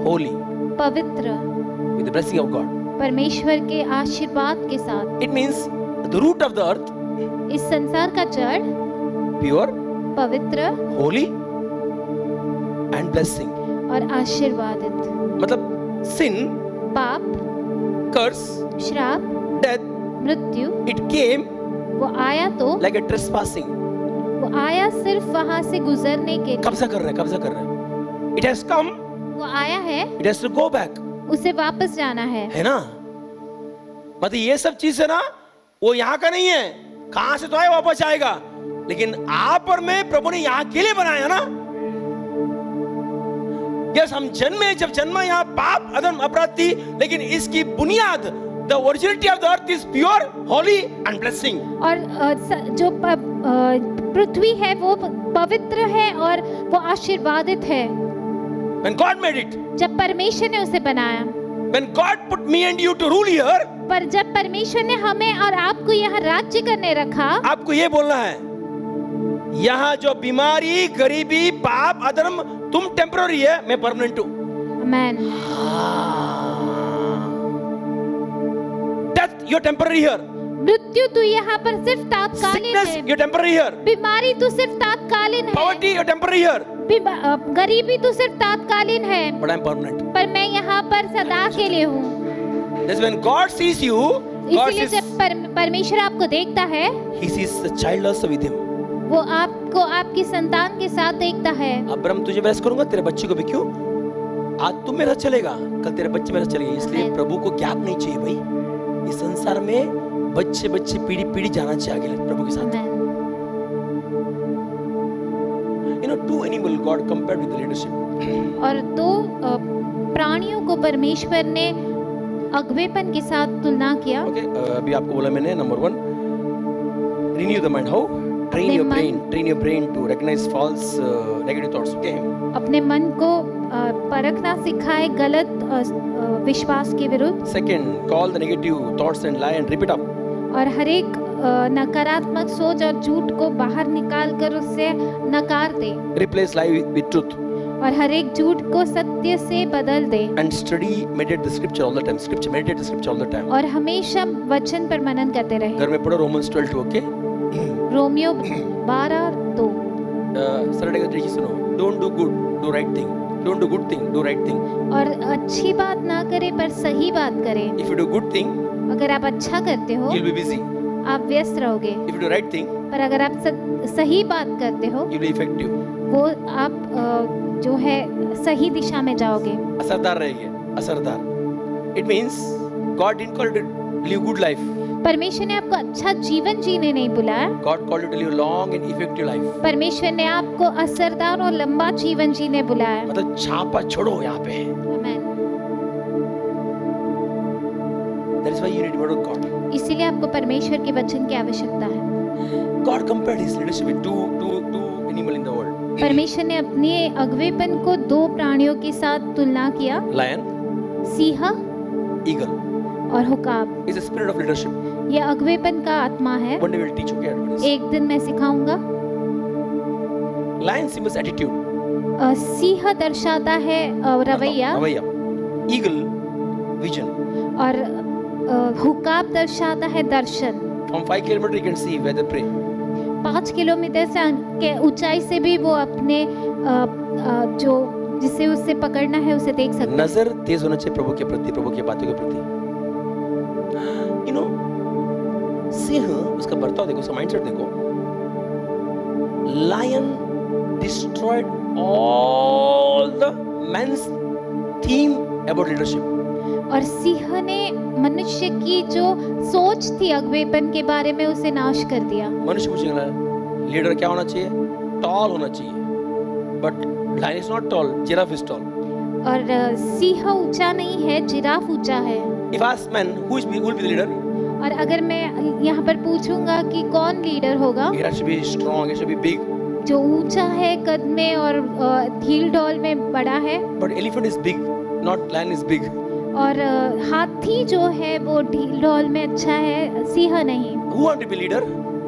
holy, पवित्र, with the blessing of God. परमेश्वर के आशीर्वाद के साथ। It means the root of the earth, इस संसार का जड़ pure, पवित्र holy, and blessing. और आशीर्वादित। मतलब sin, पाप, curse, श्राप, death, मृत्यु, it came वो आया तो like a trespassing. वो आया सिर्फ वहां से गुजरने के लिए। कब्जा कर रहा है। It has come, वो आया है, it has to go back. उसे वापस जाना है। है ना? मतलब ये सब चीज है ना, वो यहाँ का नहीं है, कहां से तो आए वापस आएगा, लेकिन आप और मैं प्रभु ने यहाँ के लिए बनाया ना। यस, हम जन्मे, जब जन्मा यहाँ पाप अधर्म अपराध थी, लेकिन इसकी बुनियाद, the originality of the earth is pure, holy and blessing. और जो पृथ्वी है वो पवित्र है और वो आशीर्वादित है। When God made it, जब परमेश्वर ने उसे बनाया, when God put me and you to rule here, पर जब परमेश्वर ने हमें और आपको यहाँ राज्य करने रखा, आपको ये बोलना है, यहाँ जो बीमारी, गरीबी, पाप, अधर्म, तुम टेम्पररी है, मैं परमानेंट हूँ। आमेन। Death, you're temporary here. मृत्यु तू यहाँ पर सिर्फ तात्कालिक Sickness, है। you're temporary here. बीमारी तू सिर्फ तात्कालीन है। Poverty, you're temporary here. गरीबी तू सिर्फ तात्कालीन है। But I'm permanent. पर मैं यहाँ पर सदा के लिए हूँ। That's when God sees you, God इसीलिए sees, जब परमेश्वर आपको देखता है, He sees the child also with him. वो आपको आपकी संतान के साथ देखता है। अब्राहम तुझे ब्लेस करूंगा, तेरे बच्चे को भी क्यों? आज तू मेरा चलेगा, कल तेरे बच्चे मेरा चलेगा। इसलिए Amen. प्रभु को गैप नहीं चाहिए भाई। इस संसार में बच्चे बच्चे पीढ़ी पीढ़ी जाना चाहिए आगे प्रभु के साथ। आमेन। You know, two animal God compared with the leadership. और दो प्राणियों को परमेश्वर ने अगवेपन के साथ तुलना किया। Okay, अभी आपको बोला मैंने, number 1, renew the mind. How? Train your brain to recognize false negative thoughts. Okay. अपने मन को परखना सिखाए गलत विश्वास के विरुद्ध। Second, call the negative thoughts and lie and repeat up. और हर एक नकारात्मक सोच और झूठ को बाहर निकाल कर उससे नकार दे। Replace lie with truth. और हर एक झूठ को सत्य से बदल दे। And study, meditate the scripture all the time. Meditate the scripture all the time. और हमेशा वचन पर मनन करते रहे। घर में पढ़ो Romans 12:2. Okay. रोमियो 12:2। Saturday का देखिए सुनो. Don't do good, do right thing. Don't do good thing, do right thing. और अच्छी बात ना करे पर सही बात करे। If you do good thing, अगर आप अच्छा करते हो, you'll be busy. आप व्यस्त रहोगे। If you do right thing, पर अगर आप सही बात करते हो, you'll be effective. वो आप जो है सही दिशा में जाओगे। असरदार रहेंगे, असरदार. It means God didn't call you to live good life. परमेश्वर ने आपको अच्छा जीवन जीने नहीं बुलाया, God called you to live long and effective life. परमेश्वर ने आपको असरदार और लंबा जीवन जीने बुलाया। मतलब छापा छोड़ो यहाँ पे. आमेन। That is why you need word of God. इसीलिए आपको परमेश्वर के वचन की आवश्यकता है। God compared his leadership with two animal in the world. परमेश्वर ने अपने अगुवेपन को दो प्राणियों के साथ तुलना किया, Lion, सिंह eagle. और हुकाब। It's a spirit of leadership. यह अगुवेपन का आत्मा है। One day we'll teach you what it is. एक दिन मैं सिखाऊंगा। Lion symbols attitude. सिंह दर्शाता है रवैया, रवैया. Eagle, vision. और हुकाब दर्शाता है दर्शन। From 5 kilometers you can see where they pray. 5 kilometre से के ऊंचाई से भी वो अपने जो जिसे उससे पकड़ना है उसे देख सकते हैं। नजर तेज होना चाहिए प्रभु के प्रति, प्रभु की बातों के प्रति। You know, सिंह उसका बर्ताव देखो, उसका माइंडसेट देखो। Lion destroyed all the man's theme about leadership. और सिंह ने मनुष्य की जो सोच थी अगुवेपन के बारे में उसे नाश कर दिया। मनुष्य पूछेगा लीडर क्या होना चाहिए? टॉल होना चाहिए। But lion is not tall, giraffe is tall. और सिंह ऊंचा नहीं है, जिराफ ऊंचा है। If ask man who will be the leader, और अगर मैं यहाँ पर पूछूंगा कि कौन लीडर होगा, he has to be strong, he has to be big. जो ऊंचा है कद में और ढील ढोल में बड़ा है। But elephant is big, not lion is big. और हाथी जो है वो ढील ढोल में अच्छा है, सिंह नहीं। Who want to be leader?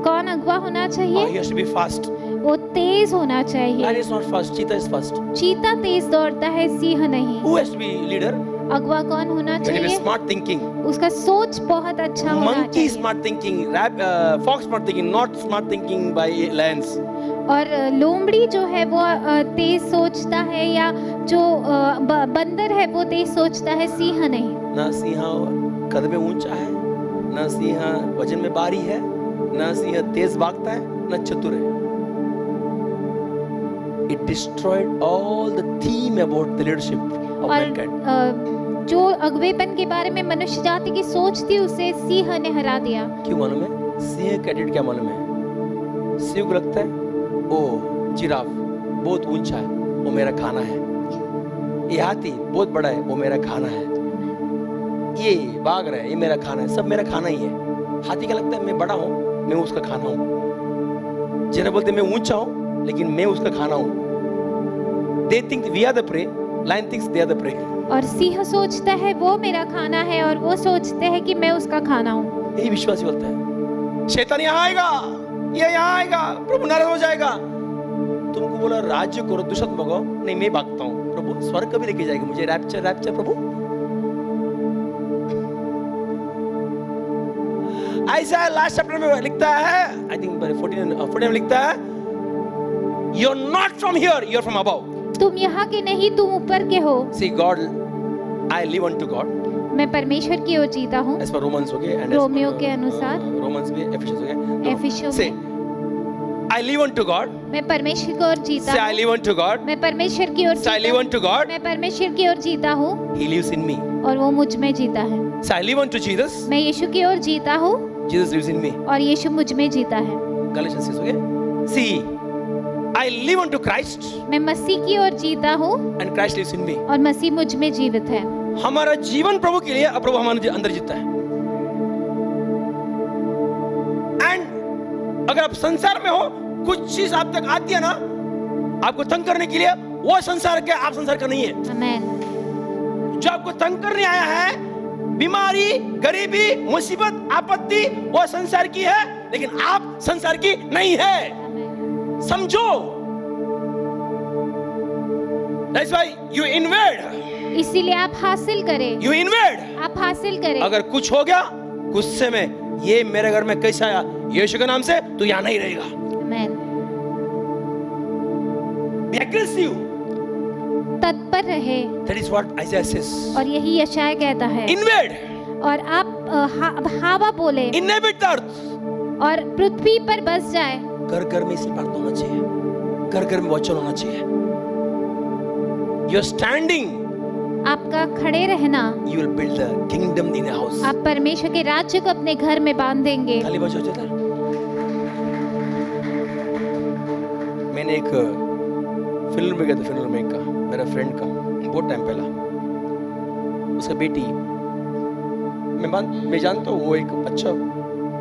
कौन अगुवा होना He चाहिए? has to be fast. वो तेज होना Lion चाहिए। is not fast, cheetah is fast. चीता तेज दौड़ता है, सिंह नहीं। Who has to be leader? अगुवा कौन होना He has to be चाहिए? smart thinking. उसका सोच बहुत अच्छा होना Monkey चाहिए। smart thinking, fox smart thinking, not smart thinking by lions. और लोमड़ी जो है वो तेज सोचता है, या जो बंदर है वो तेज सोचता है, सिंह नहीं। ना सिंह कद में ऊंचा है, ना सिंह वजन में भारी है, ना सिंह तेज भागता है, ना चतुर है। It destroyed all the theme about the leadership of mankind. और जो अगुवेपन के बारे में मनुष्य जाति की सोच थी उसे सिंह ने हरा दिया। क्यों मालूम है? सिंह का एटीट्यूड क्या मालूम है? सिंह को लगता है ओ जिराफ बहुत ऊंचा है, वो मेरा खाना है। ये हाथी बहुत बड़ा है, वो मेरा खाना है। ये भाग रहा है, ये मेरा खाना है, सब मेरा खाना ही है। हाथी का लगता है मैं बड़ा हूँ, मैं उसका खाना हूँ। जिन्हें बोलते मैं ऊंचा हूँ लेकिन मैं उसका खाना हूँ। They think we are the prey, lion thinks they are the prey. और सिंह सोचता है वो मेरा खाना है, और वो सोचते हैं कि मैं उसका खाना हूँ। यही विश्वासी बोलता है। शैतान यहाँ आएगा, ये यहाँ आएगा, प्रभु नाराज हो जाएगा। तुमको बोला राज्य करो, दुष्मन भगाओ, नहीं मैं भागता हूँ। प्रभु स्वर्ग कभी लेके जाएगा मुझे? रैप्चर रैप्चर प्रभु। ऐसा लास्ट चैप्टर में लिखता है, आई थिंक 14 में लिखता है, you are not from here, you are from above. तुम यहाँ के नहीं, तुम ऊपर के हो। See God, I live unto God. मैं परमेश्वर की ओर जीता हूँ। एज पर रोमन्स हो गए, एंड रोमियो के अनुसार, रोमन्स में एफिशियंस हो गए। एफिशियों से आई लिव अनटू गॉड। मैं परमेश्वर की ओर जीता से आई हूँ। Live unto God. मैं परमेश्वर की ओर से आई जीता लिव हूँ। Unto God. मैं परमेश्वर की ओर जीता हूँ, ही लिव्स इन मी। और वो मुझ में जीता है। से आई लिव अनटू जीसस। मैं यीशु की ओर जीता हूँ, जीसस लिव्स इन मी। और यीशु मुझ में जीता है। गलातियंस 6 हो गए। सी आई लिव अनटू क्राइस्ट, मैं मसीह की ओर जीता हूँ, एंड क्राइस्ट लिव्स इन मी। और मसीह मुझ में जीवित है। हमारा जीवन प्रभु के लिए, अब प्रभु हमारे अंदर जीता है। एंड अगर आप संसार में हो, कुछ चीज आप तक आती है ना आपको तंग करने के लिए, वो संसार के, आप संसार का नहीं है। आमेन। जो आपको तंग करने आया है, बीमारी, गरीबी, मुसीबत, आपत्ति, वो संसार की है, लेकिन आप संसार की नहीं है। समझो। That's why you invade. इसीलिए आप हासिल करें। You invade. आप हासिल करें। अगर कुछ हो गया गुस्से में, ये मेरे घर में कैसे आया, यीशु के नाम से तू यहाँ नहीं रहेगा। आमेन। Be aggressive. तत्पर रहे। That is what Isaiah says. और यही यशायाह कहता है। Invade. और आप हवा बोले, Inhabit the earth. और पृथ्वी पर बस जाए। घर घर में इसी प्रार्थना होना चाहिए, घर घर में वचन होना चाहिए। You're standing आपका खड़े रहना, you will build the kingdom in a house. आप परमेश्वर के राज्य को अपने घर में बांधेंगे। ताली बजाओ जोरदार। मैंने एक फिल्म में गया था, फिल्म में का मेरा फ्रेंड का बहुत टाइम पहला, उसका बेटी, मैं जानता हूँ वो एक अच्छा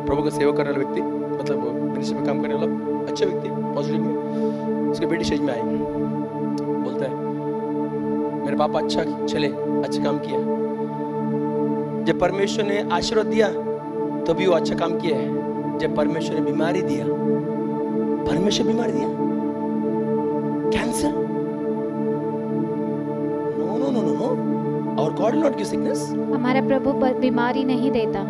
प्रभु का सेवा करने वाला व्यक्ति, मतलब मिनिस्ट्री में काम करने वाला अच्छा व्यक्ति, पॉजिटिव में। उसकी बेटी स्टेज में आई, बोलता है मेरे पापा अच्छा काम किया, जब परमेश्वर ने आशीर्वाद दिया तो भी वो अच्छा काम किया है, जब परमेश्वर ने बीमारी दिया, cancer, no, our God will not give sickness. हमारा प्रभु बीमारी नहीं देता।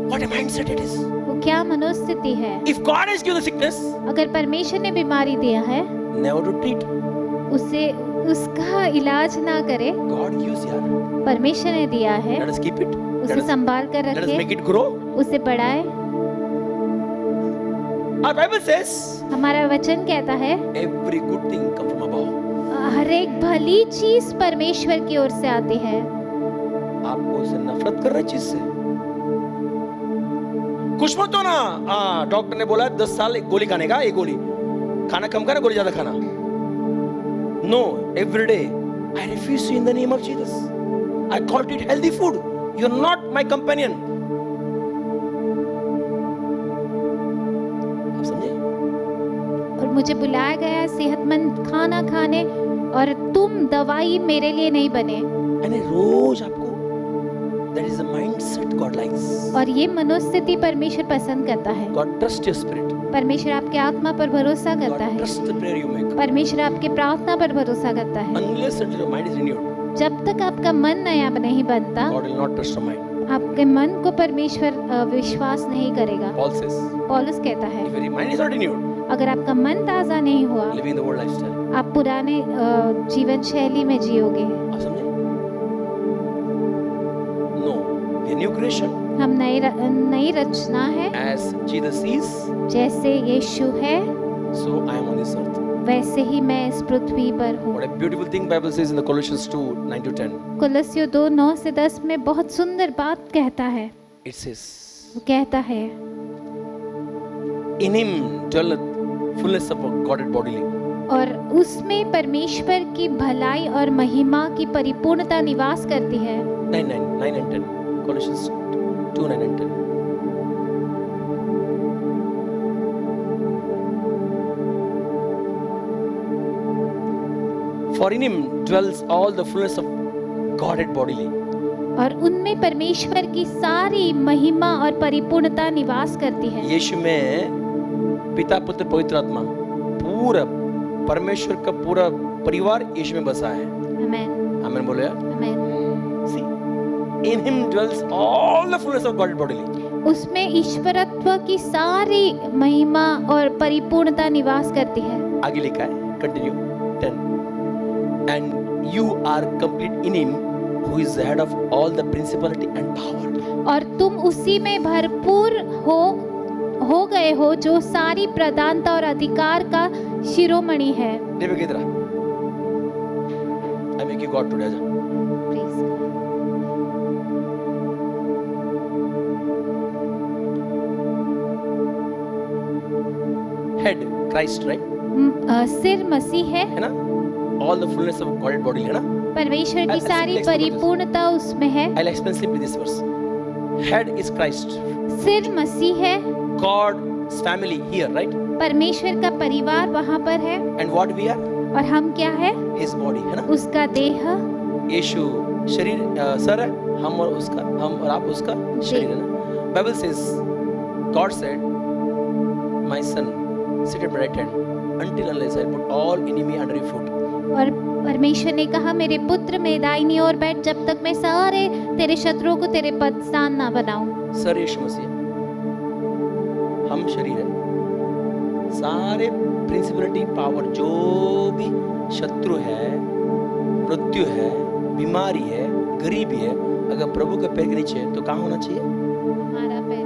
What a mindset it is. वो क्या मनोस्थिति है। If God has given the sickness, अगर परमेश्वर ने बीमारी दिया है, never to treat. उसे उसका इलाज ना करे। God gives यार। परमेश्वर ने दिया है, Let us keep it. उसे संभाल कर Let us make रखे, it grow. उसे बढ़ाए। Our Bible says, हमारा वचन कहता है every good thing comes from above. हर एक भली चीज परमेश्वर की ओर से आती है। आपको उससे नफरत कर रहे चीज से कुछ मत हो ना। डॉक्टर ने बोला 10 साल एक गोली खाने का, एक गोली खाना कम खाना, गोली ज्यादा खाना। No, every day I refuse in the name of Jesus. I called it healthy food. You are not my companion. आप समझे? और मुझे बुलाया गया है सेहतमंद खाना खाने, और तुम दवाई मेरे लिए नहीं बने। यानी रोज आपको that is the mindset God likes. और ये मनोस्थिति परमेश्वर पसंद करता है। God trusts your spirit. परमेश्वर आपके आत्मा पर भरोसा करता God है। trusts the prayer you make. परमेश्वर आपके प्रार्थना पर भरोसा करता है। Unless until your mind is renewed, जब तक आपका मन नया नहीं बनता, God will not trust your mind. आपके मन को परमेश्वर विश्वास नहीं करेगा। Paul says, पौलुस कहता है, if your mind is not renewed, अगर आपका मन ताजा नहीं हुआ, living the world lifestyle. आप पुराने जीवन शैली में जियोगे। आप समझे? No, we are new creation. हम नई रचना है। As Jesus is, जैसे यीशु है, so I am on this earth. वैसे ही मैं इस पृथ्वी पर हूँ। What a beautiful thing Bible says in the Colossians 2:9-10. कुलस्सियों 2:9-10 में बहुत सुंदर बात कहता है। It says, वो कहता है, in Him dwelleth fullness of Godhead bodily. और उसमें परमेश्वर की भलाई और महिमा की परिपूर्णता निवास करती है। 9 and 10. Colossians 2:9 and 10. For in Him dwells all the fullness of Godhead bodily. और उनमें परमेश्वर की सारी महिमा और परिपूर्णता निवास करती है। यीशु में पिता पुत्र पवित्र आत्मा पूरा परमेश्वर का पूरा परिवार यीशु में बसा है। आमेन। आमेन बोलो यार। आमेन। See, in Him dwells all the fullness of Godhead bodily. उसमें ईश्वरत्व की सारी महिमा और परिपूर्णता निवास करती है। आगे लिखा है, continue 10. And you are complete in Him, who is the head of all the principality and power. और तुम उसी में भरपूर हो गए हो, जो सारी प्रधानता और अधिकार का शिरोमणि है। देवे किधर? I make you God today. आजा। Praise God. Head, Christ, right? सिर मसीह है ना? All the fullness of Godhead bodily, है ना? परमेश्वर की I'll सारी simply explain परिपूर्णता उसमें है। I'll explain simply this verse. Head is Christ. सिर मसीह है। God's family here, right? परमेश्वर का परिवार वहाँ पर है। And what we are? और हम क्या है? His body, है ना? उसका देह। यीशु शरीर सर है, हम और आप उसका शरीर है ना? Bible says, God said, my son, sit at my right hand until unless I put all enemy under your foot. और परमेश्वर ने कहा, मेरे पुत्र मेरे दाहिनी ओर बैठ, जब तक मैं सारे तेरे शत्रुओं को तेरे पदस्थान ना बनाऊं। सर यीशु मसीह, हम शरीर है, सारे प्रिंसिपलिटी पावर जो भी शत्रु है, मृत्यु है, बीमारी है, गरीबी है, अगर प्रभु के पैर के नीचे है तो कहाँ होना चाहिए? हमारा पैर।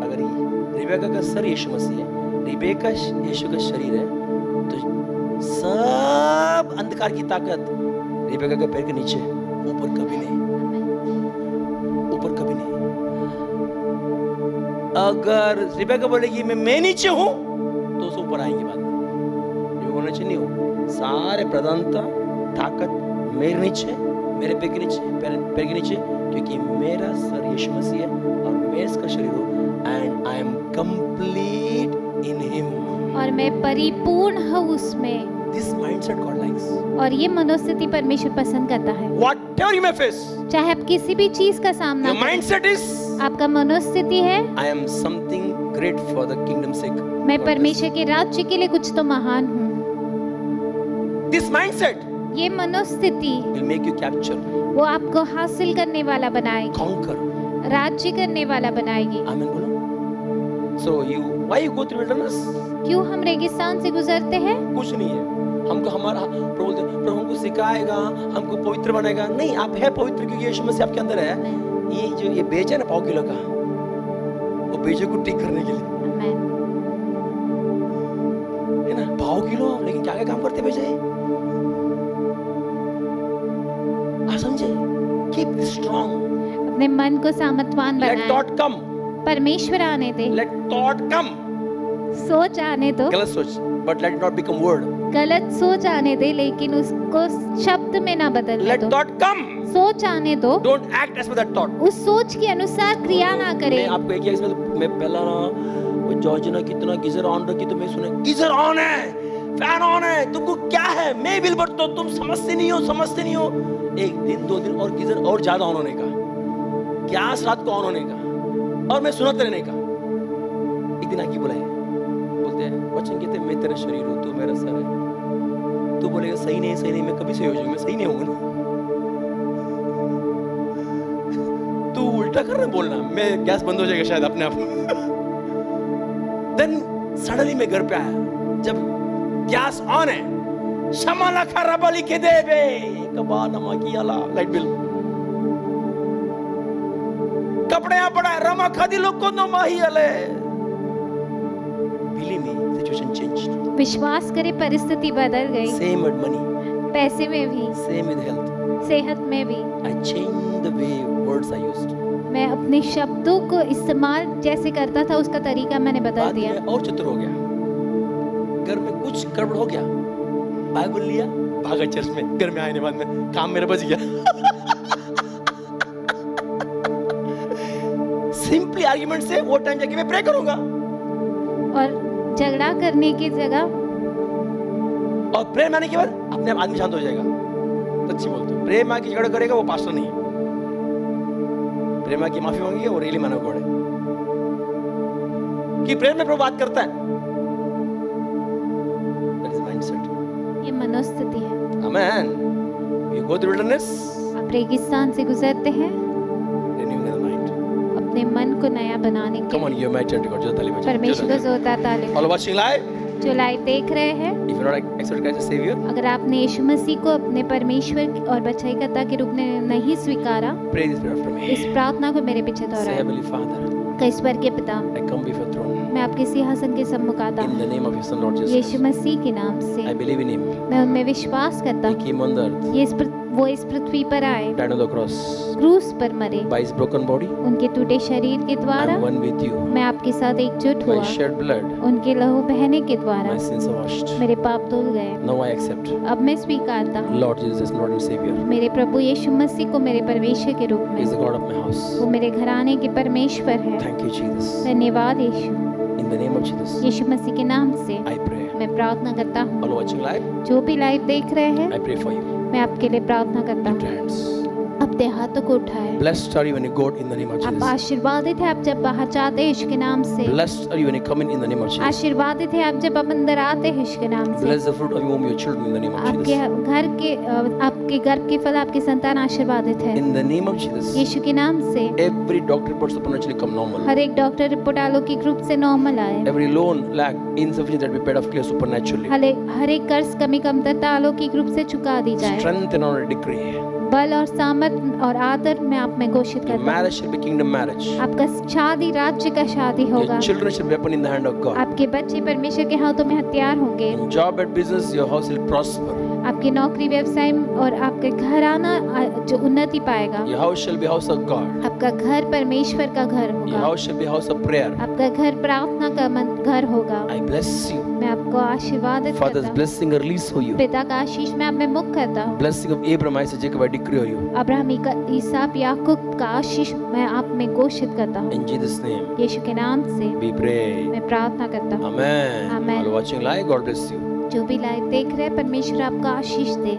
अगर रिबेका का सर यीशु मसीह है, रिबेका यीशु का शरीर है, तो सब अंधकार प्रकार की ताकत रिबेका के पैर के नीचे, ऊपर कभी नहीं, ऊपर कभी नहीं। अगर रिबेका बोलेगी मैं नीचे हूं तो उसे ऊपर आएंगे बाद में। ये बोलना चाहिए नहीं हो, सारे प्रधानता ताकत मेरे नीचे, मेरे पैर के नीचे, पैर के नीचे, क्योंकि मेरा सर यीशु मसीह है और मैं इसका शरीर हूं, and I am complete in him. और मैं परिपूर्ण हूँ उसमें। This mindset God likes. और ये मनोस्थिति परमेश्वर पसंद करता है। व्हाटएवर यू मे फेस, चाहे आप किसी भी चीज का सामना योर करें, माइंडसेट इज आपका मनोस्थिति है I am something great for the kingdom sake. मैं परमेश्वर के राज्य के लिए कुछ तो महान हूँ। दिस माइंडसेट ये मनोस्थिति will make you capture, वो आपको हासिल करने वाला बनाएगी, conquer. राज्य करने वाला बनाएगी। Amen बोलो। So why you go through wilderness? क्यों हम रेगिस्तान से गुजरते हैं? कुछ नहीं है। हमको हमारा प्रभु हमको सिखाएगा, हमको पवित्र बनाएगा। नहीं, आप है पवित्र क्योंकि यीशु मसीह आपके अंदर है। ये बेच है ना 5 किलो का, वो बेचे को ठीक करने के लिए आमीन। है ना, 5 किलो, लेकिन क्या क्या काम करते बेचे? आप समझे? Keep strong. अपने मन को सामर्थवान Let बनाएं। thought come. परमेश्वर आने दे, Let thought come. सोच आने दो, गलत सोच, but let it not become word. गलत सोच आने दे, लेकिन उसको शब्द में ना बदलने Let दो। thought come. सोच आने दो, Don't act as per that thought. उस सोच के अनुसार क्रिया ना मैं करें। आपको एक इसमें मैं पहला ना वो जॉर्जिना कितना गीजर ऑन रखी तो मैं सुने गीजर ऑन है, फैन ऑन है, तुमको क्या है? मैं बिल भरता हूं, तुम समझते नहीं हो। एक दिन 2 दिन और गीजर और ज्यादा ऑन होने का, गैस रात को ऑन होने का, और मैं सुनाते रहने का। एक दिन आके बुलाए, बोलते हैं वचन कहते हैं मैं तेरा शरीर हूं, तू मेरा सर है। तू बोलेगा सही नहीं, मैं कभी सही हो जाऊंगा, मैं सही नहीं होऊंगा ना। तू उल्टा कर रहा है बोलना, मैं गैस बंद हो जाएगा शायद अपने आप। देन सडनली मैं घर पे आया, जब गैस ऑन है, शमाला खराबा लिखे दे बे कबा नमा कियाला लाइट बिल कपड़े यहाँ पड़ा है, रमा खादी लोग को नो माही अले। Believe me, situation changed. विश्वास करे, परिस्थिति बदल गई। Same with money, पैसे में भी, same with health. सेहत में भी। I changed the way words I used. मैं अपने शब्दों को इस्तेमाल जैसे करता था उसका तरीका मैंने बदल बाद दिया। में और चतुर हो गया, घर में कुछ गड़बड़ हो गया, बाइबल लिया, भागा चर्च में, घर में आने बाद में काम मेरा बच गया। सिंपली आर्गुमेंट से वो टाइम जाके मैं प्रे करूंगा, और झगड़ा करने की जगह और प्रे माने के बाद अपने आप आदमी शांत हो जाएगा। सच्ची बोलते हो, प्रे मां की झगड़ा करेगा वो पास्टर नहीं है, प्रे मां की माफी मांगेगा वो रियली मानव गॉड है, कि प्रेम में प्रभु बात करता है। That is mindset. ये मनोस्थिति है। Amen. You go through wilderness, आप रेगिस्तान से गुजरते हैं renewing the mind. अपने मन को नया बनाने के Come on, लिए। you might turn to God. जो ताली बजाओ, परमेश्वर को जो ताली जोरदार ताली बजाओ। All watching live, जो लाइव देख रहे हैं, if you not accept Christ as Savior, अगर आपने यीशु मसीह को अपने परमेश्वर और बचाईकर्ता के रूप में नहीं स्वीकारा, pray this prayer after me. इस प्रार्थना को मेरे पीछे Say, दोहराएं। Heavenly Father, कि स्वर्गीय पिता, I come before your throne. मैं आपके सिंहासन के सम्मुख आता In हूँ the name of your Son, Lord Jesus Yeshu Christ. मसीह के नाम से। I believe in Him. मैं उनमें विश्वास करता He हूँ, came on the earth, वो इस पृथ्वी पर आए, died on the cross. क्रूस पर मरे, By His broken body, उनके टूटे शरीर के द्वारा I'm one with you. मैं आपके साथ एकजुट By हुआ, His shed blood, उनके लहू बहने के द्वारा my sins are washed. मेरे पाप धुल गए। Now I accept अब मैं स्वीकारता हूँ Lord Jesus, Lord and Savior. मेरे प्रभु यीशु मसीह को मेरे परमेश्वर के रूप He is में। the God of my house. वो मेरे घराने के परमेश्वर है। Thank you, Jesus. धन्यवाद यीशु। In the name of Jesus, यीशु मसीह के नाम से I pray. मैं प्रार्थना करता हूँ। All watching live, जो भी लाइव देख रहे हैं, I pray for you. मैं आपके लिए प्रार्थना करता Lift हूँ। your hands. अपने हाथों को उठाए। Blessed are you when you go out in the name of आप Jesus. आशीर्वादित है आप जब बाहर जाते हैं यीशु के नाम से। Blessed are you when you come in the name of Jesus. आशीर्वादित है आप जब आप अंदर आते हैं यीशु के नाम से। Bless the fruit of your womb, your children, in the name of आपके Jesus. घर के आपके गर्भ के फल आपकी संतान आशीर्वादित है In the name of Jesus, यीशु के नाम से। every doctor report supernaturally come normal. हर एक डॉक्टर रिपोर्ट अलौकिक रूप से नॉर्मल आए। Every loan, lack, insufficiency that we paid off clear supernaturally. हर एक कर्ज कमी कमतरता अलौकिक रूप से चुका दी जाए। Strength and honor decree. बल और सामर्थ और आदर मैं आप में घोषित Your करता हूँ। marriage shall be kingdom marriage. आपका शादी राज्य का शादी होगा। Your children shall be weapon in the hand of God. आपके बच्चे परमेश्वर के हाथों में हथियार होंगे। In job and business, your house will prosper. आपकी नौकरी नौकरी व्यवसाय और आपके घराना जो उन्नति पाएगा। Your house shall be house of God. आपका घर परमेश्वर का घर Your होगा। house shall be house of prayer. आपका घर प्रार्थना का घर होगा। I bless you. मैं आपको आशीर्वादित Father's करता हूँ। blessing release for you. पिता का आशीष मैं आप में मुक्त करता हूँ। Blessing of Abraham, Isaac, Jacob, I decree on you. Abraham, Isaac, याकूब का आशीष मैं आप में घोषित करता हूँ। In Jesus' name, यीशु के नाम से we pray. मैं प्रार्थना करता हूँ। Amen. Amen. All watching live, God bless you. जो भी लाइव देख रहे हैं, परमेश्वर आपका आशीष दे।